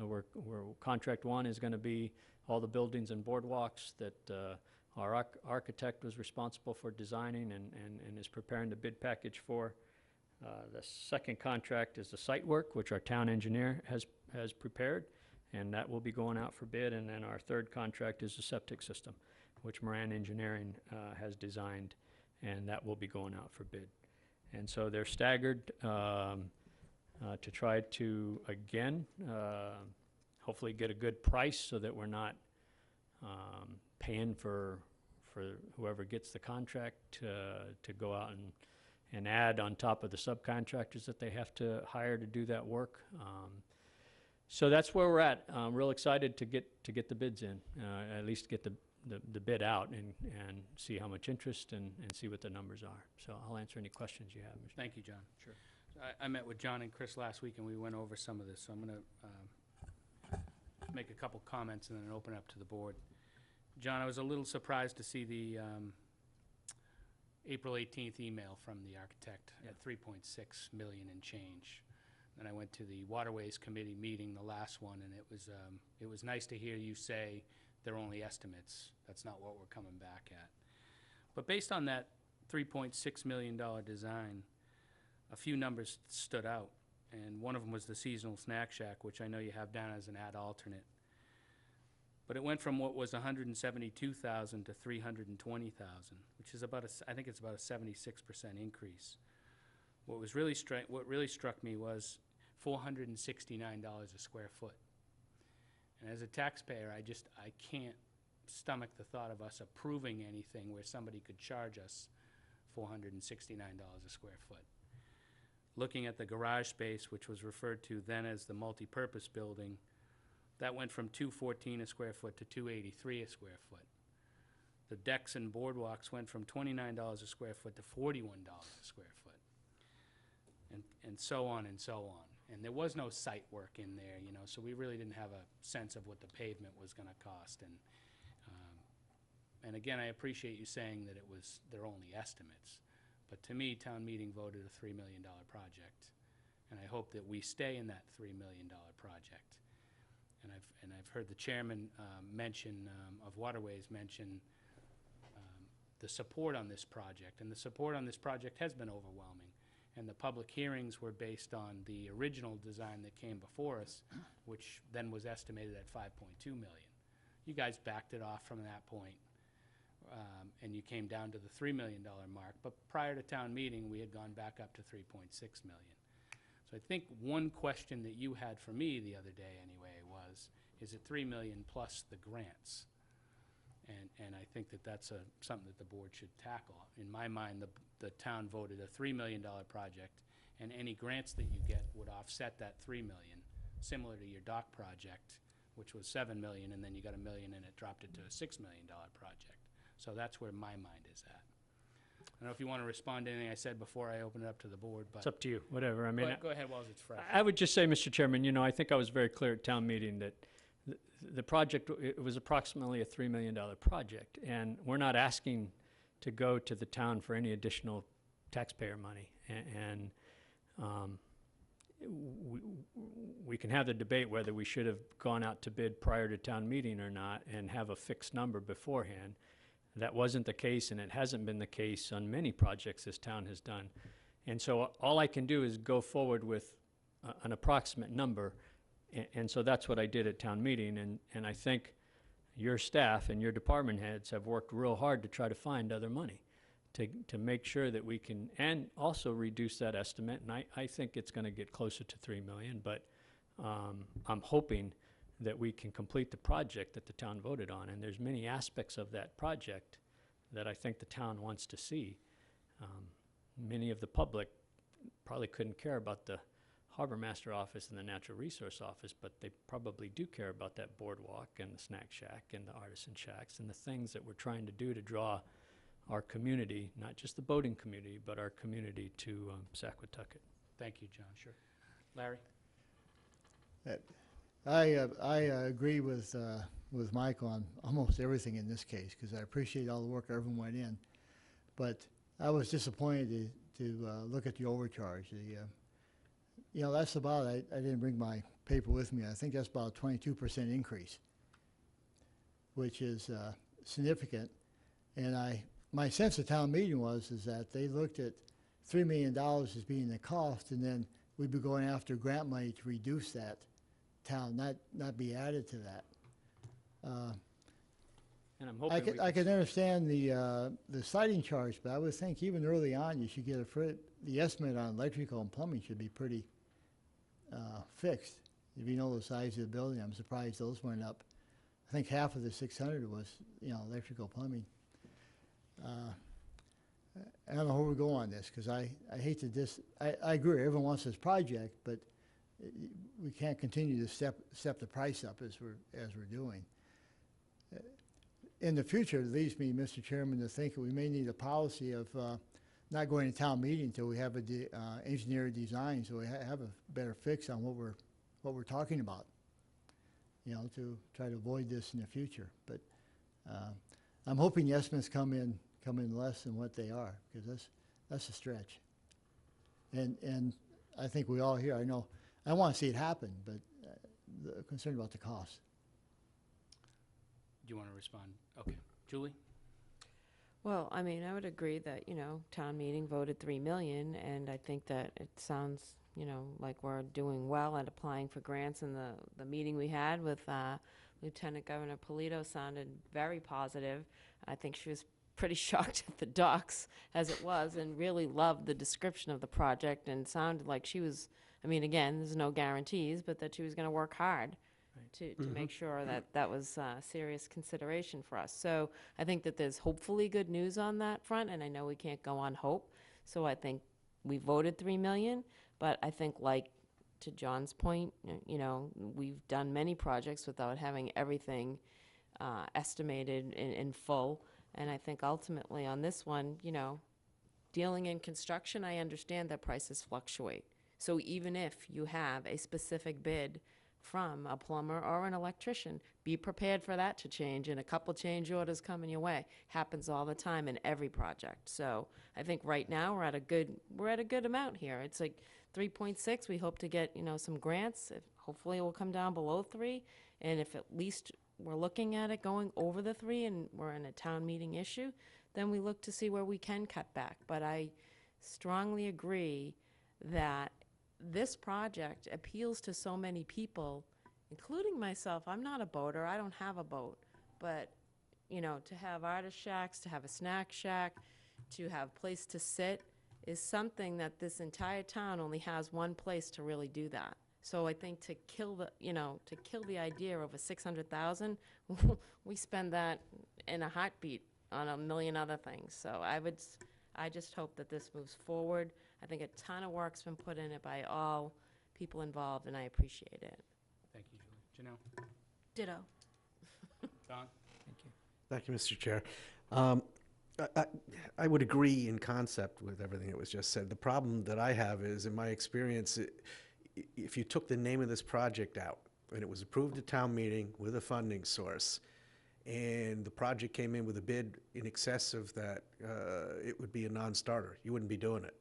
Contract 1 is going to be all the buildings and boardwalks that our architect was responsible for designing and is preparing the bid package for. The second contract is the site work, which our town engineer has prepared, and that will be going out for bid. And then our third contract is the septic system, which Moran Engineering has designed, and that will be going out for bid. And so they're staggered to try to, again, hopefully get a good price so that we're not paying for whoever gets the contract to go out and add on top of the subcontractors that they have to hire to do that work. So that's where we're at. I'm real excited to get the bids in, at least get the bid out and see how much interest and see what the numbers are. So I'll answer any questions you have, Mr. Thank you, John. Sure. I met with John and Chris last week, and we went over some of this, so I'm going to make a couple comments and then open up to the board. John, I was a little surprised to see the April 18th email from the architect at $3.6 million and change. And I went to the Waterways Committee meeting, the last one, and it was nice to hear you say they're only estimates. That's not what we're coming back at. But based on that $3.6 million design, a few numbers stood out, and one of them was the seasonal snack shack, which I know you have down as an ad alternate. But it went from what was $172,000 to $320,000, which is I think it's about a 76% increase. What really struck me was $469 a square foot. And as a taxpayer, I can't stomach the thought of us approving anything where somebody could charge us $469 a square foot. Looking at the garage space, which was referred to then as the multi-purpose building, that went from $214 a square foot to $283 a square foot. The decks and boardwalks went from $29 a square foot to $41 a square foot, and so on and so on. And there was no site work in there, you know, so we really didn't have a sense of what the pavement was going to cost. And again, I appreciate you saying that they're only estimates. But to me, town meeting voted a $3 million project, and I hope that we stay in that $3 million project. And I've heard the chairman of Waterways mention the support on this project, and the support on this project has been overwhelming. And the public hearings were based on the original design that came before us, which then was estimated at $5.2 million. You guys backed it off from that point. And you came down to the $3 million mark. But prior to town meeting, we had gone back up to $3.6 million. So I think one question that you had for me the other day anyway was, is it $3 million plus the grants? And I think that that's something that the board should tackle. In my mind, the town voted a $3 million project, and any grants that you get would offset that $3 million, similar to your dock project, which was $7 million, and then you got $1 million and it dropped it to a $6 million project. So that's where my mind is at. I don't know if you want to respond to anything I said before I open it up to the board, but. It's up to you, whatever. I mean, Go ahead while it's fresh. I would just say, Mr. Chairman, you know, I think I was very clear at town meeting that the project, it was approximately a $3 million project, and we're not asking to go to the town for any additional taxpayer money. And we can have the debate whether we should have gone out to bid prior to town meeting or not and have a fixed number beforehand. That wasn't the case, and it hasn't been the case on many projects this town has done. And so all I can do is go forward with an approximate number, and so that's what I did at town meeting. And I think your staff and your department heads have worked real hard to try to find other money to make sure that we can, and also reduce that estimate. And I think it's going to get closer to $3 million, but I'm hoping that we can complete the project that the town voted on. And there's many aspects of that project that I think the town wants to see. Many of the public probably couldn't care about the Harbor Master office and the Natural Resource office, but they probably do care about that boardwalk and the snack shack and the artisan shacks and the things that we're trying to do to draw our community, not just the boating community, but our community to Saquatucket. Thank you, John. Sure. Larry? I agree with Michael on almost everything in this case, because I appreciate all the work everyone went in. But I was disappointed to look at the overcharge. You know, that's about, I didn't bring my paper with me, I think that's about a 22% increase, which is significant. And my sense of town meeting is that they looked at $3 million as being the cost, and then we'd be going after grant money to reduce that town, not be added to that. And I'm hoping I can understand the siding charge, but I would think even early on you should get the estimate on electrical and plumbing should be pretty fixed. If you know the size of the building, I'm surprised those went up. I think half of the 600 was, you know, electrical plumbing. I don't know where we go on this, because I hate to I agree, everyone wants this project, but we can't continue to step the price up as we're doing. In the future, it leads me, Mr. Chairman, to think that we may need a policy of not going to town meeting until we have a engineer design, so we have a better fix on what we're talking about, you know, to try to avoid this in the future. But I'm hoping the estimates come in less than what they are, because that's a stretch. And I think we all here, I know, I want to see it happen, but concerned about the cost. Do you want to respond? Okay. Julie? Well, I mean, I would agree that, you know, town meeting voted $3 million, and I think that it sounds, you know, like we're doing well at applying for grants, and the meeting we had with Lieutenant Governor Polito sounded very positive. I think she was pretty shocked at the docks as it was, and really loved the description of the project, and sounded like she was, I mean, again, there's no guarantees, but that she was going to work hard to make sure that that was serious consideration for us. So I think that there's hopefully good news on that front, and I know we can't go on hope. So I think we voted $3 million, but I think, like to John's point, you know, we've done many projects without having everything estimated in full. And I think ultimately on this one, you know, dealing in construction, I understand that prices fluctuate. So even if you have a specific bid from a plumber or an electrician, be prepared for that to change, and a couple change orders coming your way. Happens all the time in every project. So I think right now we're at a good amount here. It's like 3.6. We hope to get, you know, some grants. Hopefully it will come down below 3, and if at least we're looking at it going over the 3 and we're in a town meeting issue, then we look to see where we can cut back. But I strongly agree that this project appeals to so many people, including myself. I'm not a boater. I don't have a boat. But, you know, to have artist shacks, to have a snack shack, to have a place to sit is something that this entire town only has one place to really do that. So I think to kill the idea of a $600,000, we spend that in a heartbeat on a million other things. So I just hope that this moves forward. I think a ton of work's been put in it by all people involved, and I appreciate it. Thank you, Julie. Janelle? Ditto. Don? Thank you, Mr. Chair. I would agree in concept with everything that was just said. The problem that I have is, in my experience, if you took the name of this project out and it was approved at town meeting with a funding source, and the project came in with a bid in excess of that, it would be a non-starter. You wouldn't be doing it.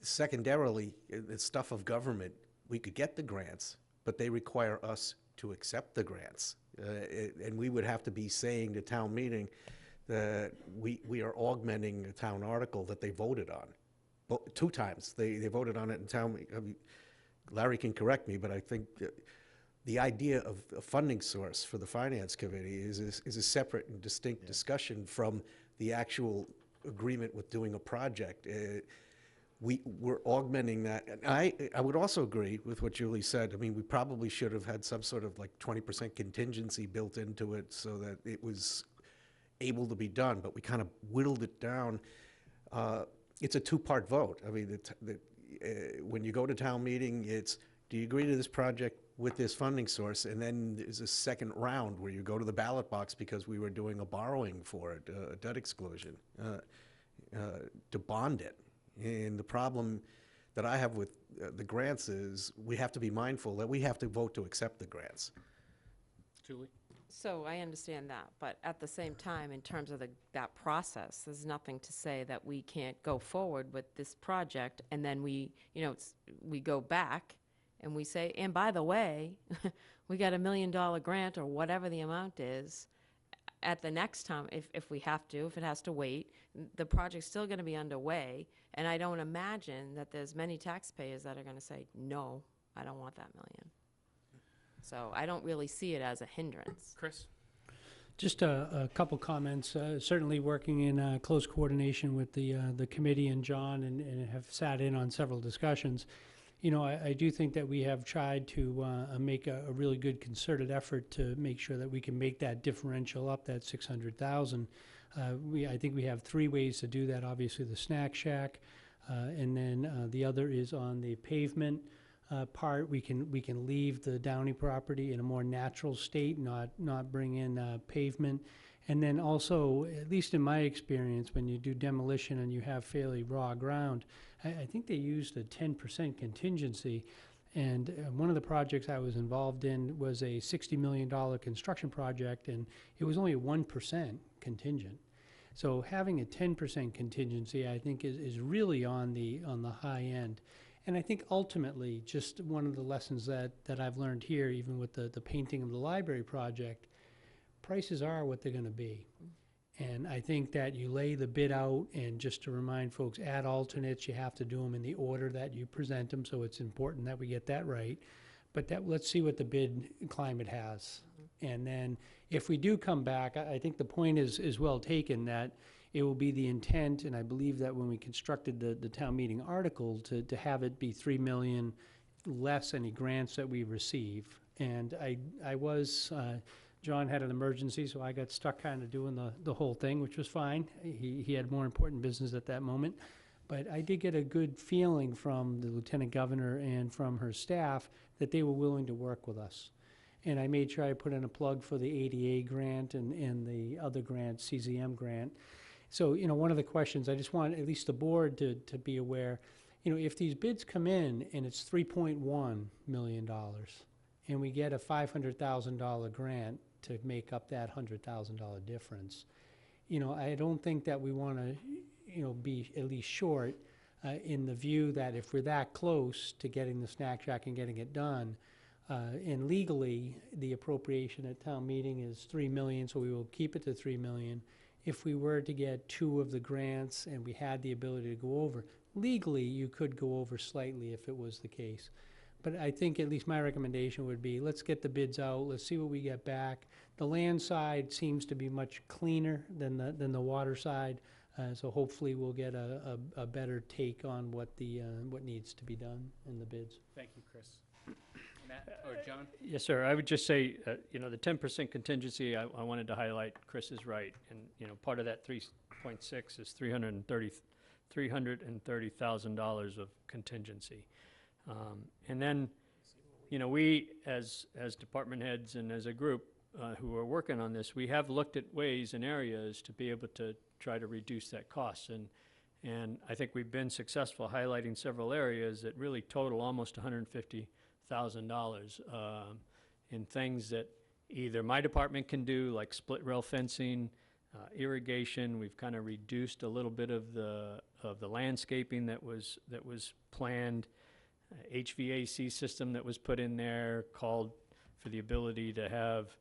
Secondarily, it's stuff of government. We could get the grants, but they require us to accept the grants. And we would have to be saying to town meeting that we are augmenting a town article that they voted on. 2 times. They voted on it in town. I mean, Larry can correct me, but I think the idea of a funding source for the finance committee is a separate and distinct discussion from the actual agreement with doing a project. We're augmenting that. And I would also agree with what Julie said. I mean, we probably should have had some sort of like 20% contingency built into it so that it was able to be done, but we kind of whittled it down. It's a 2-part vote. I mean, when you go to town meeting, it's, do you agree to this project with this funding source? And then there's a second round where you go to the ballot box because we were doing a borrowing for it, a debt exclusion, to bond it. And the problem that I have with the grants is we have to be mindful that we have to vote to accept the grants. Julie? So I understand that, but at the same time, in terms of that process, there's nothing to say that we can't go forward with this project, and then we go back and we say, and by the way, we got $1 million grant or whatever the amount is. At the next time, if we have to, if it has to wait, the project's still going to be underway, and I don't imagine that there's many taxpayers that are going to say, no, I don't want that $1 million. So I don't really see it as a hindrance. Chris? Just a couple comments. Certainly working in close coordination with the committee and John, and have sat in on several discussions. You know, I do think that we have tried to make a really good concerted effort to make sure that we can make that differential up, that 600,000. I think we have 3 ways to do that. Obviously, the snack shack, and then the other is on the pavement part. We can leave the Downey property in a more natural state, not bring in pavement. And then also, at least in my experience, when you do demolition and you have fairly raw ground, I think they used a 10% contingency. And one of the projects I was involved in was a $60 million construction project, and it was only a 1% contingent. So having a 10% contingency, I think, is really on the high end. And I think ultimately, just one of the lessons that I've learned here, even with the painting of the library project, prices are what they're going to be. And I think that you lay the bid out, and just to remind folks, add alternates, you have to do them in the order that you present them, so it's important that we get that right. But let's see what the bid climate has. And then if we do come back, I think the point is well taken, that it will be the intent, and I believe that when we constructed the town meeting article, to have it be 3 million less any grants that we receive. And I was, John had an emergency, so I got stuck kind of doing the whole thing, which was fine. He had more important business at that moment. But I did get a good feeling from the Lieutenant Governor and from her staff that they were willing to work with us. And I made sure I put in a plug for the ADA grant and the other grant, CZM grant. So, you know, one of the questions, I just want at least the board to be aware, you know, if these bids come in and it's $3.1 million and we get a $500,000 grant to make up that $100,000 difference, you know, I don't think that we want to, you know, be at least short in the view that if we're that close to getting the snack shack and getting it done, and legally the appropriation at town meeting is $3 million, so we will keep it to $3 million. If we were to get 2 of the grants and we had the ability to go over, legally you could go over slightly if it was the case. But I think at least my recommendation would be, let's get the bids out, let's see what we get back. The land side seems to be much cleaner than the water side, so hopefully we'll get a better take on what needs to be done in the bids. Thank you, Chris. Matt or John? Yes, sir. I would just say, you know, the 10% contingency, I wanted to highlight, Chris is right. And, you know, part of that 3.6 is $330,000 of contingency. And then, you know, we, as department heads and as a group who are working on this, we have looked at ways and areas to be able to try to reduce that cost. And I think we've been successful highlighting several areas that really total almost $150,000 in things that either my department can do, like split rail fencing, irrigation. We've kind of reduced a little bit of the landscaping that was planned. HVAC system that was put in there called for the ability to have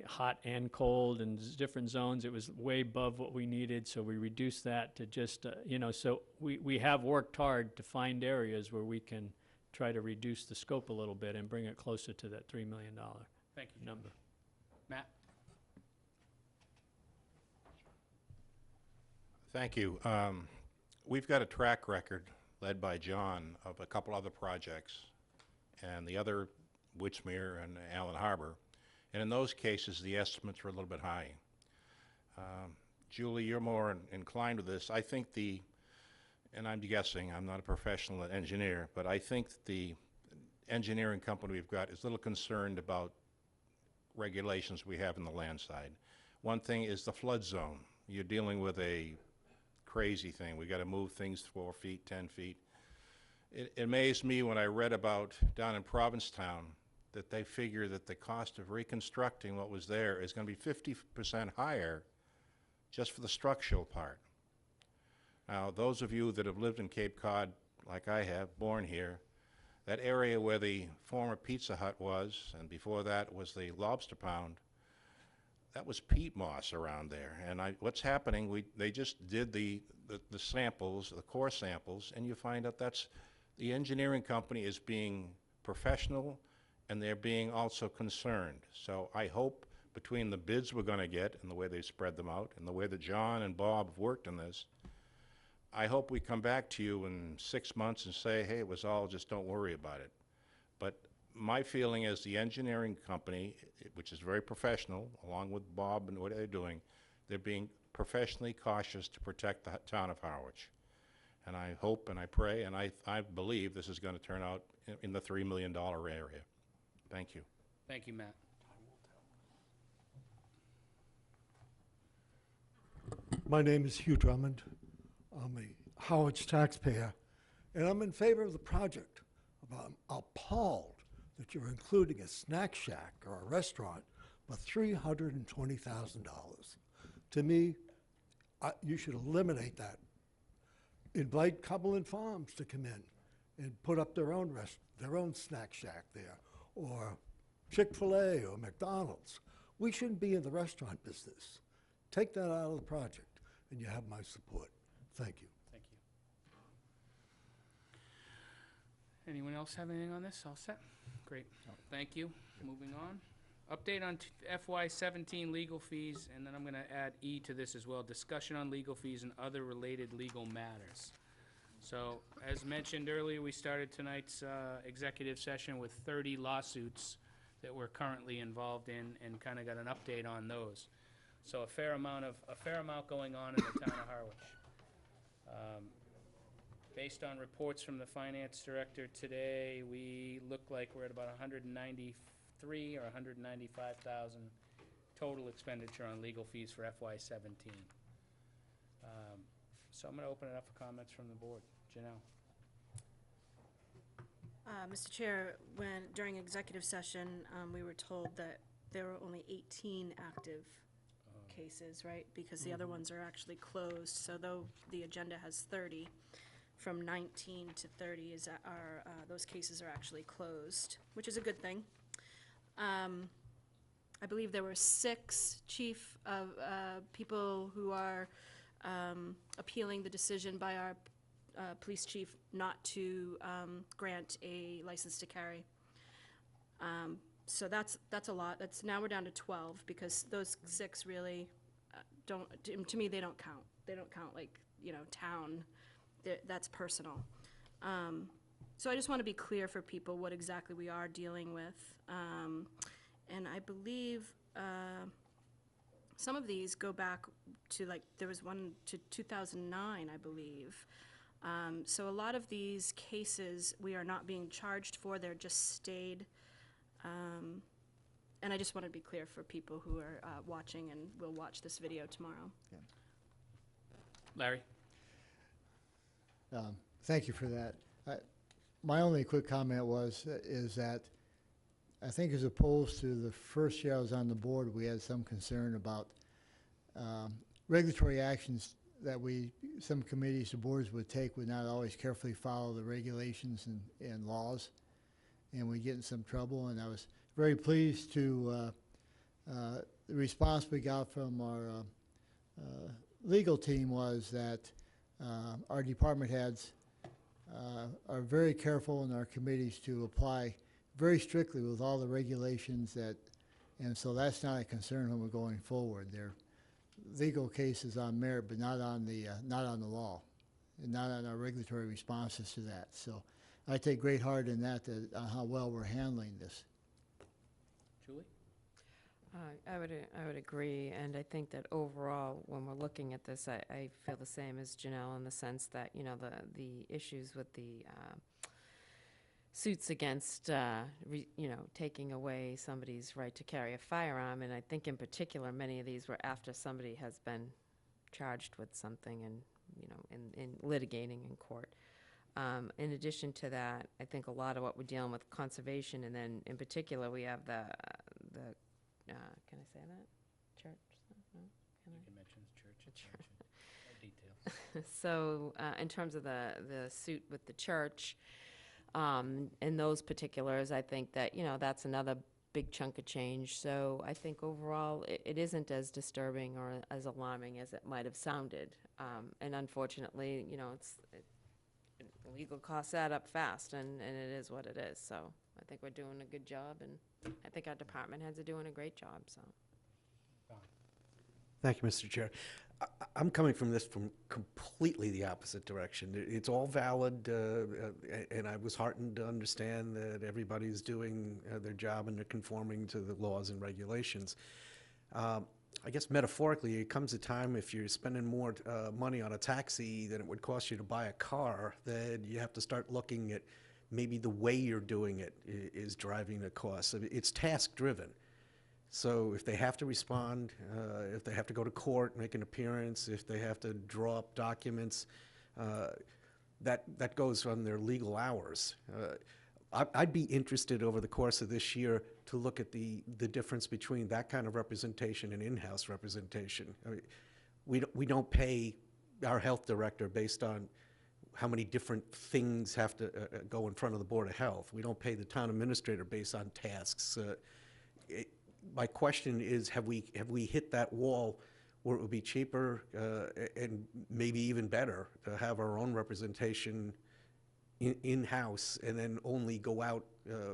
hot and cold and different zones. It was way above what we needed, so we reduced that to just, you know, so we have worked hard to find areas where we can try to reduce the scope a little bit and bring it closer to that $3 million Thank you, John. number. Matt? Thank you. We've got a track record led by John of a couple other projects and the other Witchmere and Allen Harbor. And in those cases, the estimates were a little bit high. Julie, you're more inclined to this. I think and I'm guessing, I'm not a professional engineer, but I think the engineering company we've got is a little concerned about regulations we have in the land side. One thing is the flood zone. You're dealing with a crazy thing. We got to move things 4 feet, 10 feet. It amazed me when I read about down in Provincetown that they figure that the cost of reconstructing what was there is going to be 50% higher just for the structural part. Now, those of you that have lived in Cape Cod, like I have, born here, that area where the former Pizza Hut was, and before that was the Lobster Pound, that was peat moss around there. And what's happening, they just did the samples, the core samples, and you find out the engineering company is being professional, and they're being also concerned. So I hope between the bids we're going to get and the way they spread them out and the way that John and Bob have worked on this, I hope we come back to you in 6 months and say, hey, it was all, just don't worry about it. But my feeling is the engineering company, which is very professional, along with Bob and what they're doing, they're being professionally cautious to protect the town of Harwich. And I hope and I pray and I believe this is going to turn out in the $3 million area. Thank you. Thank you, Matt. My name is Hugh Drummond. I'm a Harwich taxpayer, and I'm in favor of the project. I'm appalled that you're including a snack shack or a restaurant for $320,000. To me, you should eliminate that. Invite Cumberland Farms to come in and put up their own snack shack there, or Chick-fil-A or McDonald's. We shouldn't be in the restaurant business. Take that out of the project, and you have my support. Thank you. Thank you. Anyone else have anything on this? All set? Great. Thank you. Moving on. Update on FY17 legal fees, and then I'm going to add E to this as well. Discussion on legal fees and other related legal matters. So, as mentioned earlier, we started tonight's executive session with 30 lawsuits that we're currently involved in, and kind of got an update on those. So a fair amount going on in the town of Harwich. Based on reports from the finance director today, we look like we're at about 193 or 195,000 total expenditure on legal fees for FY17. So I'm going to open it up for comments from the board. Janelle. Mr. Chair, during executive session, we were told that there were only 18 active cases, right? Because the other ones are actually closed. So though the agenda has 30, from 19 to 30 those cases are actually closed, which is a good thing. I believe there were 6, Chief, of people who are appealing the decision by our police chief not to grant a license to carry. So that's a lot. Now we're down to 12 because those 6 really don't, to me, they don't count. They don't count like, town. That's personal. So I just want to be clear for people what exactly we are dealing with. And I believe some of these go back to, like, there was one to 2009, I believe. So a lot of these cases, we are not being charged for, they're just stayed. And I just want to be clear for people who are watching and will watch this video tomorrow. Larry? Thank you for that. My only quick comment is that I think as opposed to the first year I was on the board, we had some concern about regulatory actions that some committees or boards would take would not always carefully follow the regulations and laws, and we'd get in some trouble. And I was very pleased to the response we got from our legal team was that our department heads are very careful in our committees to apply very strictly with all the regulations and so that's not a concern when we're going forward. They're legal cases on merit, but not on the law, and not on our regulatory responses to that. So I take great heart in that, on how well we're handling this. Julie? I would agree, and I think that overall, when we're looking at this, I feel the same as Janelle in the sense that, you know, the issues with the suits against, you know, taking away somebody's right to carry a firearm, and I think in particular, many of these were after somebody has been charged with something and, you know, in litigating in court. In addition to that, I think a lot of what we're dealing with conservation, and then in particular, we have the can I say that? Church? No? Can I? You can mention church. No details. So in terms of the suit with the church, in those particulars, I think that, you know, that's another big chunk of change. So I think overall, it isn't as disturbing or as alarming as it might have sounded. And unfortunately, you know, legal costs add up fast, and it is what it is. So I think we're doing a good job, and I think our department heads are doing a great job, so. Thank you, Mr. Chair. I'm coming from this from completely the opposite direction. It's all valid, and I was heartened to understand that everybody's doing their job and they're conforming to the laws and regulations. I guess metaphorically, it comes a time if you're spending more money on a taxi than it would cost you to buy a car, then you have to start looking at maybe the way you're doing it is driving the cost. It's task-driven. So if they have to respond, if they have to go to court, make an appearance, if they have to draw up documents, that goes on their legal hours. I'd be interested over the course of this year to look at the difference between that kind of representation and in-house representation. I mean, we don't pay our health director based on how many different things have to go in front of the Board of Health. We don't pay the town administrator based on tasks. My question is, have we hit that wall where it would be cheaper and maybe even better to have our own representation in-house and then only go out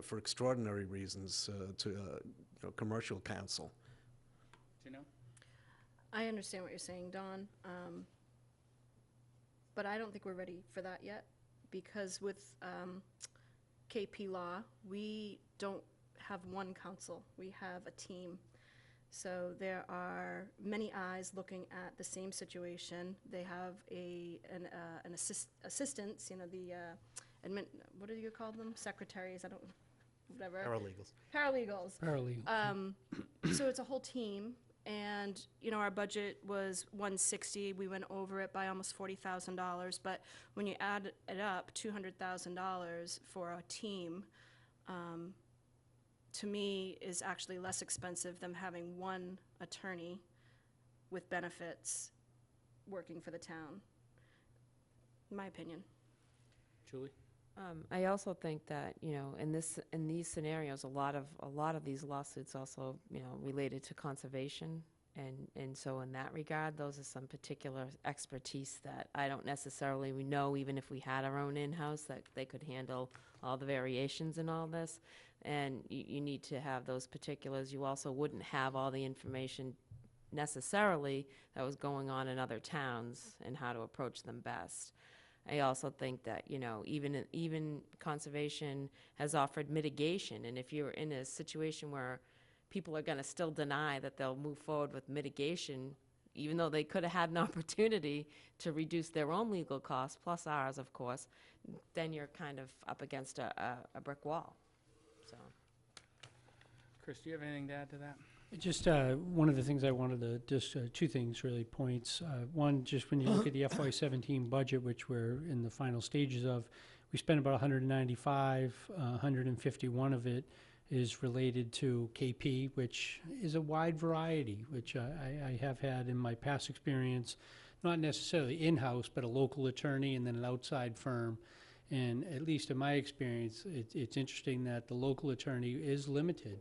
for extraordinary reasons to you know, commercial counsel? Janelle? I understand what you're saying, Don, but I don't think we're ready for that yet, because with KP Law, we don't have one counsel, we have a team. So there are many eyes looking at the same situation. They have an assistants, you know, the what do you call them? Secretaries, I don't, whatever. Paralegals. Paralegals. So it's a whole team, and, you know, our budget was $160. We went over it by almost $40,000, but when you add it up, $200,000 for a team, to me, is actually less expensive than having one attorney with benefits working for the town, in my opinion. Julie? I also think that, you know, in these scenarios, a lot of these lawsuits also, you know, related to conservation, and so in that regard, those are some particular expertise that I don't necessarily know, even if we had our own in-house, that they could handle all the variations in all this. And you need to have those particulars. You also wouldn't have all the information necessarily that was going on in other towns and how to approach them best. I also think that, you know, even conservation has offered mitigation, and if you're in a situation where people are going to still deny that they'll move forward with mitigation, even though they could have had an opportunity to reduce their own legal costs, plus ours, of course, then you're kind of up against a brick wall, so. Chris, do you have anything to add to that? Just one of the things I wanted to, just two things really, points. One, just when you look at the FY17 budget, which we're in the final stages of, we spent about 195, 151 of it is related to KP, which is a wide variety, which I have had in my past experience, not necessarily in-house, but a local attorney and then an outside firm. And at least in my experience, it's interesting that the local attorney is limited.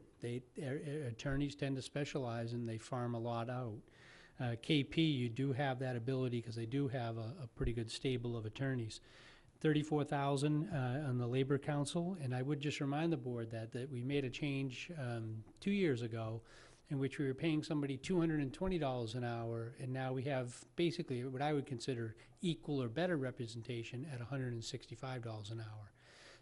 Attorneys tend to specialize and they farm a lot out. KP, you do have that ability because they do have a pretty good stable of attorneys. 34,000 on the Labor Council, and I would just remind the board that we made a change 2 years ago in which we were paying somebody $220 an hour, and now we have basically what I would consider equal or better representation at $165 an hour.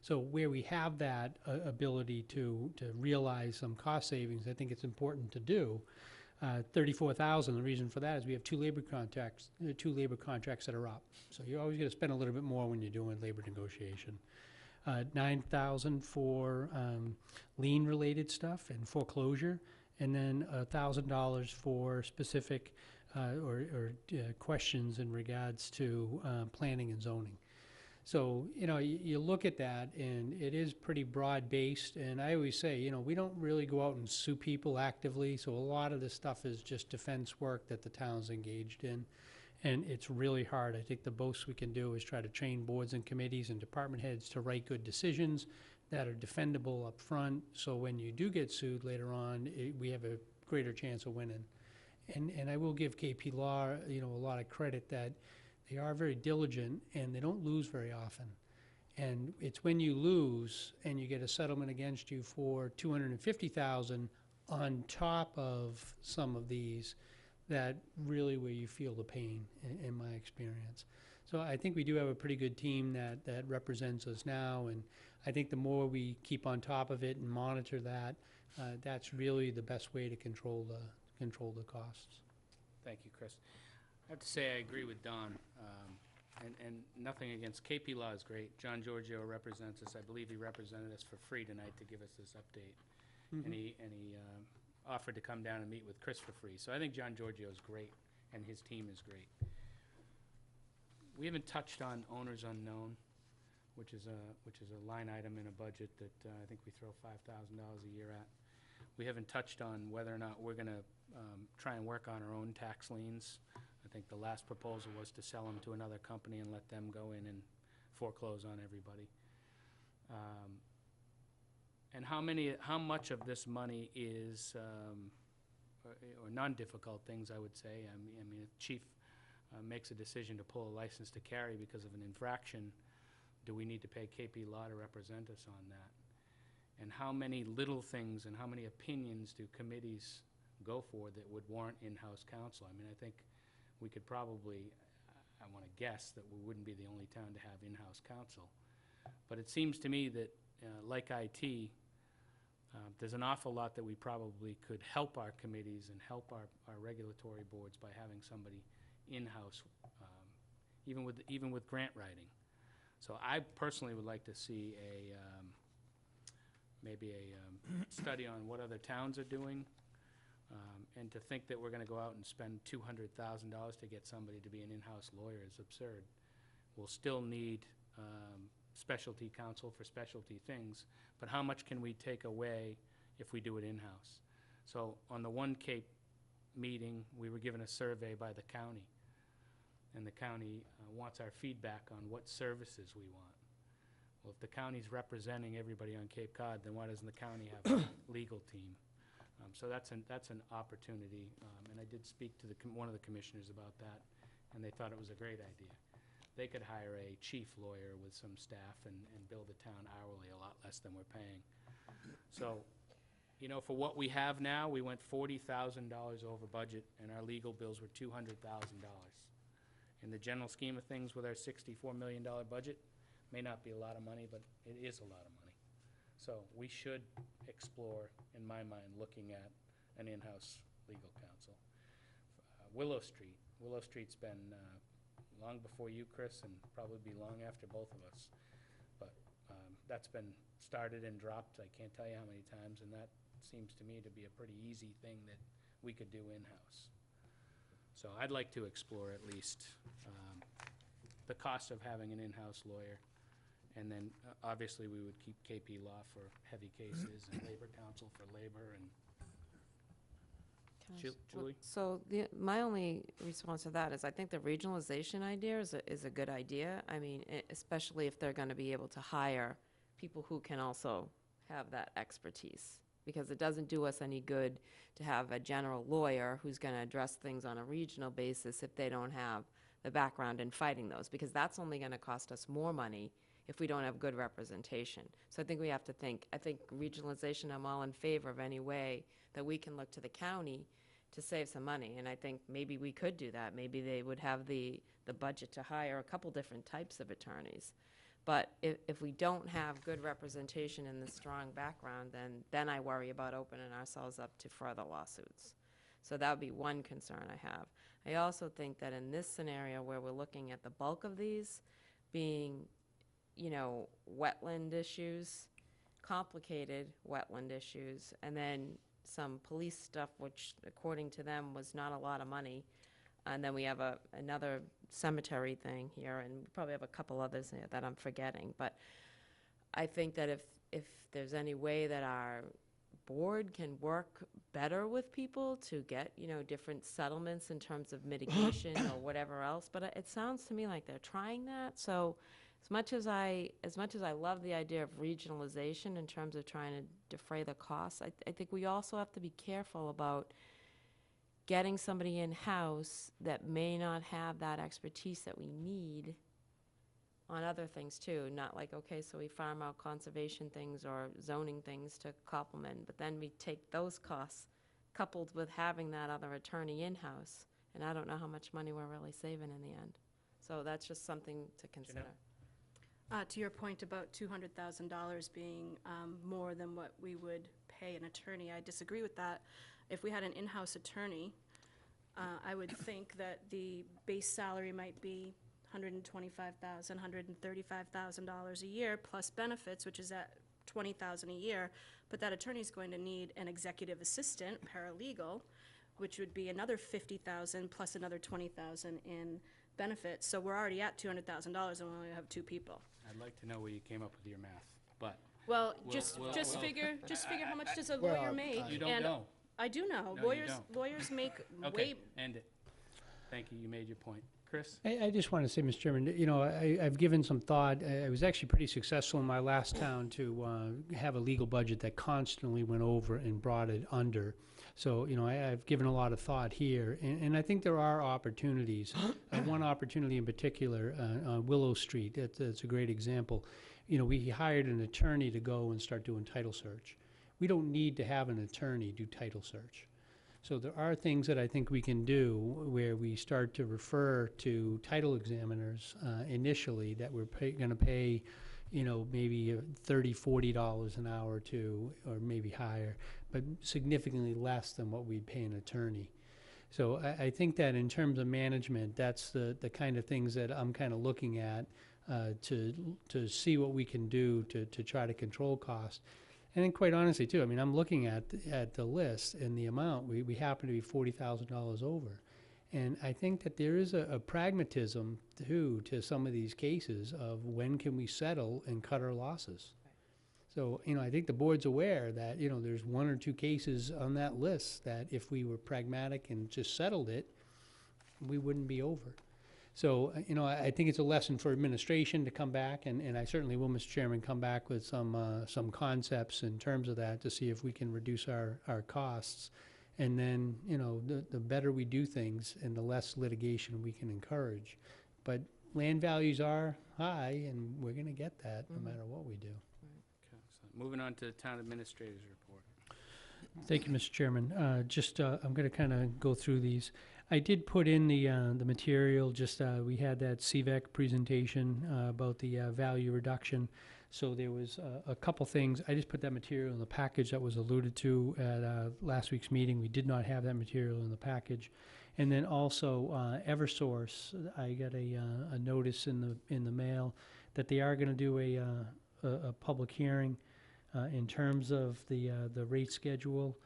So where we have that ability to realize some cost savings, I think it's important to do. 34,000, the reason for that is we have two labor contracts that are up. So you're always going to spend a little bit more when you're doing labor negotiation. 9,000 for lien-related stuff and foreclosure, and then $1,000 for specific questions in regards to planning and zoning. So, you know, you look at that, and it is pretty broad-based, and I always say, you know, we don't really go out and sue people actively, so a lot of this stuff is just defense work that the town's engaged in, and it's really hard. I think the most we can do is try to train boards and committees and department heads to write good decisions that are defendable up front, so when you do get sued later on, we have a greater chance of winning. And I will give KP Law, you know, a lot of credit that they are very diligent and they don't lose very often. And it's when you lose and you get a settlement against you for $250,000 on top of some of these that really where you feel the pain in my experience. So I think we do have a pretty good team that represents us now, and I think the more we keep on top of it and monitor that, that's really the best way to control the costs. Thank you, Chris. I have to say I agree with Don, and nothing against KP Law is great. John Giorgio represents us. I believe he represented us for free tonight to give us this update. And he offered to come down and meet with Chris for free. So I think John Giorgio is great, and his team is great. We haven't touched on owners unknown, which is a line item in a budget that I think we throw $5,000 a year at. We haven't touched on whether or not we're going to try and work on our own tax liens. I think the last proposal was to sell them to another company and let them go in and foreclose on everybody. And how much of this money is, or non-difficult things, I would say. I mean, if chief makes a decision to pull a license to carry because of an infraction, do we need to pay KP Law to represent us on that? And how many little things and how many opinions do committees go for that would warrant in-house counsel? I mean, I think we could probably, I want to guess that we wouldn't be the only town to have in-house counsel. But it seems to me that, like IT, there's an awful lot that we probably could help our committees and help our regulatory boards by having somebody in-house, even with grant writing. So I personally would like to see maybe a study on what other towns are doing, and to think that we're going to go out and spend $200,000 to get somebody to be an in-house lawyer is absurd. We'll still need specialty counsel for specialty things, but how much can we take away if we do it in-house? So on the One Cape meeting, we were given a survey by the county, and the county wants our feedback on what services we want. Well, if the county's representing everybody on Cape Cod, then why doesn't the county have a legal team? So that's an opportunity, and I did speak to one of the commissioners about that, and they thought it was a great idea. They could hire a chief lawyer with some staff and bill the town hourly a lot less than we're paying. So, you know, for what we have now, we went $40,000 over budget, and our legal bills were $200,000. In the general scheme of things, with our $64 million budget, may not be a lot of money, but it is a lot of money. So we should explore, in my mind, looking at an in-house legal counsel. Willow Street's been long before you, Chris, and probably be long after both of us. But that's been started and dropped, I can't tell you how many times, and that seems to me to be a pretty easy thing that we could do in-house. So I'd like to explore at least the cost of having an in-house lawyer. And then, obviously, we would keep KP Law for heavy cases and Labor Counsel for labor and. Julie? So my only response to that is I think the regionalization idea is a good idea. I mean, especially if they're going to be able to hire people who can also have that expertise. Because it doesn't do us any good to have a general lawyer who's going to address things on a regional basis if they don't have the background in fighting those, because that's only going to cost us more money if we don't have good representation. So I think we have to think, I think regionalization, I'm all in favor of any way that we can look to the county to save some money, and I think maybe we could do that. Maybe they would have the budget to hire a couple different types of attorneys. But if we don't have good representation in the strong background, then I worry about opening ourselves up to further lawsuits. So that would be one concern I have. I also think that in this scenario where we're looking at the bulk of these being, wetland issues, complicated wetland issues, and then some police stuff, which according to them was not a lot of money. And then we have another cemetery thing here, and we probably have a couple others here that I'm forgetting. But I think that if there's any way that our board can work better with people to get, different settlements in terms of mitigation or whatever else, but it sounds to me like they're trying that. So as much as I love the idea of regionalization in terms of trying to defray the costs, I think we also have to be careful about getting somebody in-house that may not have that expertise that we need on other things too. Not like, okay, so we farm out conservation things or zoning things to complement, but then we take those costs coupled with having that other attorney in-house, and I don't know how much money we're really saving in the end. So that's just something to consider. To your point about $200,000 being more than what we would pay an attorney, I disagree with that. If we had an in-house attorney, I would think that the base salary might be $125,000, $135,000 a year plus benefits, which is at $20,000 a year. But that attorney's going to need an executive assistant, paralegal, which would be another $50,000 plus another $20,000 in benefits. So we're already at $200,000 and we only have two people. I'd like to know where you came up with your math, but. Well, just figure how much does a lawyer make. You don't know. I do know. No, you Lawyers make Okay, way. end it. Thank you, you made your point. Chris? I just want to say, Mr. Chairman, I've given some thought. I was actually pretty successful in my last town to have a legal budget that constantly went over and brought it under. So, I've given a lot of thought here, and I think there are opportunities. One opportunity in particular, on Willow Street, that's a great example. We hired an attorney to go and start doing title search. We don't need to have an attorney do title search. So there are things that I think we can do where we start to refer to title examiners initially that we're going to pay, maybe $30, $40 an hour to, or maybe higher, but significantly less than what we'd pay an attorney. So I think that in terms of management, that's the kind of things that I'm kind of looking at to see what we can do to try to control costs. And then quite honestly, too, I'm looking at the list and the amount. We happen to be $40,000 over. And I think that there is a pragmatism, too, to some of these cases of when can we settle and cut our losses. So, I think the board's aware that, there's one or two cases on that list that if we were pragmatic and just settled it, we wouldn't be over. So, I think it's a lesson for administration to come back, and I certainly will, Mr. Chairman, come back with some concepts in terms of that to see if we can reduce our costs. And then, the better we do things and the less litigation we can encourage. But land values are high, and we're going to get that no matter what we do. Okay, so moving on to the town administrator's report. Thank you, Mr. Chairman. I'm going to kind of go through these. I did put in the material, we had that CVEC presentation about the value reduction. So there was a couple things. I just put that material in the package that was alluded to at last week's meeting. We did not have that material in the package. And then also Eversource, I got a notice in the mail that they are going to do a public hearing in terms of the rate schedule,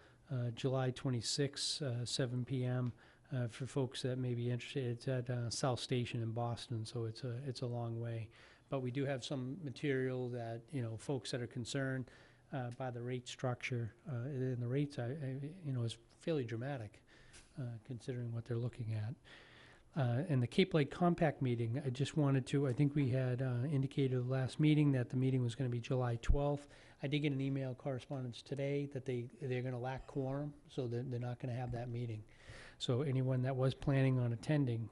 July 26, 7 p.m. For folks that may be interested. It's at South Station in Boston, so it's a long way. But we do have some material that, folks that are concerned by the rate structure, and the rates, is fairly dramatic, considering what they're looking at. And the Cape Lake Compact meeting, I think we had indicated at the last meeting that the meeting was going to be July 12th. I did get an email correspondence today that they're going to lack quorum, so they're not going to have that meeting. So anyone that was planning on attending,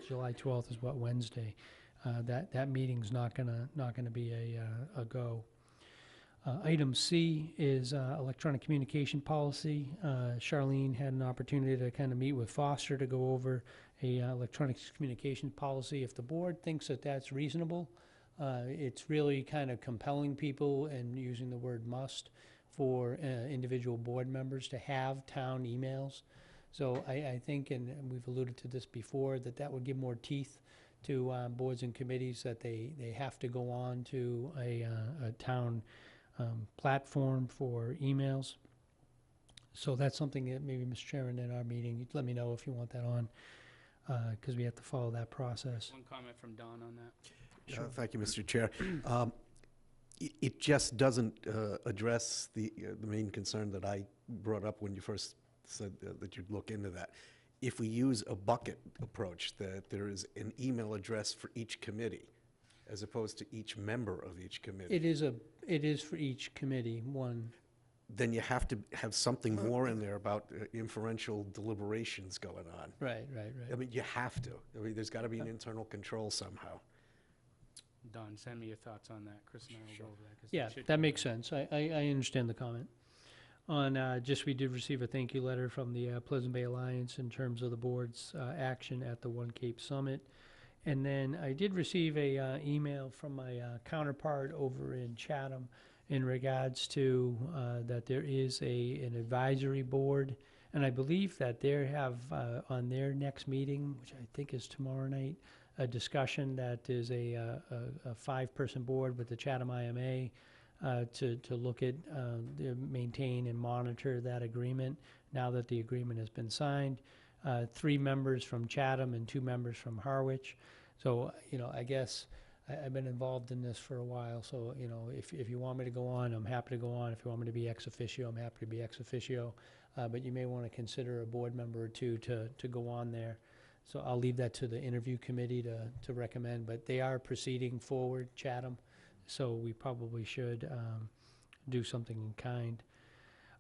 July 12th is Wednesday. That meeting's not gonna be a go. Item C is electronic communication policy. Charlene had an opportunity to kind of meet with Foster to go over a electronic communication policy. If the board thinks that that's reasonable, it's really kind of compelling people and using the word must for individual board members to have town emails. So I think, and we've alluded to this before, that would give more teeth to boards and committees, that they have to go on to a town platform for emails. So that's something that maybe, Mr. Chairman, in our meeting, you'd let me know if you want that on, because we have to follow that process. One comment from Don on that. Sure. Thank you, Mr. Chair. It just doesn't address the main concern that I brought up when you first said that you'd look into that. If we use a bucket approach, that there is an email address for each committee, as opposed to each member of each committee. It is for each committee, one. Then you have to have something more in there about inferential deliberations going on. Right. I mean, you have to. I mean, there's got to be an internal control somehow. Don, send me your thoughts on that. Chris and I will go over that. 'Cause Yeah, should that come makes back. sense. I understand the comment. On, we did receive a thank you letter from the Pleasant Bay Alliance in terms of the board's action at the One Cape Summit. And then I did receive a email from my counterpart over in Chatham in regards to that there is an advisory board. And I believe that they have on their next meeting, which I think is tomorrow night, a discussion that is a 5-person board with the Chatham IMA to look at, maintain and monitor that agreement now that the agreement has been signed. 3 members from Chatham and 2 members from Harwich. So, I guess I've been involved in this for a while, so, if you want me to go on, I'm happy to go on. If you want me to be ex officio, I'm happy to be ex officio. But you may want to consider a board member or two to go on there. So I'll leave that to the interview committee to recommend, but they are proceeding forward, Chatham, so we probably should do something in kind.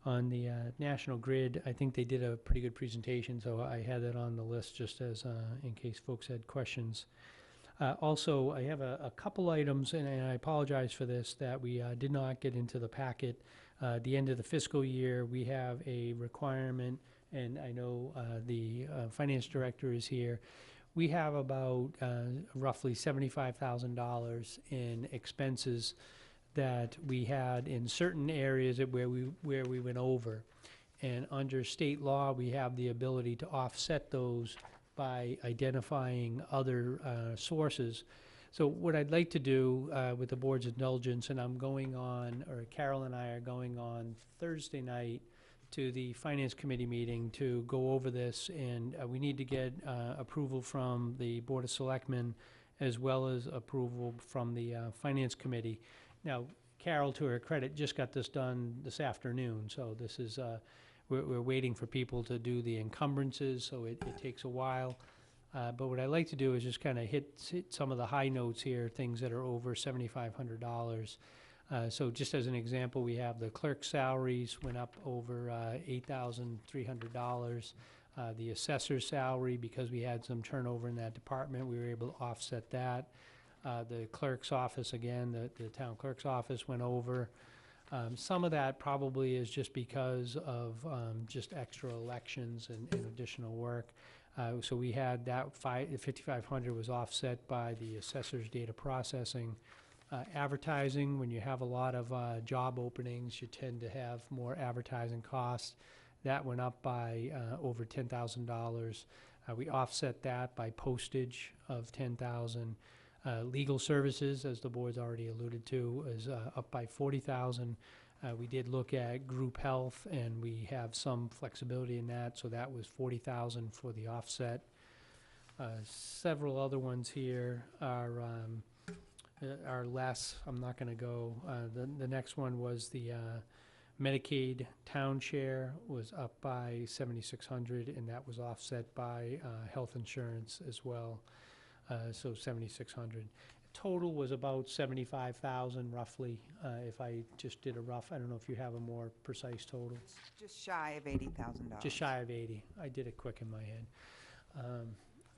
On the National Grid, I think they did a pretty good presentation, so I had that on the list just as in case folks had questions. Also, I have a couple items, and I apologize for this, that we did not get into the packet. At the end of the fiscal year, we have a requirement, and I know the finance director is here. We have about roughly $75,000 in expenses that we had in certain areas where we went over. And under state law, we have the ability to offset those by identifying other sources. So what I'd like to do with the board's indulgence, and I'm going on, or Carol and I are going on Thursday night to the Finance Committee meeting to go over this, and we need to get approval from the Board of Selectmen as well as approval from the Finance Committee. Now, Carol, to her credit, just got this done this afternoon, so this is, we're waiting for people to do the encumbrances, so it takes a while. But what I like to do is just kind of hit some of the high notes here, things that are over $7,500. So just as an example, we have the clerk salaries went up over $8,300. The assessor's salary, because we had some turnover in that department, we were able to offset that. The clerk's office, again, the town clerk's office went over. Some of that probably is just because of just extra elections and additional work. So we had that 5,500 was offset by the assessor's data processing. Advertising, when you have a lot of job openings, you tend to have more advertising costs. That went up by over $10,000. We offset that by postage of $10,000. Legal services, as the board's already alluded to, is up by $40,000. We did look at group health, and we have some flexibility in that, so that was $40,000 for the offset. Several other ones here are less. I'm not going to go. The next one was the Medicaid town share was up by $7,600, and that was offset by health insurance as well. So $7,600. Total was about $75,000 roughly. If I just did a rough, I don't know if you have a more precise total. Just shy of $80,000. Just shy of 80. I did it quick in my head.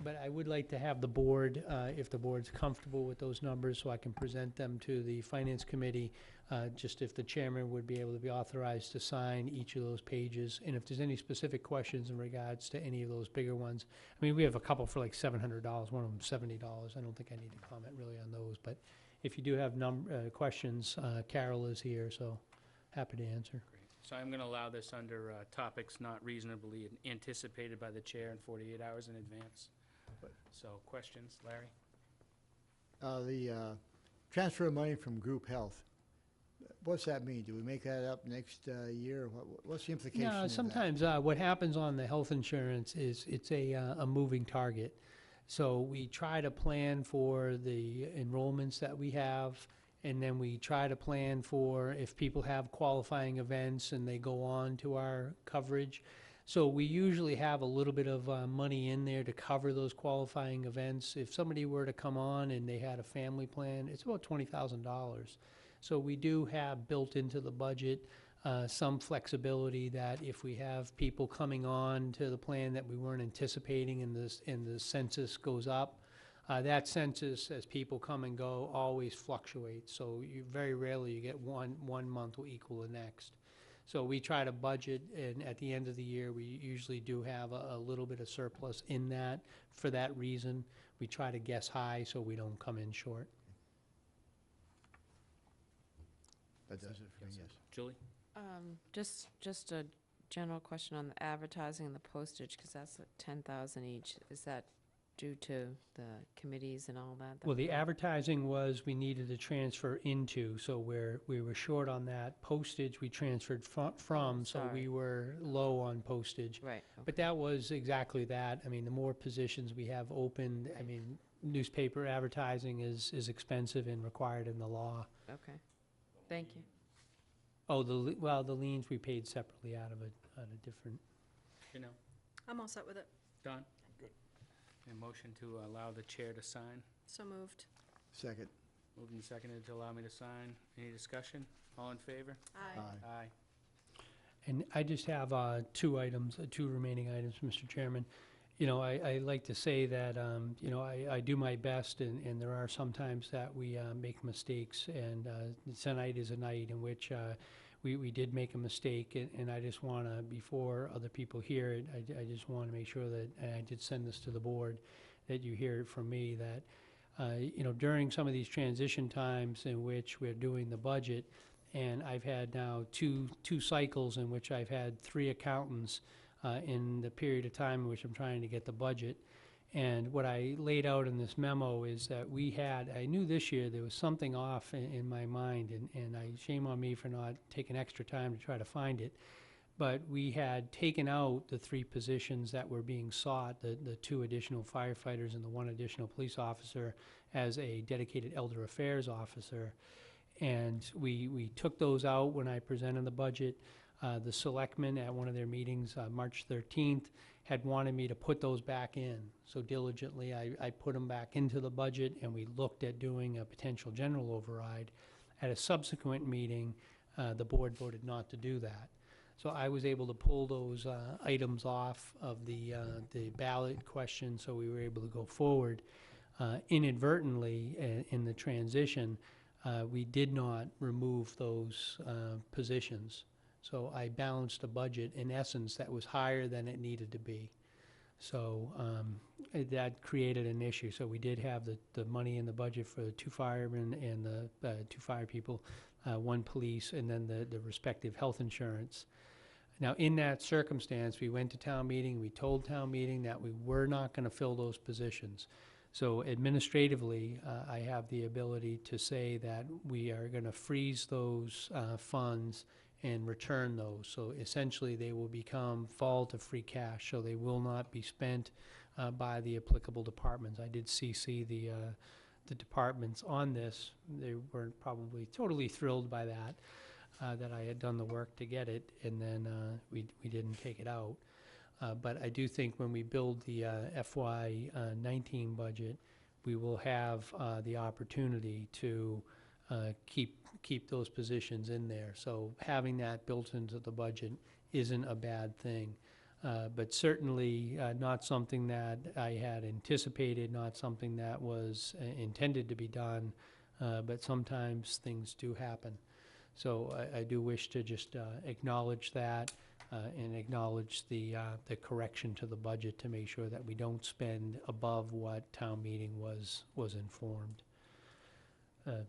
But I would like to have the board, if the board's comfortable with those numbers, so I can present them to the Finance Committee, just if the chairman would be able to be authorized to sign each of those pages. And if there's any specific questions in regards to any of those bigger ones, I mean, we have a couple for like $700, one of them $70. I don't think I need to comment really on those. But if you do have questions, Carol is here, so happy to answer. So I'm going to allow this under topics not reasonably anticipated by the chair in 48 hours in advance. So questions, Larry? The transfer of money from group health, what's that mean? Do we make that up next year? What's the implication of No, that? sometimes what happens on the health insurance is it's a moving target. So we try to plan for the enrollments that we have, and then we try to plan for if people have qualifying events and they go on to our coverage. So we usually have a little bit of money in there to cover those qualifying events. If somebody were to come on and they had a family plan, it's about $20,000. So we do have built into the budget some flexibility that if we have people coming on to the plan that we weren't anticipating and the census goes up, that census, as people come and go, always fluctuates. So very rarely you get one month will equal the next. So we try to budget, and at the end of the year, we usually do have a little bit of surplus in that. For that reason, we try to guess high so we don't come in short. That does it for me, yes. Julie? Just a general question on the advertising and the postage, because that's $10,000 each. Is that due to the committees and all that? Well, the advertising was we needed to transfer into, so we were short on that. Postage we transferred from, so we were low on postage. Right. But that was exactly that. I mean, the more positions we have opened, I mean, newspaper advertising is expensive and required in the law. Okay. Thank you. Oh, the liens we paid separately out of a different. You know, I'm all set with it. Don? Good. A motion to allow the chair to sign. So moved. Second. Moved and seconded to allow me to sign. Any discussion? All in favor? Aye. Aye. And I just have two remaining items, Mr. Chairman. You know, I like to say that, you know, I do my best, and there are some times that we make mistakes, and tonight is a night in which we did make a mistake, and I just want to, before other people hear it, I just want to make sure that, and I did send this to the board, that you hear it from me, that, you know, during some of these transition times in which we're doing the budget, and I've had now two cycles in which I've had 3 accountants in the period of time in which I'm trying to get the budget. And what I laid out in this memo is that I knew this year there was something off in my mind, and shame on me for not taking extra time to try to find it. But we had taken out the 3 positions that were being sought, the 2 additional firefighters and the 1 additional police officer as a dedicated elder affairs officer. And we took those out when I presented the budget. The Selectmen at one of their meetings, March 13th, had wanted me to put those back in. So diligently, I put them back into the budget, and we looked at doing a potential general override. At a subsequent meeting, the board voted not to do that. So I was able to pull those items off of the ballot question, so we were able to go forward. Inadvertently, in the transition, we did not remove those positions. So I balanced a budget, in essence, that was higher than it needed to be. So that created an issue. So we did have the money in the budget for the 2 firemen and the 2 fire people, 1 police, and then the respective health insurance. Now, in that circumstance, we went to town meeting, we told town meeting that we were not going to fill those positions. So administratively, I have the ability to say that we are going to freeze those funds and return those. So essentially, they will fall to free cash, so they will not be spent by the applicable departments. I did CC the departments on this. They weren't probably totally thrilled by that. That I had done the work to get it, and then we didn't take it out. But I do think when we build the FY 19 budget, we will have the opportunity to keep those positions in there. So having that built into the budget isn't a bad thing. But certainly not something that I had anticipated, not something that was intended to be done, but sometimes things do happen. So I do wish to just acknowledge that and acknowledge the correction to the budget to make sure that we don't spend above what town meeting was informed.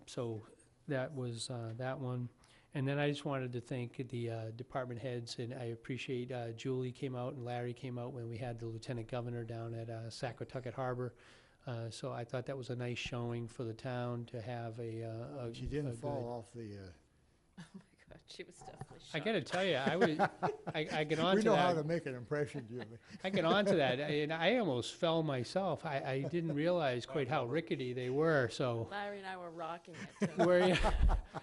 So that was that one. And then I just wanted to thank the department heads, and I appreciate Julie came out and Larry came out when we had the Lieutenant Governor down at Saquatucket Harbor. So I thought that was a nice showing for the town to have She didn't fall off the, Oh my God, she was definitely shocked. I gotta tell you, I get on we to know that. how to make an impression, Jimmy. I get on to that, and I almost fell myself. I didn't realize quite how rickety they were, so. Larry and I were rocking it. too. Were you?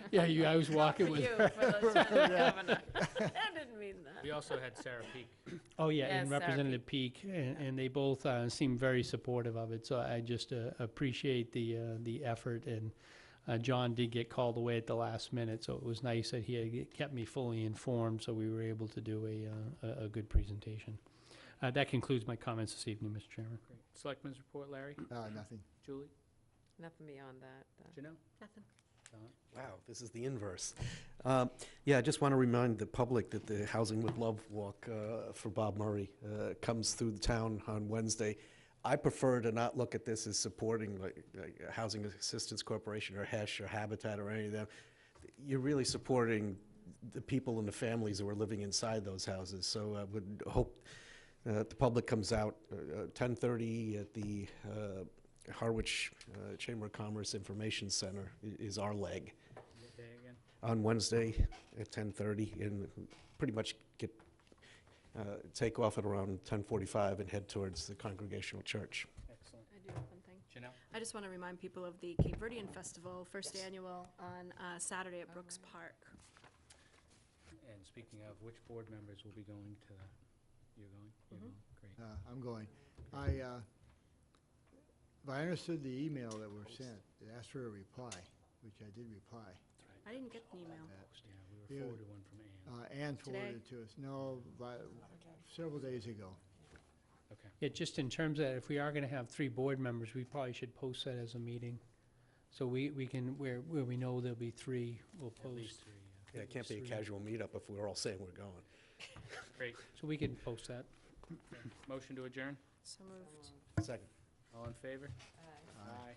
Yeah, I was walking For with you, her. for Lieutenant Governor. I didn't mean that. We also had Sarah Peak. Oh, yeah, and Yes, Sarah Representative Peak, and they both seemed very supportive of it, so I just appreciate the effort, and John did get called away at the last minute, so it was nice that he had kept me fully informed, so we were able to do a good presentation. That concludes my comments this evening, Mr. Chairman. Great. Selectmen's report, Larry? Nothing. Julie? Nothing beyond that. Janelle? Nothing. Don? Wow, this is the inverse. Yeah, I just want to remind the public that the Housing with Love Walk for Bob Murray comes through the town on Wednesday. I prefer to not look at this as supporting like Housing Assistance Corporation or HESH or Habitat or any of them. You're really supporting the people and the families who are living inside those houses. So I would hope the public comes out 10:30 at the Harwich Chamber of Commerce Information Center is our leg. What day again? On Wednesday at 10:30, and pretty much take off at around 10:45 and head towards the Congregational Church. Excellent. I do have one thing. Janelle? I just want to remind people of the Cape Verdean Festival, first annual, on Saturday at Brooks Park. And speaking of, which board members will be going to that? You're going? You're going? Great. I'm going. If I understood the email that were sent, it asked for a reply, which I did reply. I didn't get the email. Yeah, we were forwarded one from Ann. Ann forwarded it to us. No, several days ago. Okay. Yeah, just in terms of, if we are gonna have 3 board members, we probably should post that as a meeting. So we can, where we know there'll be 3, we'll At least post. 3, Yeah, it can't be a casual meetup if we're all saying we're going. Great. So we can post that. Motion to adjourn? So moved. Second. All in favor? Aye. Aye.